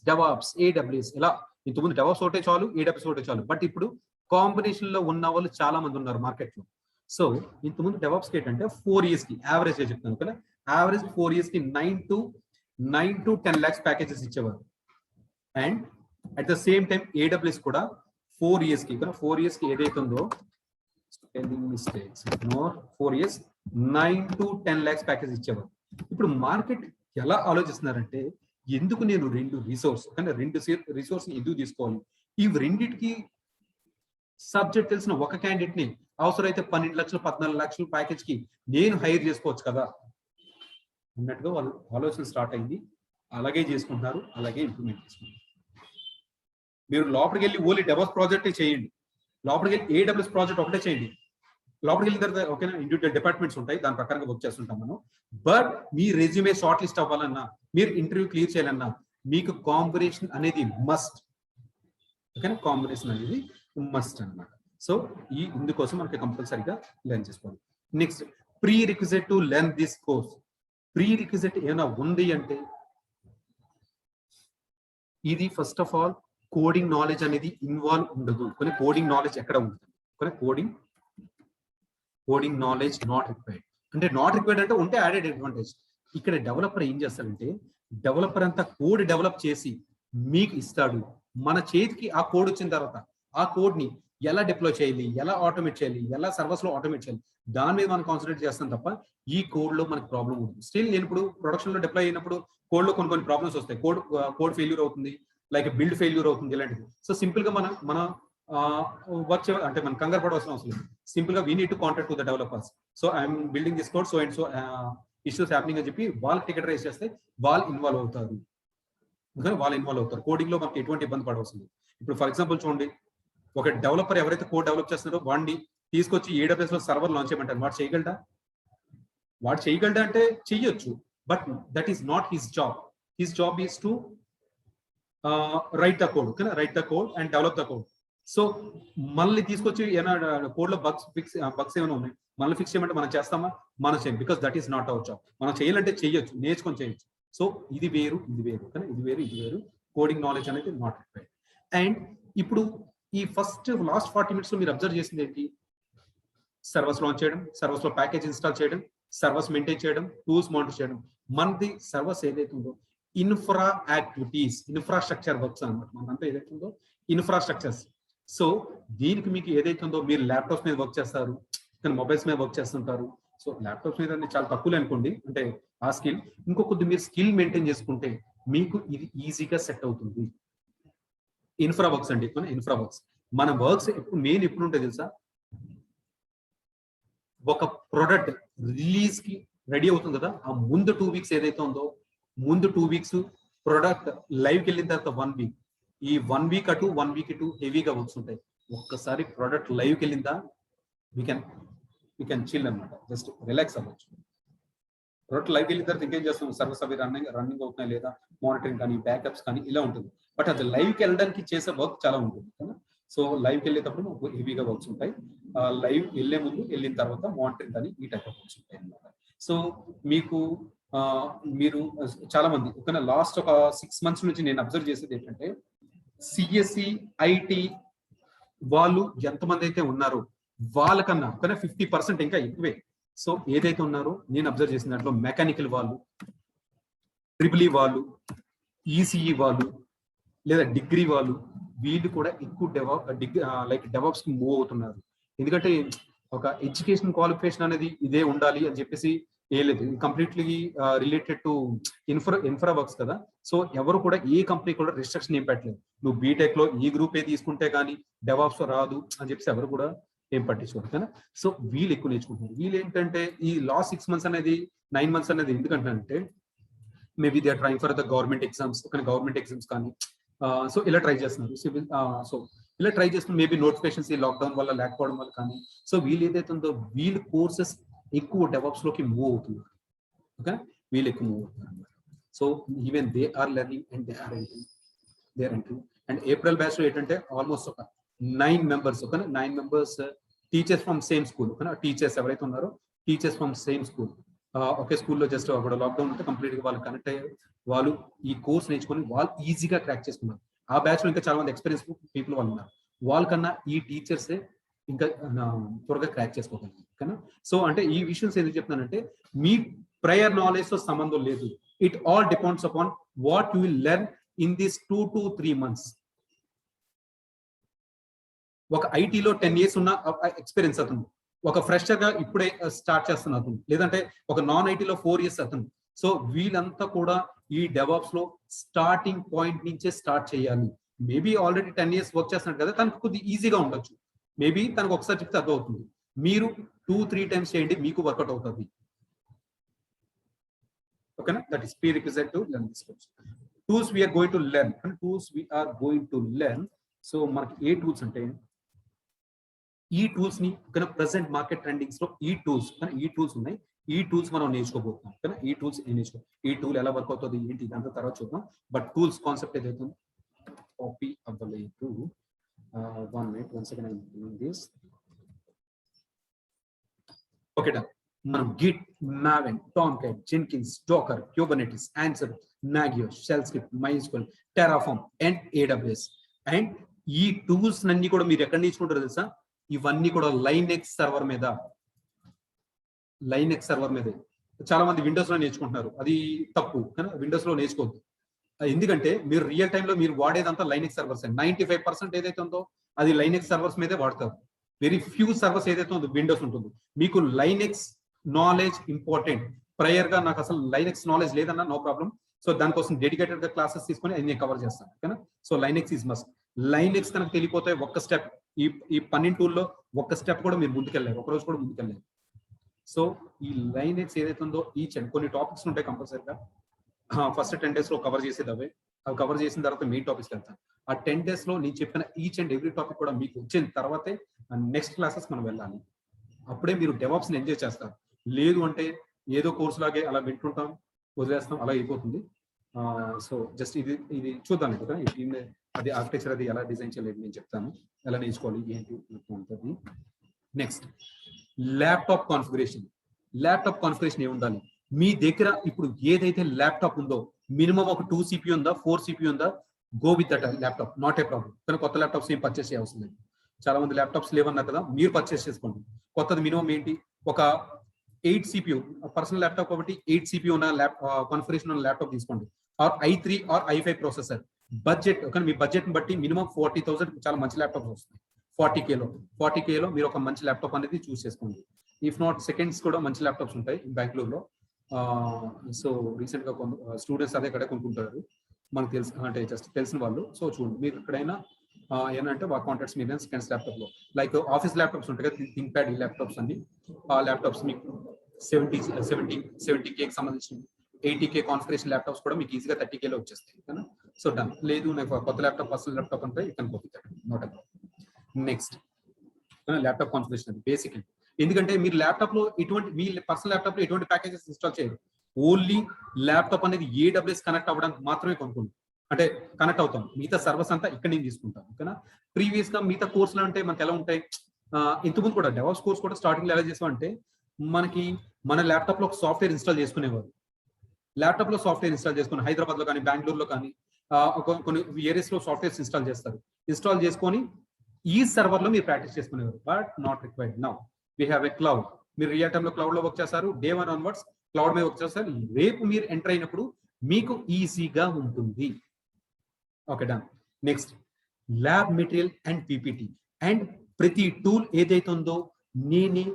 DevOps, AWS ఇలా. ఇంతకుముందు DevOps ఒకటే చాలు, AWS ఒకటే చాలు. బట్ ఇప్పుడు కాంబినేషన్ లో ఉన్న వాళ్ళు చాలా మంది ఉన్నారు మార్కెట్ లో. సో ఇంతకుముందు DevOps కి ఏంటంటే 4 years కి యావరేజ్ చెప్తాను కదా, యావరేజ్ 4 years కి 9 to 10 lakhs ప్యాకేజెస్ ఇచ్చేవారు. And at the same time AWS కూడా 4 years కి ఏదైతే ఉందో 4 years 9 to 10 lakhs ప్యాకేజ్ ఇచ్చేవారు. ఇప్పుడు మార్కెట్ ఎలా ఆలోచిస్తున్నారంటే ఎందుకు నేను రెండు రిసోర్స్ ఎందుకు తీసుకోవాలి? ఇవి రెండింటికి సబ్జెక్ట్ తెలిసిన ఒక క్యాండిడేట్ ని అవసరమైతే 12 లక్షలు 14 లక్షల ప్యాకేజ్ కి నేను హైర్ చేసుకోవచ్చు కదా అన్నట్టుగా వాళ్ళు ఆలోచన స్టార్ట్ అయింది. అలాగే చేసుకుంటున్నారు, అలాగే ఇంప్లిమెంట్ చేసుకుంటున్నారు. మీరు లోపలికి వెళ్ళి ఓన్లీ DevOps ప్రాజెక్టే చేయండి, లోపలికి వెళ్ళి AWS ప్రాజెక్ట్ ఒకటే చేయండి. లోపలికి వెళ్ళిన తర్వాత ఓకేనా, ఇండివిజువల్ డిపార్ట్మెంట్స్ ఉంటాయి, దాని ప్రకారంగా వర్క్ చేస్తుంటాం మనం. But me resume short list అవ్వాలన్నా, మీరు ఇంటర్వ్యూ క్లియర్ చేయాలన్నా మీకు కాంబినేషన్ అనేది మస్ట్. ఓకేనా, కాంబినేషన్ అనేది మస్ట్ అన్నమాట. సో ఇందుకోసం మనకి కంపల్సరీగా లెర్న్ చేసుకోవాలి. Next, pre requisite to learn this course. Pre requisite ఏమైనా ఉంది అంటే ఇది first of all coding knowledge అనేది ఇన్వాల్వ్ ఉండదు. కొన్ని కోడింగ్ నాలెడ్జ్ ఎక్కడ ఉంటుంది, కొన్ని కోడింగ్ నాలెడ్జ్ నాట్ రిక్వైర్డ్. అంటే నాట్ రిక్వైర్డ్ అంటే ఉంటే యాడెడ్ అడ్వాంటేజ్. ఇక్కడ డెవలపర్ ఏం చేస్తారంటే డెవలపర్ అంతా కోడ్ డెవలప్ చేసి మీకు ఇస్తాడు. మన చేతికి ఆ కోడ్ వచ్చిన తర్వాత ఆ కోడ్ ని ఎలా డిప్లాయ్ చేయాలి, ఎలా ఆటోమేట్ చేయాలి, ఎలా సర్వర్స్ లో ఆటోమేట్ చేయాలి, దాని మీద మనం కాన్సన్ట్రేట్ చేస్తాం తప్ప ఈ కోడ్ లో మనకి ప్రాబ్లం ఉంటుంది. స్టిల్ నేను ఇప్పుడు ప్రొడక్షన్ లో డిప్లాయ్ అయినప్పుడు కోడ్ లో కొన్ని ప్రాబ్లమ్స్ వస్తాయి. కోడ్ ఫెయిల్యూర్ అవుతుంది, లైక్ బిల్డ్ ఫెయిల్యూర్ అవుతుంది, ఇలాంటిది. సో సింపుల్ గా మన వర్క్ అంటే మనం కంగారు పడవలసిన అవసరం లేదు. సింపుల్ గా we need to contact to the developers. So I'm building this code, so and so issues happening అని చెప్పి వాళ్ళు టికెట్ రైజ్ చేస్తే వాళ్ళు ఇన్వాల్వ్ అవుతారు. కోడింగ్ లో మనకి ఎటువంటి ఇబ్బంది పడవలసింది. ఇప్పుడు ఫర్ ఎగ్జాంపుల్ చూడండి, ఒక డెవలపర్ ఎవరైతే కోడ్ డెవలప్ చేస్తున్నారో వాడిని తీసుకొచ్చి AWS లో సర్వర్ లాంచ్ చేయమంటారు. వాడు చేయగలడా అంటే చెయ్యొచ్చు, but that is not his job. His job is to right the code and develop the code. So మళ్ళీ తీసుకొచ్చి ఏమైనా కోడ్ లో బగ్స్ ఏమైనా ఉన్నాయి, మళ్ళీ ఫిక్స్ చేయమంటే మనం చేస్తామా? మనం చేయం, because that is not our job. మనం చేయాలంటే చేయొచ్చు, నేర్చుకొని చేయొచ్చు. సో ఇది వేరు కానీ ఇది వేరు. కోడింగ్ నాలెడ్జ్ అనేది నాట్ రిక్వైర్డ్. అండ్ ఇప్పుడు ఈ లాస్ట్ 40 minutes లో మీరు అబ్జర్వ్ చేసింది ఏంటి? సర్వర్స్ లాంచ్ చేయడం, సర్వర్స్ లో ప్యాకేజ్ ఇన్స్టాల్ చేయడం, సర్వర్స్ మెయింటైన్ చేయడం, టూల్స్ మానిటర్ చేయడం. మనది సర్వర్స్ ఏదైతే ఉందో ఇన్ఫ్రా యాక్టివిటీస్, ఇన్ఫ్రాస్ట్రక్చర్ వర్క్స్ అనమాట. మనంతా ఏదైతే ఉందో ఇన్ఫ్రాస్ట్రక్చర్స్. సో దీనికి మీకు ఏదైతే ఉందో మీరు ల్యాప్టాప్స్ మీద వర్క్ చేస్తారు, కానీ మొబైల్స్ మీద వర్క్ చేస్తుంటారు. సో ల్యాప్టాప్స్ మీద చాలా తక్కువలే అనుకోండి, అంటే ఆ స్కిల్. ఇంకో కొద్ది మీరు స్కిల్ మెయింటైన్ చేసుకుంటే మీకు ఇది ఈజీగా సెట్ అవుతుంది. ఇన్ఫ్రా వర్క్స్ అండి, ఇన్ఫ్రా వర్క్స్. మన వర్క్స్ మెయిన్ ఎప్పుడు ఉంటాయి తెలుసా? ఒక ప్రొడక్ట్ రిలీజ్ కి రెడీ అవుతుంది కదా, ఆ ముందు 2 వీక్స్ ఏదైతే ఉందో, ముందు 2 వీక్స్ ప్రొడక్ట్ లైవ్కి వెళ్ళిన తర్వాత 1 వీక్, ఈ 1 వీక్ అటు 1 వీక్ ఇటు హెవీగా వర్క్స్ ఉంటాయి. ఒక్కసారి ప్రొడక్ట్ లైవ్కి వెళ్ళిందా వీ కెన్ చిల్ అనమాట, జస్ట్ రిలాక్స్ అవ్వచ్చు. ప్రొడక్ట్ లైవ్కి వెళ్ళిన తర్వాత ఇంకేం చేస్తాం, సర్వీస్ అవి రన్నింగ్ అవుతున్నాయి లేదా, మానిటరింగ్ కానీ బ్యాకప్స్ కానీ ఇలా ఉంటుంది. బట్ అది లైవ్కి వెళ్ళడానికి చేసే వర్క్ చాలా ఉంటుంది కదా. సో లైవ్కి వెళ్ళేటప్పుడు మాకు హెవీగా వర్క్స్ ఉంటాయి, లైవ్ వెళ్ళే ముందు వెళ్ళిన తర్వాత మానిటరింగ్ కానీ ఈ టైప్ ఆఫ్ వర్క్స్ ఉంటాయి అనమాట. సో మీకు మీరు చాలా మంది ఒక లాస్ట్ ఒక 6 months నుంచి నేను అబ్జర్వ్ చేసేది ఏంటంటే, సిఎస్సి ఐటి వాళ్ళు ఎంతమంది అయితే ఉన్నారో వాళ్ళకన్నా ఒక 50% ఇంకా ఎక్కువే. సో ఏదైతే ఉన్నారో నేను అబ్జర్వ్ చేసిన దాంట్లో మెకానికల్ వాళ్ళు, ట్రిపుల్ ఈ వాళ్ళు, ఈసీఈ వాళ్ళు లేదా డిగ్రీ వాళ్ళు, వీళ్ళు కూడా ఎక్కువ లైక్ డెవలప్స్ కి మూవ్ అవుతున్నారు. ఎందుకంటే ఒక ఎడ్యుకేషన్ క్వాలిఫికేషన్ అనేది ఇదే ఉండాలి అని చెప్పేసి ఏ లేదు, completely related to infra works కదా. సో ఎవరు కూడా ఏ కంపెనీ కూడా రిస్ట్రిక్షన్ ఏం పెట్టలేదు, నువ్వు బీటెక్ లో ఈ గ్రూప్ ఏ తీసుకుంటే కానీ డెవాప్స్ రాదు అని చెప్పేసి ఎవరు కూడా ఏం పట్టించుకోరు కదా. సో వీళ్ళు ఎక్కువ నేర్చుకుంటున్నారు. వీళ్ళు ఏంటంటే ఈ లాస్ట్ 6 months అనేది 9 months అనేది ఎందుకంటే maybe they are trying for the government exams, కానీ గవర్నమెంట్ ఎగ్జామ్స్ కానీ సో ఇలా ట్రై చేస్తున్నారు. సివిల్ సో ఇలా ట్రై చేస్తున్నారు. మేబీ నోటిఫికేషన్స్ ఈ లాక్డౌన్ వల్ల లేకపోవడం వల్ల కానీ. సో వీళ్ళు ఏదైతే ఉందో వీళ్ళు కోర్సెస్ ఎక్కువ డెవలప్స్ లోకి మూవ్ అవుతున్నారు. ఓకే, వీళ్ళు ఎక్కువ మూవ్ అవుతున్నారు. So even they are learning and they are entering. And April batch లో ఏంటంటే ఆల్మోస్ట్ ఒక 9 members, ఒక 9 members teachers from same school. Teachers ఎవరైతే ఉన్నారో టీచర్స్ ఫ్రమ్ సేమ్ స్కూల్, ఒకే స్కూల్లో జస్ట్ అక్కడ లాక్డౌన్ ఉంటే కంప్లీట్ గా వాళ్ళు కనెక్ట్ అయ్యారు. వాళ్ళు ఈ కోర్స్ నేర్చుకొని వాళ్ళు ఈజీగా క్రాక్ చేసుకున్నారు. ఆ బ్యాచ్ లో ఇంకా చాలా మంది ఎక్స్పీరియన్స్ పీపుల్ వాళ్ళు ఉన్నారు. వాళ్ళకన్నా ఈ టీచర్సే ఇంకా త్వరగా క్రాక్ చేసుకోగలిగారు. సో అంటే ఈ విషయం ఎందుకు చెప్తున్నానంటే, మీ ప్రయర్ నాలెడ్జ్ తో సంబంధం లేదు. It all depends upon what you will learn in this 2 to 3 months. ఒక ఐటీలో 10 years ఉన్న ఎక్స్పీరియన్స్ అతను, ఒక ఫ్రెషర్ గా ఇప్పుడే స్టార్ట్ చేస్తున్న అతను, లేదంటే ఒక నాన్ ఐటీలో 4 years అతను. సో వీళ్ళంతా కూడా ఈ డెవాప్స్ లో స్టార్టింగ్ పాయింట్ నుంచే స్టార్ట్ చేయాలి. మేబీ ఆల్రెడీ 10 years వర్క్ చేస్తున్నాడు కదా, తనకు కొద్దిగా ఈజీగా ఉండొచ్చు. మేబీ తనకు ఒకసారి చెప్తే అర్థం అవుతుంది. మీరు 2-3 times చేయండి, మీకు వర్కౌట్ అవుతుంది. ఓకేనా? That is prerequisite to learn this course. Tools we're going to learn, so మనకి ఏ టూల్స్ అంటే ఈ టూల్స్ ని ప్రెసెంట్ మార్కెట్ ట్రెండింగ్స్ లో ఈ టూల్స్ ఉన్నాయి. ఈ టూల్స్ మనం నేర్చుకోబోతున్నాం కదా. ఈ టూల్స్ ఈ టూల్ ఎలా వర్క్ అవుతుంది ఏంటి ఇదంతా తర్వాత చూద్దాం. బట్ టూల్స్ కాన్సెప్ట్ ఏదైతే కాపీ అవ్వలేదు. 1 minute, 1 second, I'm doing this. Okay, done. మనం Git, Maven, Tomcat, Jenkins, Docker, Kubernetes, Ansible, Nagios, shell script, MySQL, Terraform and AWS. And ఈ టూల్స్ అన్ని కూడా మీరు ఎక్కడ నేర్చుకుంటారో తెలుసా? ఇవన్నీ కూడా లైనెక్స్ సర్వర్ మీద. చాలా మంది విండోస్ లో నేర్చుకుంటున్నారు, అది తప్పు. కానీ విండోస్ లో నేర్చుకోవద్దు. ఎందుకంటే మీరు రియల్ టైమ్ లో మీరు వాడేదంతా లైనెక్స్ సర్వర్స్. 95% ఏదైతే ఉందో అది లైనెక్స్ సర్వర్స్ మీదే వాడతారు. వెరీ ఫ్యూ సర్వర్స్ ఏదైతే ఉందో విండోస్ ఉంటుంది. మీకు లైనెక్స్ నాలెడ్జ్ ఇంపార్టెంట్. ప్రయర్ గా నాకు అసలు లైనెక్స్ నాలెడ్జ్ లేదన్నా నో ప్రాబ్లం. సో దానికోసం డెడికేటెడ్ గా క్లాసెస్ తీసుకొని అది నేను కవర్ చేస్తాను. ఓకేనా? So Linux is must. Linux కనుక తెలియపోతే ఒక్క స్టెప్, ఈ 12 టూల్లో ఒక్క స్టెప్ కూడా మీరు ముందుకెళ్ళారు, ఒక రోజు కూడా ముందుకెళ్ళారు. సో ఈ లైనెక్స్ ఏదైతే ఉందో కొన్ని టాపిక్స్ ఉంటాయి కంపల్సరీగా. ఫస్ట్ 10 days లో కవర్ చేసేది అవి కవర్ చేసిన తర్వాత మెయిన్ టాపిక్స్ వెళ్తాను. ఆ 10 days లో నేను చెప్పిన ఈచ్ అండ్ ఎవ్రీ టాపిక్ కూడా మీకు వచ్చిన తర్వాతే నెక్స్ట్ క్లాసెస్ మనం వెళ్ళాలి. అప్పుడే మీరు డెవాప్స్ ని ఎంజాయ్ చేస్తారు. లేదు అంటే ఏదో కోర్స్ లాగే అలా వింటుంటాం, వదిలేస్తాం, అలా అయిపోతుంది. సో జస్ట్ ఇది చూద్దాం. అది ఆర్కిటెక్చర్ అది ఎలా డిజైన్ చేయలేదు నేను చెప్తాను, ఎలా నేర్చుకోవాలి ఏంటి ఉంటుంది. నెక్స్ట్ ల్యాప్టాప్ కాన్ఫిగరేషన్ ఏమి ఉండాలి మీ దగ్గర? ఇప్పుడు ఏదైతే ల్యాప్టాప్ ఉందో మినిమం ఒక 2 CPU ఉందా, 4 CPU ఉందా, go with that laptop, not a problem. కానీ కొత్త ల్యాప్టాప్స్ ఏం పర్చేస్ చేయ అవసరం లేదు. చాలా మంది ల్యాప్టాప్స్ లేవన్నారు కదా, మీరు పర్చేస్ చేసుకోండి. కొత్తది మినిమం ఏంటి, ఒక 8 CPU పర్సనల్ ల్యాప్టాప్ కాబట్టి 8 CPU ఉన్న కాన్ఫిగరేషన్ ఉన్న ల్యాప్టాప్ తీసుకోండి, are i3 are i5 processor. Budget కానీ మీ బడ్జెట్ బట్టి మినిమం 40,000 చాలా మంచి ల్యాప్టాప్స్ వస్తాయి. 40K లో మీరు ఒక మంచి ల్యాప్టాప్ అనేది చూస్ చేసుకోండి. ఇఫ్ నాట్ సెకండ్స్ కూడా మంచి ల్యాప్టాప్స్ ఉంటాయి బెంగళూరులో. సో రీసెంట్ గా స్టూడెంట్స్ అదే ఇక్కడ కొనుక్కుంటారు, మనకు తెలుసు అంటే జస్ట్ తెలిసిన వాళ్ళు. సో చూడండి మీరు ఎక్కడైనా ఏంటంటే వాళ్ళ కాంటాక్ట్స్ మీద సెకండ్స్ ల్యాప్టాప్ లో లైక్ ఆఫీస్ ల్యాప్టాప్స్ ఉంటాయి కదా, థింక్ ప్యాడ్ ఈ ల్యాప్టాప్స్ అన్ని. ఆ ల్యాప్టాప్స్ మీకు 70K సంబంధించిన 80K కాన్ఫిగరేషన్ ల్యాప్టాప్స్ కూడా మీకు ఈజీగా 30K లో వచ్చేస్తాయి కదా. So done. లేదు నాకు కొత్త ల్యాప్టాప్ పర్సనల్ ల్యాప్టాప్ అంటే ఇక్కడ note about. Next laptop configuration అది బేసిక్. ఎందుకంటే మీరు ల్యాప్టాప్ లో ఎటువంటి మీ పర్సనల్ ల్యాప్టాప్ లో ఎటువంటి ప్యాకేజెస్ ఇన్స్టాల్ చేయరు. ఓన్లీ ల్యాప్టాప్ అనేది AWS కనెక్ట్ అవ్వడానికి మాత్రమే కొనుక్కోండి, అంటే కనెక్ట్ అవుతాం. మిగతా సర్వీస్ అంతా ఇక్కడ నేను తీసుకుంటాను. ఓకేనా. ప్రీవియస్ గా మిగతా కోర్సులు అంటే మనకి ఎలా ఉంటాయి, ఇంతకుముందు కూడా డెవాప్స్ కోర్స్ కూడా స్టార్టింగ్ లో ఎలా చేసామంటే మనకి మన ల్యాప్టాప్ లో ఒక సాఫ్ట్వేర్ ఇన్స్టాల్ చేసుకునేవారు. ల్యాప్టాప్ లో సాఫ్ట్వేర్ ఇన్స్టాల్ చేసుకుని హైదరాబాద్ లో కానీ బెంగళూరులో కానీ కొన్ని ఏరియాస్ లో సాఫ్ట్వేర్స్ ఇన్స్టాల్ చేస్తారు. ఇన్స్టాల్ చేసుకొని ఈ సర్వర్ లో మీరు ప్రాక్టీస్ చేసుకునేవారు. But not required now. We have a cloud. మీరు రియల్ టైమ్ లో క్లౌడ్ లో వర్క్ చేస్తారు. Day 1 ఆన్వర్డ్స్ క్లౌడ్ మీద వర్క్ చేస్తారు. రేపు మీరు ఎంటర్ అయినప్పుడు మీకు ఈజీగా ఉంటుంది. Okay done. Next lab material and PPT. And ప్రతి టూల్ ఏదైతే ఉందో నేనే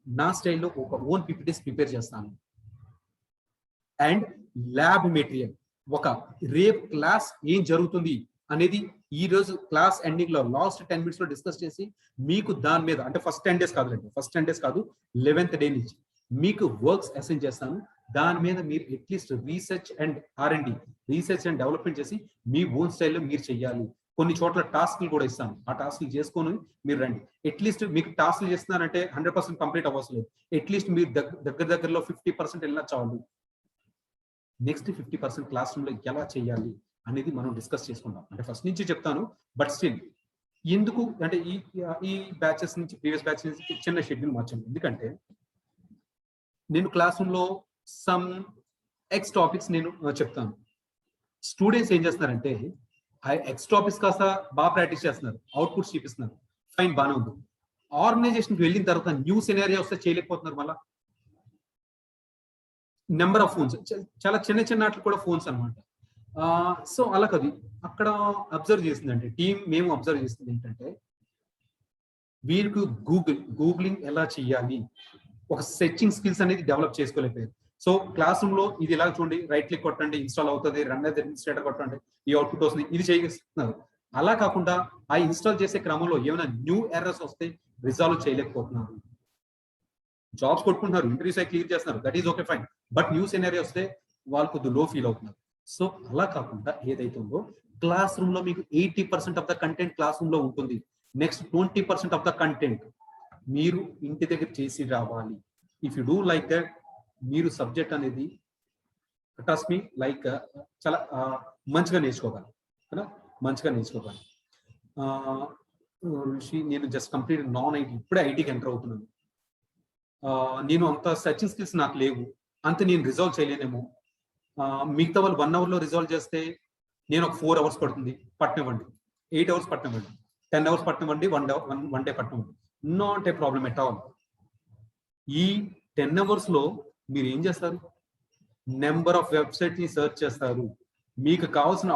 నా స్టైల్లో ఒక ఓన్ PPTs ప్రిపేర్ చేస్తాను. అండ్ ల్యాబ్ మెటీరియల్ ఒక రేపు క్లాస్ ఏం జరుగుతుంది అనేది ఈ రోజు క్లాస్ ఎండింగ్ లో లాస్ట్ 10 minutes లో డిస్కస్ చేసి మీకు దాని మీద అంటే ఫస్ట్ 10 days కాదు 11th day నుంచి మీకు వర్క్స్ అసైన్ చేస్తాను. దాని మీద మీరు అట్లీస్ట్ రీసెర్చ్ అండ్ డెవలప్మెంట్ చేసి మీ ఓన్ స్టైల్లో మీరు చెయ్యాలి. కొన్ని చోట్ల టాస్క్లు కూడా ఇస్తాను. ఆ టాస్క్లు చేసుకొని మీరు రండి. అట్లీస్ట్ మీకు టాస్క్లు చేస్తున్నారంటే 100% కంప్లీట్ అవ్వలేదు. అట్లీస్ట్ మీరు దగ్గరలో 50% వెళ్ళినా చాలు. నెక్స్ట్ 50% క్లాస్ రూమ్ లో ఎలా చేయాలి అనేది మనం డిస్కస్ చేసుకుందాం. అంటే ఫస్ట్ నుంచి చెప్తాను, బట్ స్టిల్ ఎందుకు అంటే ఈ బ్యాచెస్ నుంచి ప్రీవియస్ బ్యాచ్ నుంచి చిన్న షెడ్యూల్ మార్చండి. ఎందుకంటే నేను క్లాస్ రూమ్ లో సమ్ ఎక్స్ టాపిక్స్ నేను చెప్తాను. స్టూడెంట్స్ ఏం చేస్తున్నారంటే ఆ ఎక్స్ టాపిక్స్ కాస్త బాగా ప్రాక్టీస్ చేస్తున్నారు, అవుట్పుట్స్ చూపిస్తున్నారు, ఫైన్ బాగానే ఉంది. ఆర్గనైజేషన్కి వెళ్ళిన తర్వాత న్యూ సినారియో వస్తే చేయలేకపోతున్నారు. మళ్ళీ నెంబర్ ఆఫ్ ఫోన్స్, చాలా చిన్న వాటికి కూడా ఫోన్స్ అనమాట. సో అలా కాదు. అక్కడ అబ్జర్వ్ చేసిందంటే మేము అబ్జర్వ్ చేసింది ఏంటంటే వీరికి గూగులింగ్ ఎలా చేయాలి, ఒక సెర్చింగ్ స్కిల్స్ అనేది డెవలప్ చేసుకోలేకపోయారు. సో క్లాస్ రూమ్ లో ఇది ఇలా చూడండి, రైట్ క్లిక్ కొట్టండి ఇన్స్టాల్ అవుతుంది, రన్ అయితే అడ్మినిస్ట్రేటర్ కొట్టండి ఈ అవుట్పుట్ వస్తుంది, ఇది చేస్తున్నారు. అలా కాకుండా ఆ ఇన్స్టాల్ చేసే క్రమంలో ఏమైనా న్యూ ఎర్రర్స్ వస్తే రిజాల్వ్ చేయలేకపోతున్నారు. జాబ్స్ కొట్టుకుంటున్నారు, ఇంటర్వ్యూస్ అయి క్లియర్ చేస్తున్నారు, that is okay fine. But new scenario వస్తే వాళ్ళు కొద్దిగా లో ఫీల్ అవుతున్నారు. సో అలా కాకుండా ఏదైతే ఉందో క్లాస్ రూమ్ లో మీకు 80% of the content class room లో ఉంటుంది. నెక్స్ట్ 20% ఆఫ్ ద కంటెంట్ మీరు ఇంటి దగ్గర చేసి రావాలి. If you do like that మీరు సబ్జెక్ట్ అనేది ట్రస్ట్ మీ లైక్ చాలా మంచిగా నేర్చుకోగలరు కదా, మంచిగా నేర్చుకోగలరు. నేను జస్ట్ కంప్లీట్ నాన్ ఐటీ, ఇప్పుడే ఐటీకి ఎంటర్ అవుతున్నాను. నేను అంత సర్చింగ్ స్కిల్స్ నాకు లేవు, అంత నేను రిజాల్వ్ చేయలేనేమో. మిగతా వాళ్ళు 1 hour లో రిజాల్వ్ చేస్తే నేను ఒక 4 hours పడుతుంది, పట్టనివ్వండి. 8 hours పట్టనివ్వండి, 10 hours పట్టనివ్వండి, 1 day పట్టనివ్వండి. Not a problem at all. ఈ 10 hours లో మీరు ఏం చేస్తారు, నెంబర్ ఆఫ్ వెబ్సైట్ ని సెర్చ్ చేస్తారు. మీకు కావాల్సిన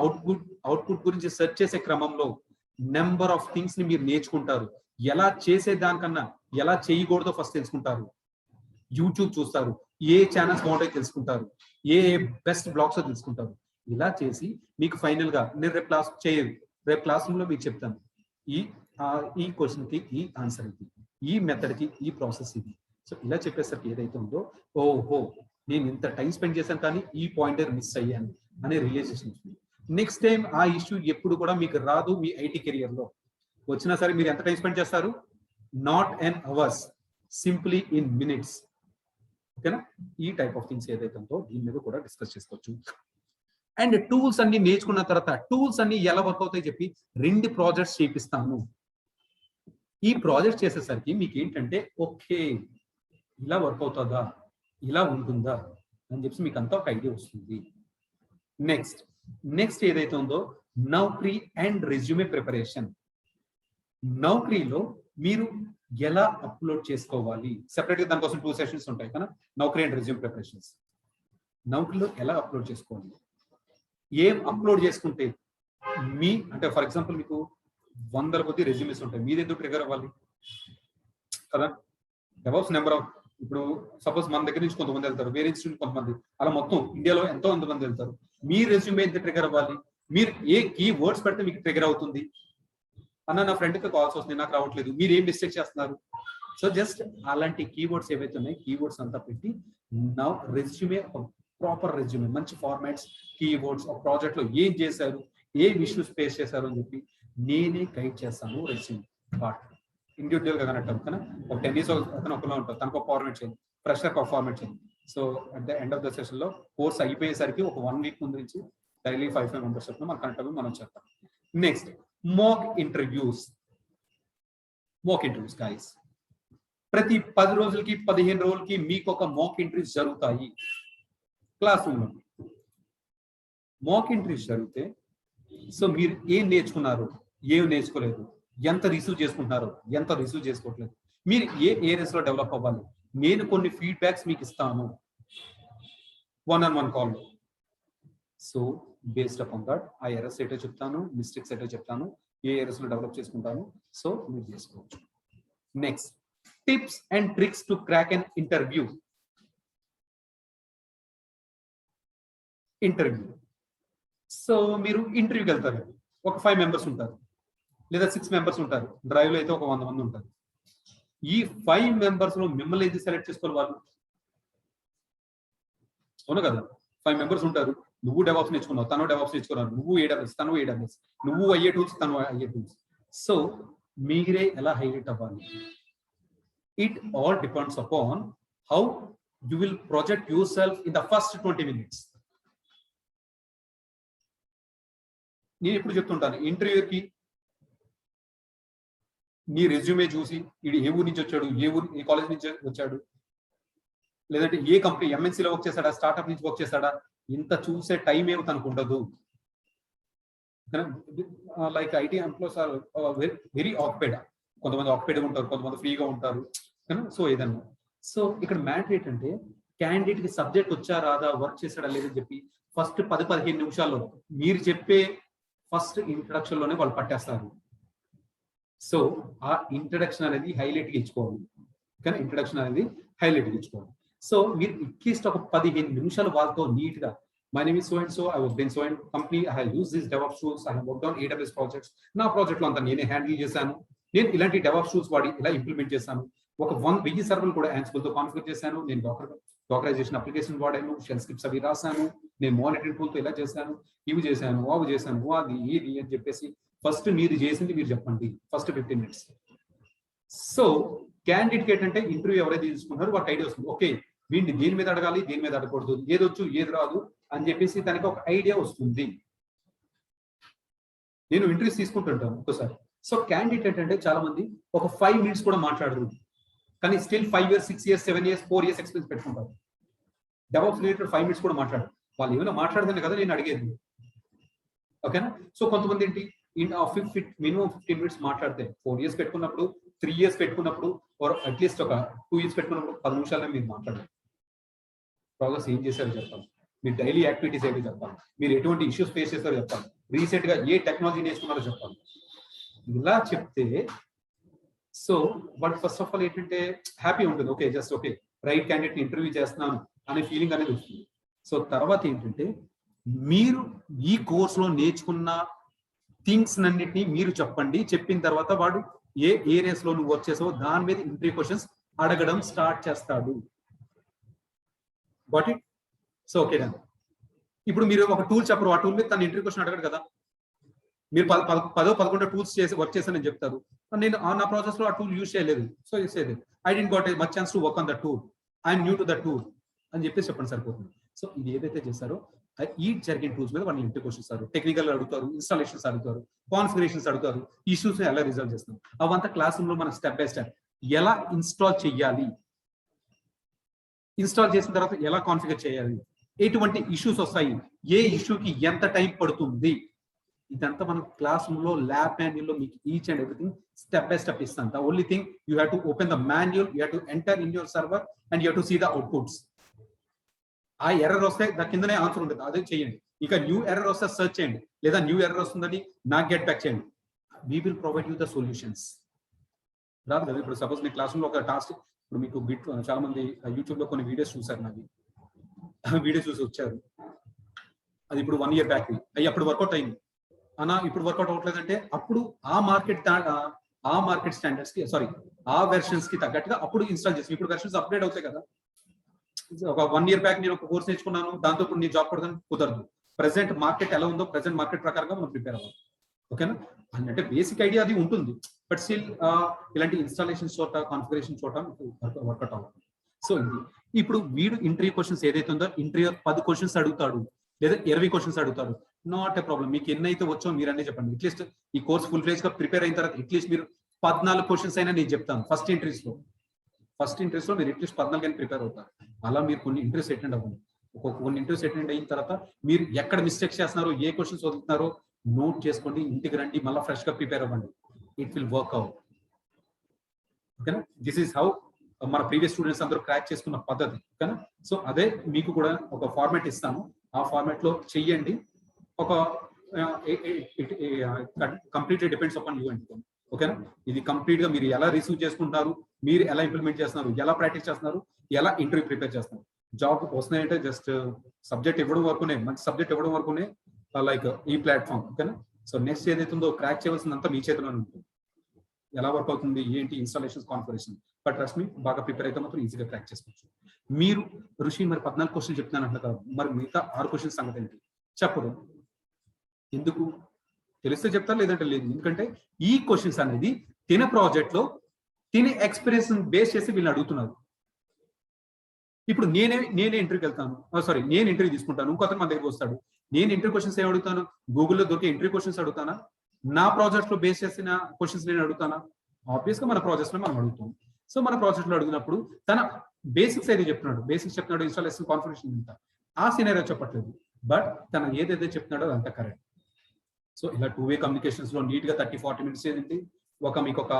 అవుట్పుట్ గురించి సెర్చ్ చేసే క్రమంలో నెంబర్ ఆఫ్ థింగ్స్ ని మీరు నేర్చుకుంటారు. ఎలా చేసే దానికన్నా ఎలా చేయకూడదో ఫస్ట్ తెలుసుకుంటారు. యూట్యూబ్ చూస్తారు, ఏ ఛానల్స్ బాగుంటాయో తెలుసుకుంటారు, ఏ బెస్ట్ బ్లాగ్స్ తెలుసుకుంటారు. ఇలా చేసి మీకు ఫైనల్ గా నేను రేపు క్లాస్ రూమ్ లో మీకు చెప్తాను, ఈ క్వశ్చన్ కి ఈ ఆన్సర్ ఇది, ఈ మెథడ్ కి ఈ ప్రాసెస్ ఇది. సో ఇలా చెప్పేసరికి ఏదైతే ఉందో ఓహో నేను ఇంత టైం స్పెండ్ చేశాను కానీ ఈ పాయింటర్ మిస్ అయ్యాను అనే రియలైజేషన్ వస్తుంది. నెక్స్ట్ టైం ఆ ఇష్యూ ఎప్పుడు కూడా మీకు రాదు. మీ ఐటీ కెరియర్ లో వచ్చినా సరే మీరు ఎంత టైం స్పెండ్ చేస్తారు, not an hours, simply in minutes. ఓకేనా. ఈ టైప్ ఆఫ్ థింగ్స్ ఏదైతే ఉందో దీని మీద కూడా డిస్కస్ చేసుకోవచ్చు. అండ్ టూల్స్ అన్ని నేర్చుకున్న తర్వాత టూల్స్ అన్ని ఎలా వర్క్ అవుతాయి చెప్పి 2 ప్రాజెక్ట్స్ చేపిస్తాను. ఈ ప్రాజెక్ట్ చేసేసరికి మీకు ఏంటంటే ఓకే ఇలా వర్క్ అవుతుందా, ఇలా ఉంటుందా అని చెప్పి మీకు అంతా ఒక ఐడియా వస్తుంది. నెక్స్ట్ ఏదైతే ఉందో నౌకరీ అండ్ రెజ్యూమే ప్రిపరేషన్. నౌకరీలో మీరు ఎలా అప్లోడ్ చేసుకోవాలి, సెపరేట్గా దానికోసం 2 సెషన్స్ ఉంటాయి కదా, నౌకరీ అండ్ రెజ్యూమ్ ప్రిపరేషన్స్. నౌకరీలో ఎలా అప్లోడ్ చేసుకోవాలి, ఏం అప్లోడ్ చేసుకుంటే మీ అంటే ఫర్ ఎగ్జాంపుల్ మీకు 100 కొద్ది రెజ్యూమేస్ ఉంటాయి, మీది ఎందుకు ట్రిగర్ అవ్వాలి కదా. డెవలప్స్ నెంబర్ ఆఫ్, ఇప్పుడు సపోజ్ మన దగ్గర నుంచి కొంతమంది వెళ్తారు, వేరే ఇన్స్టిట్యూట్ కొంతమంది, అలా మొత్తం ఇండియాలో ఎంతో మంది వెళ్తారు. మీ రెజ్యూమే ఎంత ట్రిగర్ అవ్వాలి, మీరు ఏ కీ వర్డ్స్ పెడితే మీకు ట్రిగర్ అవుతుంది. అన్న నా ఫ్రెండ్కి కాల్స్ వస్తుంది, నాకు రావట్లేదు, మీరు ఏం మిస్టేక్ చేస్తున్నారు. సో జస్ట్ అలాంటి కీవర్డ్స్ ఏవైతే ఉన్నాయి, కీవర్డ్స్ అంతా పెట్టి నా రెజ్యూమే, ప్రాపర్ రెజ్యూమే, మంచి ఫార్మాట్స్, కీవర్డ్స్, ఆ ప్రాజెక్ట్ లో ఏం చేశారు, ఏం ఇష్యూస్ ఫేస్ చేశారు అని చెప్పి నేనే గైడ్ చేస్తాను. రెజ్యూమే పార్ట్ ఇండివిజువల్ గా కనెక్ట్ అవుతుంది, ఒక 10 years అతను ఒకలా ఉంటారు, తనకు ఒక ఫార్మాట్ చేయండి, ఫ్రెషర్ ఒక ఫార్మాట్ చేయండి. So at the end of the session లో కోర్స్ అయిపోయేసరికి ఒక 1 week ముందు నుంచి డైలీ 5 మెంబర్స్ చెప్పిన మనం కనెక్ట్ అవ్వి మనం చేస్తాం. Next mock interviews. Mock interviews guys, ప్రతి 10 రోజులకి 15 రోజులకి మీకు ఒక మాక్ ఇంటర్వ్యూస్ జరుగుతాయి క్లాస్ రూమ్ లో. మాక్ ఇంటర్వ్యూస్ జరిగితే సో మీరు ఏం నేర్చుకున్నారు, ఏం నేర్చుకోలేదు, ఎంత రిసీవ్ చేసుకుంటున్నారు, ఎంత రిసీవ్ చేసుకోవట్లేదు, మీరు ఏ ఏరియాస్ లో డెవలప్ అవ్వాలి, నేను కొన్ని ఫీడ్బ్యాక్స్ మీకు ఇస్తాను 1-on-1 కాల్లో. సో బేస్డ్ అపాన్ దట్ ఆ ఎర్రర్స్ ఏటో చెప్తాను, మిస్టేక్స్ ఏటో చెప్తాను, ఏ ఏరియాస్ లో డెవలప్ చేసుకుంటాను, సో మీరు చేసుకోవచ్చు. Next tips and tricks to crack an interview. Interview, so మీరు ఇంటర్వ్యూకి వెళ్తారు, ఒక 5 members ఉంటారు లేదా 6 members ఉంటారు, డ్రైవ్ లో అయితే ఒక 100 మంది ఉంటారు. ఈ 5 members లో మిమ్మల్ని ఏది సెలెక్ట్ చేసుకోవాలి వాళ్ళు, అవును కదా. 5 members ఉంటారు, నువ్వు డెవాప్స్ నేర్చుకున్నావు, తను డెవాప్స్ నేర్చుకున్నావు, నువ్వు ఏడబ్ల్యూఎస్ తను ఏడబ్ల్యూఎస్, నువ్వు అయ్యే టూల్స్ తను అయ్యే టూల్స్. సో మీరే ఎలా హైలైట్ అవ్వాలి, it all depends upon how you will project your self in the first 20 minutes. నేను ఎప్పుడు చెప్తుంటాను, ఇంటర్వ్యూకి నీ రెజ్యూమే చూసి ఇది ఏ ఊరు నుంచి వచ్చాడు, ఏ కాలేజ్ నుంచి వచ్చాడు, లేదంటే ఏ కంపెనీ ఎంఎన్సీలో వర్క్ చేశాడా, స్టార్ట్అప్ నుంచి వర్క్ చేశాడా, ఇంత చూసే టైం ఏమి తనకు ఉండదు. Like IT employees are very occupied, కొంతమంది ఆక్యుపైడ్ ఉంటారు, కొంతమంది ఫ్రీగా ఉంటారు. సో ఏదన్నా, సో ఇక్కడ మ్యాటర్ ఏంటంటే క్యాండిడేట్ కి సబ్జెక్ట్ వచ్చా రాదా, వర్క్ చేశాడా లేదని చెప్పి ఫస్ట్ 10-15 నిమిషాల్లో మీరు చెప్పే ఫస్ట్ ఇంట్రడక్షన్ లోనే వాళ్ళు పట్టేస్తారు. సో ఆ ఇంట్రడక్షన్ అనేది హైలైట్ గా ఇచ్చుకోవాలి, కానీ ఇంట్రడక్షన్ అనేది హైలైట్ గా ఇచ్చుకోవాలి. సో మీరు అట్లీస్ట్ ఒక 15 నిమిషాలు వాళ్ళతో నీట్ గా, my name is so and so, I work in so and company, I have use this DevOps tools, I have worked on AWS projects, నా ప్రాజెక్ట్ లో అంతా నేనే హ్యాండిల్ చేశాను, నేను ఇలాంటి డెవాప్స్ టూల్స్ వాడి ఇలా ఇంప్లిమెంట్ చేశాను, ఒక 1000 సర్వర్లు కూడా Ansible తో కాన్ఫిగర్ చేశాను, నేను డాకరైజేషన్ అప్లికేషన్ వాడాను, షెల్ స్క్రిప్ట్స్ అవి రాశాను, నేను మానిటరింగ్ టూల్ తో ఇలా చేశాను, ఇవి చేశాను, అవి చేశాను, అది ఇది అని చెప్పేసి ఫస్ట్ మీరు చేసింది మీరు చెప్పండి ఫస్ట్ 15 minutes. సో క్యాండిడేట్ ఏంటంటే ఇంటర్వ్యూ ఎవరైతే తీసుకున్నారో వాళ్ళకి ఐడియా వస్తుంది, ఓకే వీడిని దేని మీద అడగాలి, దేని మీద అడగకూడదు, ఏదొచ్చు ఏది రాదు అని చెప్పేసి తనకి ఒక ఐడియా వస్తుంది. నేను ఇంటర్వ్యూస్ తీసుకుంటుంటాను ఒక్కసారి. సో క్యాండిడేట్ ఏంటంటే చాలా మంది ఒక 5 minutes కూడా మాట్లాడరు, కానీ still 5 years 6 years 7 years 4 years experience పెట్టుకుంటారు. డెవలప్స్ రిలేటెడ్ 5 minutes కూడా మాట్లాడరు, వాళ్ళు ఏమైనా మాట్లాడదని కదా నేను అడిగేది, ఓకేనా. సో కొంతమంది ఏంటి మినిమం 15 minutes మాట్లాడితే 4 years పెట్టుకున్నప్పుడు, 3 years పెట్టుకున్నప్పుడు, అట్లీస్ట్ ఒక 2 years పెట్టుకున్నప్పుడు 10 నిమిషాలనే మీరు మాట్లాడాలి. ప్రాసెస్ ఏం చేశారో చెప్పాలి, మీరు డైలీ యాక్టివిటీస్ ఏవి చెప్పాలి, మీరు ఎటువంటి ఇష్యూస్ ఫేస్ చేస్తారో చెప్పాలి, రీసెంట్ గా ఏ టెక్నాలజీ నేర్చుకున్నారో చెప్పాలి. ఇలా చెప్తే so but first of all ఏంటంటే హ్యాపీ ఉంటుంది, okay just okay right candidate interview చేస్తున్నాను అనే ఫీలింగ్ అనేది వస్తుంది. సో తర్వాత ఏంటంటే మీరు ఈ కోర్సులో నేర్చుకున్న థింగ్స్ అన్నిటినీ మీరు చెప్పండి, చెప్పిన తర్వాత వాడు ఏ ఏరియాస్ లో నువ్వు వర్క్ చేసావో దాని మీద ఇంటర్వ్యూ క్వశ్చన్స్ అడగడం స్టార్ట్ చేస్తాడు. But it so okay done. ఇప్పుడు మీరు ఒక టూల్ చెప్పరు, ఆ టూల్ మీద తన ఇంటర్వ్యూ క్వశ్చన్ అడగడు కదా. మీరు 10-11 టూల్స్ చేసి వర్క్ చేశానని చెప్తారు, నేను నా ప్రాసెస్ లో ఆ టూల్ యూజ్ చేయలేదు, సో యూజ్ చేయలేదు, I didn't got much chance to work on the tool, I'm new to the tool అని చెప్పేసి చెప్పండి సరిపోతుంది. సో ఇది ఏదైతే చేస్తారో ఈ జరిగిన టూల్స్ మీద వాళ్ళు ఇంటర్వ్యూ క్వశ్చన్స్ అడుగుతారు, టెక్నికల్ అడుగుతారు, ఇన్స్టాలేషన్స్ అడుగుతారు, కాన్ఫిగరేషన్స్ అడుగుతారు, ఇష్యూస్ ఎలా రిజాల్వ్ చేస్తాం అవంతా క్లాస్ రూమ్ లో మనం స్టెప్ బై స్టెప్ ఎలా ఇన్స్టాల్ చేయాలి, ఇన్స్టాల్ చేసిన తర్వాత ఎలా కాన్ఫిగర్ చేయాలి, ఎటువంటి ఇష్యూస్ వస్తాయి, ఏ ఇష్యూకి ఎంత టైం పడుతుంది, ఇదంతా మనం క్లాస్ రూమ్ లో ల్యాబ్ మాన్యుల్ లో మీకు each and everything step by step ఇస్తాను. The only thing you have to open the manual, you have to enter in your server and you have to see the outputs. ఆ error వస్తే దాని కిందనే answer ఉంటుంది, అదే చేయండి. ఇక new error వస్తే సెర్చ్ చేయండి, లేదా న్యూ ఎర్రర్ వస్తుందని నాకు గెట్ బ్యాక్ చేయండి. We will provide you the solutions. రాదు కదా, ఇప్పుడు సపోజ్ మీ క్లాస్ రూమ్ లో ఒక టాస్క్, ఇప్పుడు మీకు బిట్ చాలా మంది యూట్యూబ్ లో కొన్ని వీడియోస్ చూసారు, నాది వీడియో చూసి వచ్చారు, అది ఇప్పుడు 1 year బ్యాక్ అయ్యి అప్పుడు వర్కౌట్ అయింది అన్న, ఇప్పుడు వర్కౌట్ అవ్వట్లేదంటే అప్పుడు ఆ మార్కెట్ స్టాండర్డ్స్ కి, సారీ ఆ వెర్షన్స్ కి తగ్గట్టుగా అప్పుడు ఇన్స్టాల్ చేసి, ఇప్పుడు వెర్షన్స్ అప్డేట్ అవుతాయి కదా. ఒక 1 year బ్యాక్ నేను ఒక కోర్స్ నేర్చుకున్నాను, దాంతో ఇప్పుడు నేను జాబ్ కొడతాను కుదరదు. ప్రెసెంట్ మార్కెట్ ఎలా ఉందో ప్రెసెంట్ మార్కెట్ ప్రకారంగా మనం ప్రిపేర్ అవ్వాలి. ఓకేనా, అంటే బేసిక్ ఐడియా అది ఉంటుంది, బట్ స్టిల్ ఇలాంటి ఇన్స్టాలేషన్ చోట, కాన్ఫిగరేషన్ చోట వర్కౌట్ అవ్వాలి. సో ఇప్పుడు వీడు ఇంటర్వ్యూ క్వశ్చన్స్ ఏదైతే ఉందో, ఇంటర్వ్యూ 10 క్వశ్చన్స్ అడుగుతాడు లేదా 20 క్వశ్చన్స్ అడుగుతాడు, నాట్ ఏ ప్రాబ్లం. మీకు ఎన్నైతే వచ్చో మీరు అన్నీ చెప్పండి. అట్లీస్ట్ ఈ కోర్స్ ఫుల్ ఫ్లెజ్ గా ప్రిపేర్ అయిన తర్వాత అట్లీస్ట్ మీరు 14 క్వశ్చన్స్ అయినా నేను చెప్తాను ఫస్ట్ ఇంటర్వ్యూస్ లో మీరు అట్లీస్ట్ 14 అయినా ప్రిపేర్ అవుతారు. అలా మీరు కొన్ని ఇంటర్వ్యూస్ అటెండ్ అవ్వండి. కొన్ని ఇంటర్వ్యూస్ అటెండ్ అయిన తర్వాత మీరు ఎక్కడ మిస్టేక్స్ చేస్తున్నారో, ఏ క్వశ్చన్స్ వదులుతున్నారో నోట్ చేసుకోండి, ఇంటికి రండి, మళ్ళీ ఫ్రెష్ గా ప్రిపేర్ అవ్వండి. It will work out. ఓకేనా, దిస్ ఈస్ హౌ మన ప్రీవియస్ స్టూడెంట్స్ అందరూ క్రాక్ చేసుకున్న పద్ధతి. ఓకేనా, సో అదే మీకు కూడా ఒక ఫార్మాట్ ఇస్తాను, ఆ ఫార్మాట్ లో చెయ్యండి. ఒక కంప్లీట్లీ డిపెండ్స్ అపాన్ యూ అండి. ఓకేనా, ఇది కంప్లీట్ గా మీరు ఎలా రిసీవ్ చేసుకుంటారు, మీరు ఎలా ఇంప్లిమెంట్ చేస్తున్నారు, ఎలా ప్రాక్టీస్ చేస్తున్నారు, ఎలా ఇంటర్వ్యూ ప్రిపేర్ చేస్తున్నారు. జాబ్ వస్తున్నాయంటే జస్ట్ సబ్జెక్ట్ ఇవ్వడం వరకునే, మంచి సబ్జెక్ట్ ఇవ్వడం వరకునే లైక్ ఈ ప్లాట్ఫామ్. ఓకేనా, సో నెక్స్ట్ ఏదైతే ఉందో క్రాక్ చేయవలసిందంతా మీ చేతిలోనే ఉంటుంది. ఎలా వర్క్ అవుతుంది, ఏంటి, installation, configuration. But trust me, బాగా ప్రిపేర్ అయితే మాత్రం ఈజీగా క్రాక్ చేసుకోవచ్చు. మీరు ఋషి మరి 14 క్వశ్చన్ చెప్తున్నాను అంటే కాదు, మరి మిగతా 6 క్వశ్చన్స్ సంగతి ఏంటి చెప్పదు. ఎందుకు తెలిస్తే చెప్తారు, లేదంటే లేదు. ఎందుకంటే ఈ క్వశ్చన్స్ అనేది తిన ప్రాజెక్ట్ లో తినే ఎక్స్పీరియన్స్ బేస్ చేసి వీళ్ళు అడుగుతున్నారు. ఇప్పుడు నేనే ఇంటర్వ్యూకి వెళ్తాను, సారీ నేను ఇంటర్వ్యూ తీసుకుంటాను, ఇంకొకరు మన దగ్గరికి వస్తాడు, నేను ఇంటర్వ్యూ క్వశ్చన్స్ ఏం అడుగుతాను, గూగుల్లో దొరికే ఇంటర్వ్యూ క్వశ్చన్స్ అడుగుతానా, నా ప్రాజెక్ట్ లో బేస్ చేసిన క్వశ్చన్స్ నేను అడుగుతానా? ఆబ్వియస్ గా మన ప్రాజెక్ట్స్ లో మనం అడుగుతాం. సో మన ప్రాజెక్ట్ లో అడిగినప్పుడు తన బేసిక్స్ అయితే చెప్తున్నాడు, ఇన్స్టాలేషన్, కాన్ఫిగరేషన్ అంతా, ఆ సినారియో చెప్పట్లేదు, బట్ తన ఏదైతే చెప్తున్నాడో అదంతా కరెక్ట్. సో ఇలా 2-way కమ్యూనికేషన్స్ లో నీట్ గా 30-40 minutes ఏంటి మీకు ఒక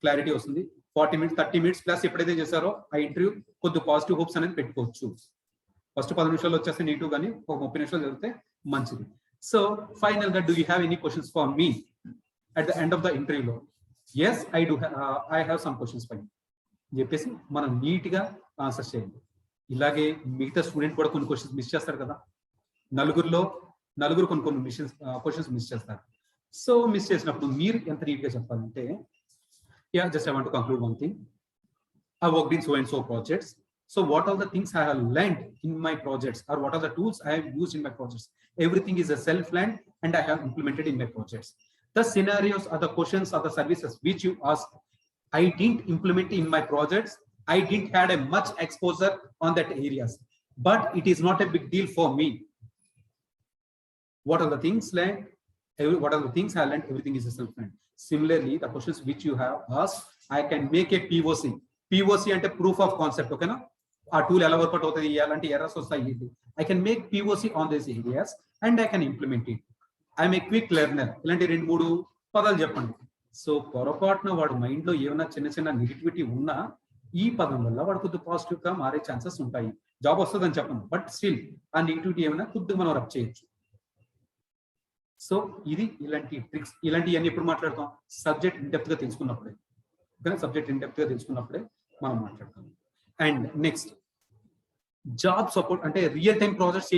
క్లారిటీ వస్తుంది. 40 minutes 30 minutes ప్లస్ ఎప్పుడైతే చేశారో ఆ ఇంటర్వ్యూ కొద్ది పాజిటివ్ హోప్స్ అనేది పెట్టుకోవచ్చు. ఫస్ట్ 10 నిమిషాలు వచ్చేస్తే నీటు, కానీ ఒక 30 నిమిషాలు జరిగితే మంచిది. సో ఫైనల్ గా, do you have any questions for me at the end of the ఇంటర్వ్యూలో? Yes I do, I have some questions for you అని చెప్పేసి మనం నీట్ గా ఆన్సర్ చేయండి. ఇలాగే మిగతా స్టూడెంట్ కూడా కొన్ని క్వశ్చన్స్ మిస్ చేస్తారు కదా, నలుగురు కొన్ని క్వశ్చన్స్ మిస్ చేస్తారు. సో మిస్ చేసినప్పుడు మీరు ఎంత నీట్ గా చెప్పాలంటే, yeah, just I want to conclude one thing. I worked in so and so projects. So what are the things I have learned in my projects, or what are the tools I have used in my projects? Everything is a self-learned and I have implemented in my projects. The scenarios or the questions or the services which you ask, I didn't implement in my projects. I didn't had a much exposure on that areas, but it is not a big deal for me. What are the things learned? What are the things I learned? Everything is a self-learned. Similarly, the questions which you have asked, I can make a POC. POC ante proof of concept. Okay na, aa tool ela work out avutadi, elanti errors vastayi, I can make POC on these areas and I can implement it. I am a quick learner. Ilanti 2-3 పదాలు చెప్పండి. So పొరపాటున వాడు mind లో ఏమైనా చిన్న negativity ఉన్నా ఈ పదం వల్ల వాడు కొద్ది పాజిటివ్ గా మారే ఛాన్సెస్ ఉంటాయి. జాబ్ వస్తుందని చెప్పను, బట్ స్టిల్ ఆ నెగిటివిటీ ఏమైనా కొద్దిగా మనం రబ్ చేయొచ్చు. సో ఇది ఇలాంటి ట్రిక్స్, ఇలాంటివన్నీ ఎప్పుడు మాట్లాడతాం? సబ్జెక్ట్ ఇండెప్త్ గా తెలుసుకున్నప్పుడే. సబ్జెక్ట్ ఇండెప్త్ గా తెలుసుకున్నప్పుడే మనం మాట్లాడతాం. అండ్ నెక్స్ట్, జాబ్ సపోర్ట్ అంటే రియల్ టైం ప్రాజెక్ట్స్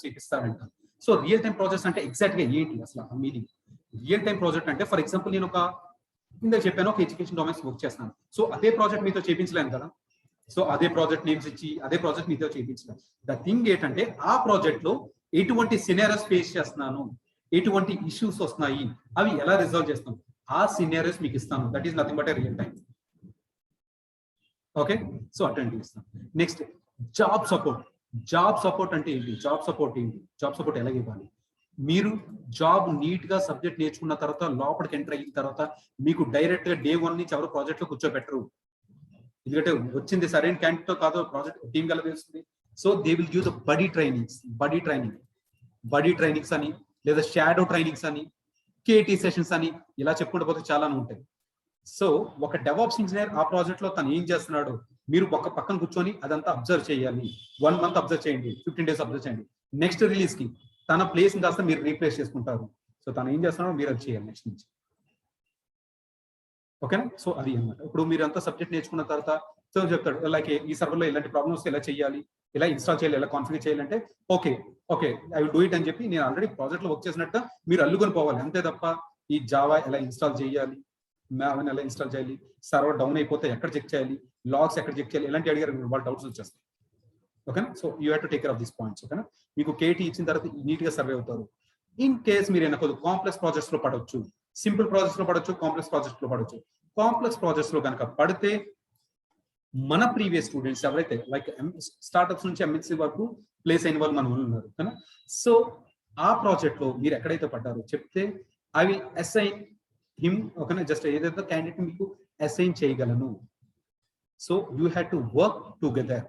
చేపిస్తారంట. సో రియల్ టైం ప్రాజెక్ట్స్ అంటే ఎగ్జాక్ట్ గా ఏంటి అసలు మీనింగ్? రియల్ టైం ప్రాజెక్ట్ అంటే, ఫర్ ఎగ్జాంపుల్ నేను ఇందాక చెప్పాను, ఒక ఎడ్యుకేషన్ డొమైన్స్ వర్క్ చేస్తాను. సో అదే ప్రాజెక్ట్ మీతో చేయించలేను కదా. సో అదే ప్రాజెక్ట్ నేమ్స్ ఇచ్చి అదే ప్రాజెక్ట్ మీతో చేయించలేను. ద థింగ్ ఏంటంటే, ఆ ప్రాజెక్ట్ లో ఎటువంటి సినారియోస్ ఫేస్ చేస్తున్నాను, ఎటువంటి ఇష్యూస్ వస్తున్నాయి, అవి ఎలా రిజాల్వ్ చేస్తాం, ఆ సినారియోస్ మీకు ఇస్తాను. That is nothing but A real time. Okay, so attend ఇస్తాను. నెక్స్ట్, జాబ్ సపోర్ట్ అంటే ఏంటి? జాబ్ సపోర్ట్ ఎలా ఇవ్వాలి? మీరు జాబ్ నీట్ గా సబ్జెక్ట్ నేర్చుకున్న తర్వాత, లోపలికి ఎంటర్ అయిన తర్వాత మీకు డైరెక్ట్ గా డే 1 నుంచి ఎవరు ప్రాజెక్ట్ లో కూర్చోబెట్టరు. ఎందుకంటే వచ్చింది సరైన క్యాండిడేట్ తో కాదో ప్రాజెక్ట్ టీమ్ గల తెలుస్తుంది. So they will give the buddy trainings అని లేదా షాడో ట్రైనింగ్స్ అని, కేటీ సెషన్స్ అని, ఇలా చెప్పుకుంటూ పోతే చాలా ఉంటాయి. సో ఒక డెవాప్స్ ఇంజనీర్ ఆ ప్రాజెక్ట్ లో తను ఏం చేస్తున్నాడు మీరు ఒక పక్కన కూర్చొని అదంతా అబ్జర్వ్ చేయాలి. 1 month అబ్జర్వ్ చేయండి, 15 days అబ్జర్వ్ చేయండి. నెక్స్ట్ రిలీజ్ కి తన ప్లేస్ కాస్త మీరు రీప్లేస్ చేసుకుంటారు. సో తను ఏం చేస్తున్నాడో మీరు అది చేయాలి నెక్స్ట్ నుంచి. ఓకేనా? సో అది అన్నమాట. ఇప్పుడు మీరు అంతా సబ్జెక్ట్ నేర్చుకున్న తర్వాత సో చెప్తాడు లైక్ ఈ సర్వర్లో ఇలాంటి ప్రాబ్లమ్స్ ఎలా చేయాలి, ఎలా ఇన్స్టాల్ చేయాలి, ఎలా కాన్ఫిగర్ చేయాలంటే okay I will do it అని చెప్పి నేను ఆల్రెడీ ప్రాజెక్ట్ లో వర్క్ చేసినట్టు మీరు అల్లుకొని పోవాలి. అంతే తప్ప ఈ జావా ఎలా ఇన్స్టాల్ చేయాలి, మ్యావన్ ఎలా ఇన్స్టాల్ చేయాలి, సర్వర్ డౌన్ అయిపోతే ఎక్కడ చెక్ చేయాలి, లాగ్స్ ఎక్కడ చెక్ చేయాలి, ఇలాంటి అడిగారు వాళ్ళు డౌట్స్ వచ్చేస్తాయి. ఓకేనా? So you have to take care of this points. ఓకేనా? మీకు కేటీ ఇచ్చిన తర్వాత నీట్ గా సర్వే అవుతారు. ఇన్ కేస్ మీరు ఏమైనా కొద్దిగా కాంప్లెక్స్ ప్రాజెక్ట్స్ లో పడవచ్చు, సింపుల్ ప్రాజెక్ట్స్ లో పడవచ్చు, కాంప్లెక్స్ ప్రాజెక్ట్స్ లో పడవచ్చు. కాంప్లెక్స్ ప్రాజెక్ట్స్ లో కనుక పడితే మన ప్రీవియస్ స్టూడెంట్స్ ఎవరైతే లైక్ స్టార్ట్అప్స్ నుంచి ఎంఎన్సీ వరకు ప్లేస్ అయిన వాళ్ళు మన ఉన్నారు కదా. సో ఆ ప్రాజెక్ట్ లో మీరు ఎక్కడైతే పడ్డారో చెప్తే ఐ విల్ అసైన్ హిమ్. ఓకేనా? జస్ట్ ఏదైతే క్యాండిడేట్ మీకు అసైన్ చేయగలను. So you have to work together.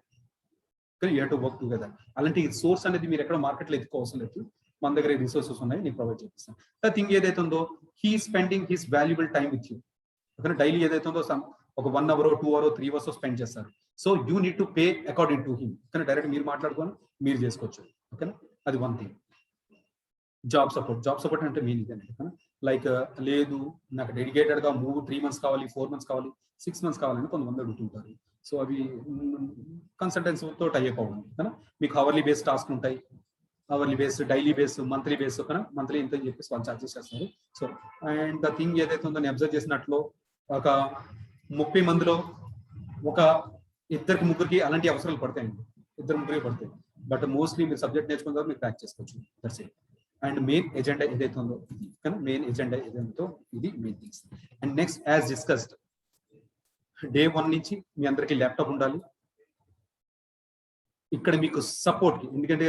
You have to work together. అలాంటి సోర్స్ అనేది మీరు ఎక్కడ మార్కెట్లో ఎత్తుకోవాల్సిన లేదు. మన దగ్గర రిసోర్సెస్ ఉన్నాయి, నేను ప్రొవైడ్ చేపిస్తాను. ద థింగ్ ఏదైతే ఉందో he spending his valuable time with you. ఓకేనా? డైలీ ఏదైతే ఉందో ఒక 1 hour 2 hour 3 hours స్పెండ్ చేస్తారు. So you need to pay according to him. కానీ డైరెక్ట్ మీరు మాట్లాడుకొని మీరు చేసుకోవచ్చు. ఓకేనా? అది 1 thing. జాబ్ సపోర్ట్ అంటే మీన్ ఇదేనండి. లైక్ లేదు నాకు డెడికేటెడ్ గా 3 months కావాలి, 4 months కావాలి, 6 months కావాలని కొంతమంది అడుగుతుంటారు. సో అవి కన్సల్టెన్సీ తోటి అయ్యేపోవడం. ఓకేనా? మీకు అవర్లీ బేస్ టాస్క్ ఉంటాయి, hourly base, daily base, monthly base. ఓకేనా? మంత్లీ ఇంత అని చెప్పేసి వాళ్ళు చార్జెస్ చేస్తారు. సో అండ్ ద థింగ్ ఏదైతే ఉందో నేను అబ్జర్వ్ చేసినట్లు ఒక 30 మందిలో ఒక 2-3కి అలాంటి అవసరాలు పడతాయండి. 2-3 పడతాయి. బట్ మోస్ట్లీ మీరు సబ్జెక్ట్ నేర్చుకున్న తర్వాత మీరు క్రాక్ చేసుకోవచ్చు. That's it. And main agenda ఏదైతే ఉందో ఇది. కానీ మెయిన్ ఎజెండా ఏదైతే ఇది main things. And next as discussed day 1 నుంచి మీ అందరికీ ల్యాప్టాప్ ఉండాలి. ఇక్కడ మీకు సపోర్ట్, ఎందుకంటే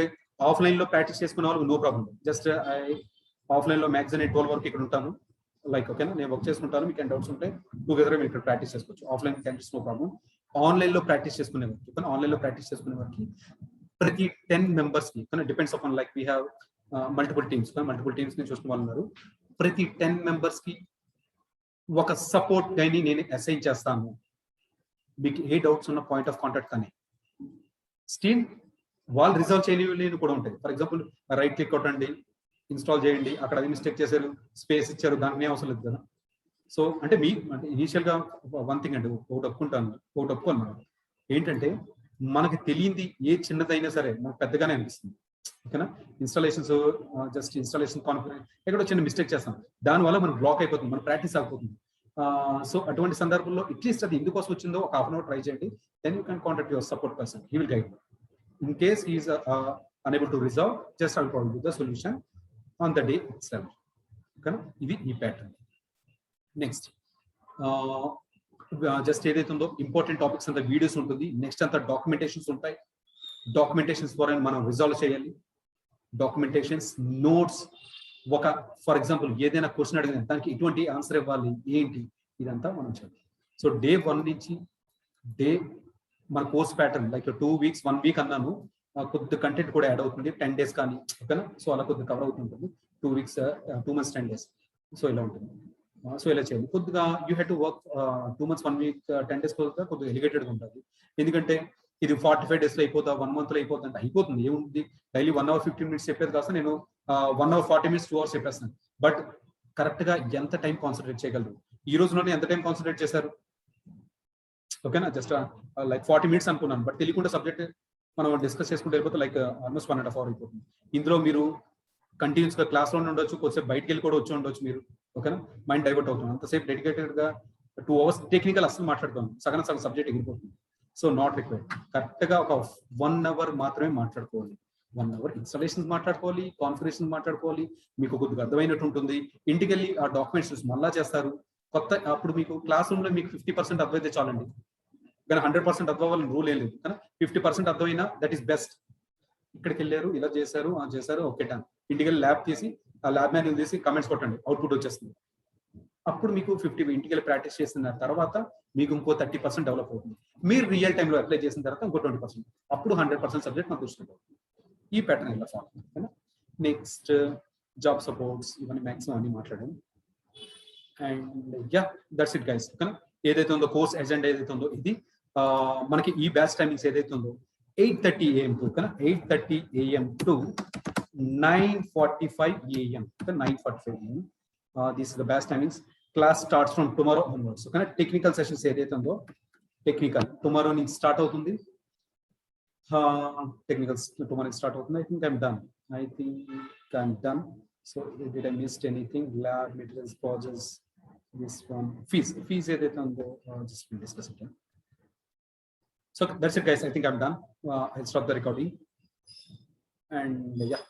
ఆఫ్లైన్ లో ప్రాక్టీస్ చేసుకునే వాళ్ళకి నో ప్రాబ్లం. జస్ట్ ఆఫ్లైన్ లో మ్యాక్సిమం 12 వరకు ఇక్కడ ఉంటాను. లైక్ ఓకేనా? నేను వర్క్ చేసుకుంటాను. మీకు డౌట్స్ ఉంటే టుగెదర్ మీరు ఇక్కడ ప్రాక్టీస్ చేసుకోవచ్చు. Offline candidates no problem. Online లో ప్రాక్టీస్ చేసుకునే వరకు, కానీ ఆన్లైన్ లో ప్రాక్టీస్ చేసుకునే వరకు ప్రతి 10 members కి కానీ depends upon like we have multiple teams ని చూసిన వాళ్ళు ఉన్నారు. ప్రతి 10 members కి ఒక సపోర్ట్ గైని నేను అసైన్ చేస్తాను. మీకు ఏ డౌట్స్ ఉన్న పాయింట్ ఆఫ్ కాంటాక్ట్ కానీ స్టిల్ వాళ్ళు రిజాల్వ్ చేయలేని కూడా ఉంటాయి. ఫర్ ఎగ్జాంపుల్ రైట్ క్లిక్ కొట్టండి, ఇన్స్టాల్ చేయండి, అక్కడ అది మిస్టేక్ చేశారు, స్పేస్ ఇచ్చారు, దానికి అవసరం లేదు కదా. సో అంటే ఇనీషియల్ గా 1 thing అండి, ఒకటి ఒప్పుకోను ఏంటంటే మనకి తెలియంది ఏ చిన్నదైనా సరే మనకు పెద్దగానే అనిపిస్తుంది. ఓకేనా? ఇన్స్టాలేషన్స్ జస్ట్ ఇన్స్టాలేషన్ కాన్ఫిగరేషన్ ఎక్కడో చిన్న మిస్టేక్ చేస్తాం, దానివల్ల మనకు బ్లాక్ అయిపోతుంది, మన ప్రాక్టీస్ అయిపోతుంది. సో అటువంటి సందర్భంలో అట్లీస్ట్ అది ఎందుకోసం వచ్చిందో ఒక 1/2 hour ట్రై చేయండి. Then you can contact your support person. He will guide you. In case he is unable to resolve, just I'll provide you the solution on the day itself. ఓకేనా? ఇది ఈ pattern. Next just ఏదైతే ఉందో important topics అంతా videos ఉంటుంది. Next అంతా documentations ఉంటాయి. Documentations ద్వారా మనం రిజాల్వ్ చేయాలి. డాక్యుమెంటేషన్స్, నోట్స్, ఒక ఫర్ ఎగ్జాంపుల్ ఏదైనా క్వశ్చన్ అడిగిన దానికి ఎటువంటి ఆన్సర్ ఇవ్వాలి ఏంటి, ఇదంతా మనం చేయాలి. సో డే 1 నుంచి మన course pattern like 2 weeks 1 week అన్నాను, కొద్ది కంటెంట్ కూడా యాడ్ అవుతుంది. 10 days కానీ. ఓకేనా? సో అలా కొద్దిగా కవర్ అవుతుంటుంది. 2 weeks 2 months 10 days. సో ఇలా ఉంటుంది. సో ఇలా చేయాలి. కొద్దిగా you have to work 2 months 1 week 10 days కొద్దిగా ఎలిగేటెడ్గా ఉంటుంది. ఎందుకంటే ఇది 45 days లో అయిపోతా, 1 month లో అయిపోతుంది అంటే అయిపోతుంది. ఏముంది, డైలీ 1 hour 15 minutes చెప్పేది కాస్త నేను 1 hour 40 minutes 2 hours చెప్పేస్తాను. బట్ కరెక్ట్ గా ఎంత టైం కాన్సన్ట్రేట్ చేయగలరు? ఈ రోజులోనే ఎంత టైం కాన్సన్ట్రేట్ చేశారు? ఓకేనా? జస్ట్ లైక్ 40 minutes అనుకున్నాను, బట్ తెలియకుండా సబ్జెక్ట్ మనం డిస్కస్ చేసుకుంటే వెళ్ళిపోతే లైక్ ఆల్మోస్ట్ 1.5 hour అయిపోతుంది. ఇందులో మీరు కంటిన్యూస్ గా క్లాస్ లోనే ఉండొచ్చు, కొద్దిసేపు బయటకు వెళ్ళి కూడా వచ్చి ఉండొచ్చు మీరు. ఓకేనా? మైండ్ డైవర్ట్ అవుతుంది. అంతసేపు డెడికేటెడ్ గా 2 hours టెక్నికల్ అసలు మాట్లాడుతాం, సగం సబ్జెక్ట్ ఎగిరిపోతుంది. So not required. కరెక్ట్ గా ఒక 1 hour మాత్రమే మాట్లాడుకోవాలి. 1 hour ఇన్స్టాలేషన్స్ మాట్లాడుకోవాలి, కాన్ఫిగరేషన్ మాట్లాడుకోవాలి. మీకు కొద్దిగా అర్థమైనట్టు ఉంటుంది. ఇంటికి వెళ్ళి ఆ డాక్యుమెంట్స్ మళ్ళా చేస్తారు కొత్త. అప్పుడు మీకు క్లాస్ రూమ్ లో మీకు 50% అర్థమైతే చాలండి, కానీ 100% అర్థం అవ్వాలని రూల్ ఏం లేదు. కానీ 50% అర్థమైనా దట్ ఈస్ బెస్ట్. ఇక్కడికి వెళ్ళారు, ఇలా చేశారు, చేశారు, ఓకే డన్. ఇంటికి వెళ్ళి ల్యాబ్ తీసి ఆ ల్యాబ్ మాన్యువల్ తీసి కమెంట్స్ కొట్టండి, అవుట్పుట్ వచ్చేస్తుంది. అప్పుడు మీకు 50 ఇంటికి వెళ్ళి ప్రాక్టీస్ చేసిన తర్వాత మీకు ఇంకో 30% డెవలప్ అవుతుంది. మీరు రియల్ టైంలో అప్లై చేసిన తర్వాత ఇంకో 20%, అప్పుడు 100% సబ్జెక్ట్ మనకు వచ్చినట్టు అవుతుంది. ఈ ప్యాటర్న్ ఇలా ఫాలో. ఓకేనా? నెక్స్ట్ జాబ్ సపోర్ట్స్ ఇవన్నీ మ్యాక్సిమం అన్ని మాట్లాడాను. And yeah that's it guys. ఓకేనా, ఏదైతే ఉందో కోర్స్ ఎజెండా ఏదైతే ఉందో ఇది మనకి ఈ బ్యాచ్ టైమింగ్స్ ఏదైతే ఉందో 8:30 AM to 8:30 AM to 9:45 AM. 9:45 AM. This is the batch timings. Class starts from tomorrow onwards. Okay, technical sessions ఏదైతే ఉందో టెక్నికల్ టుమారో నుంచి స్టార్ట్ అవుతుంది. Technicals tomorrow start అవుతుంది. I think I'm done. So did I missed anything? Lab materials, projects, this one fees ఏదైతే ఉందో just discuss it. So that's it guys. I think I'm done. I'll stop the recording and yeah.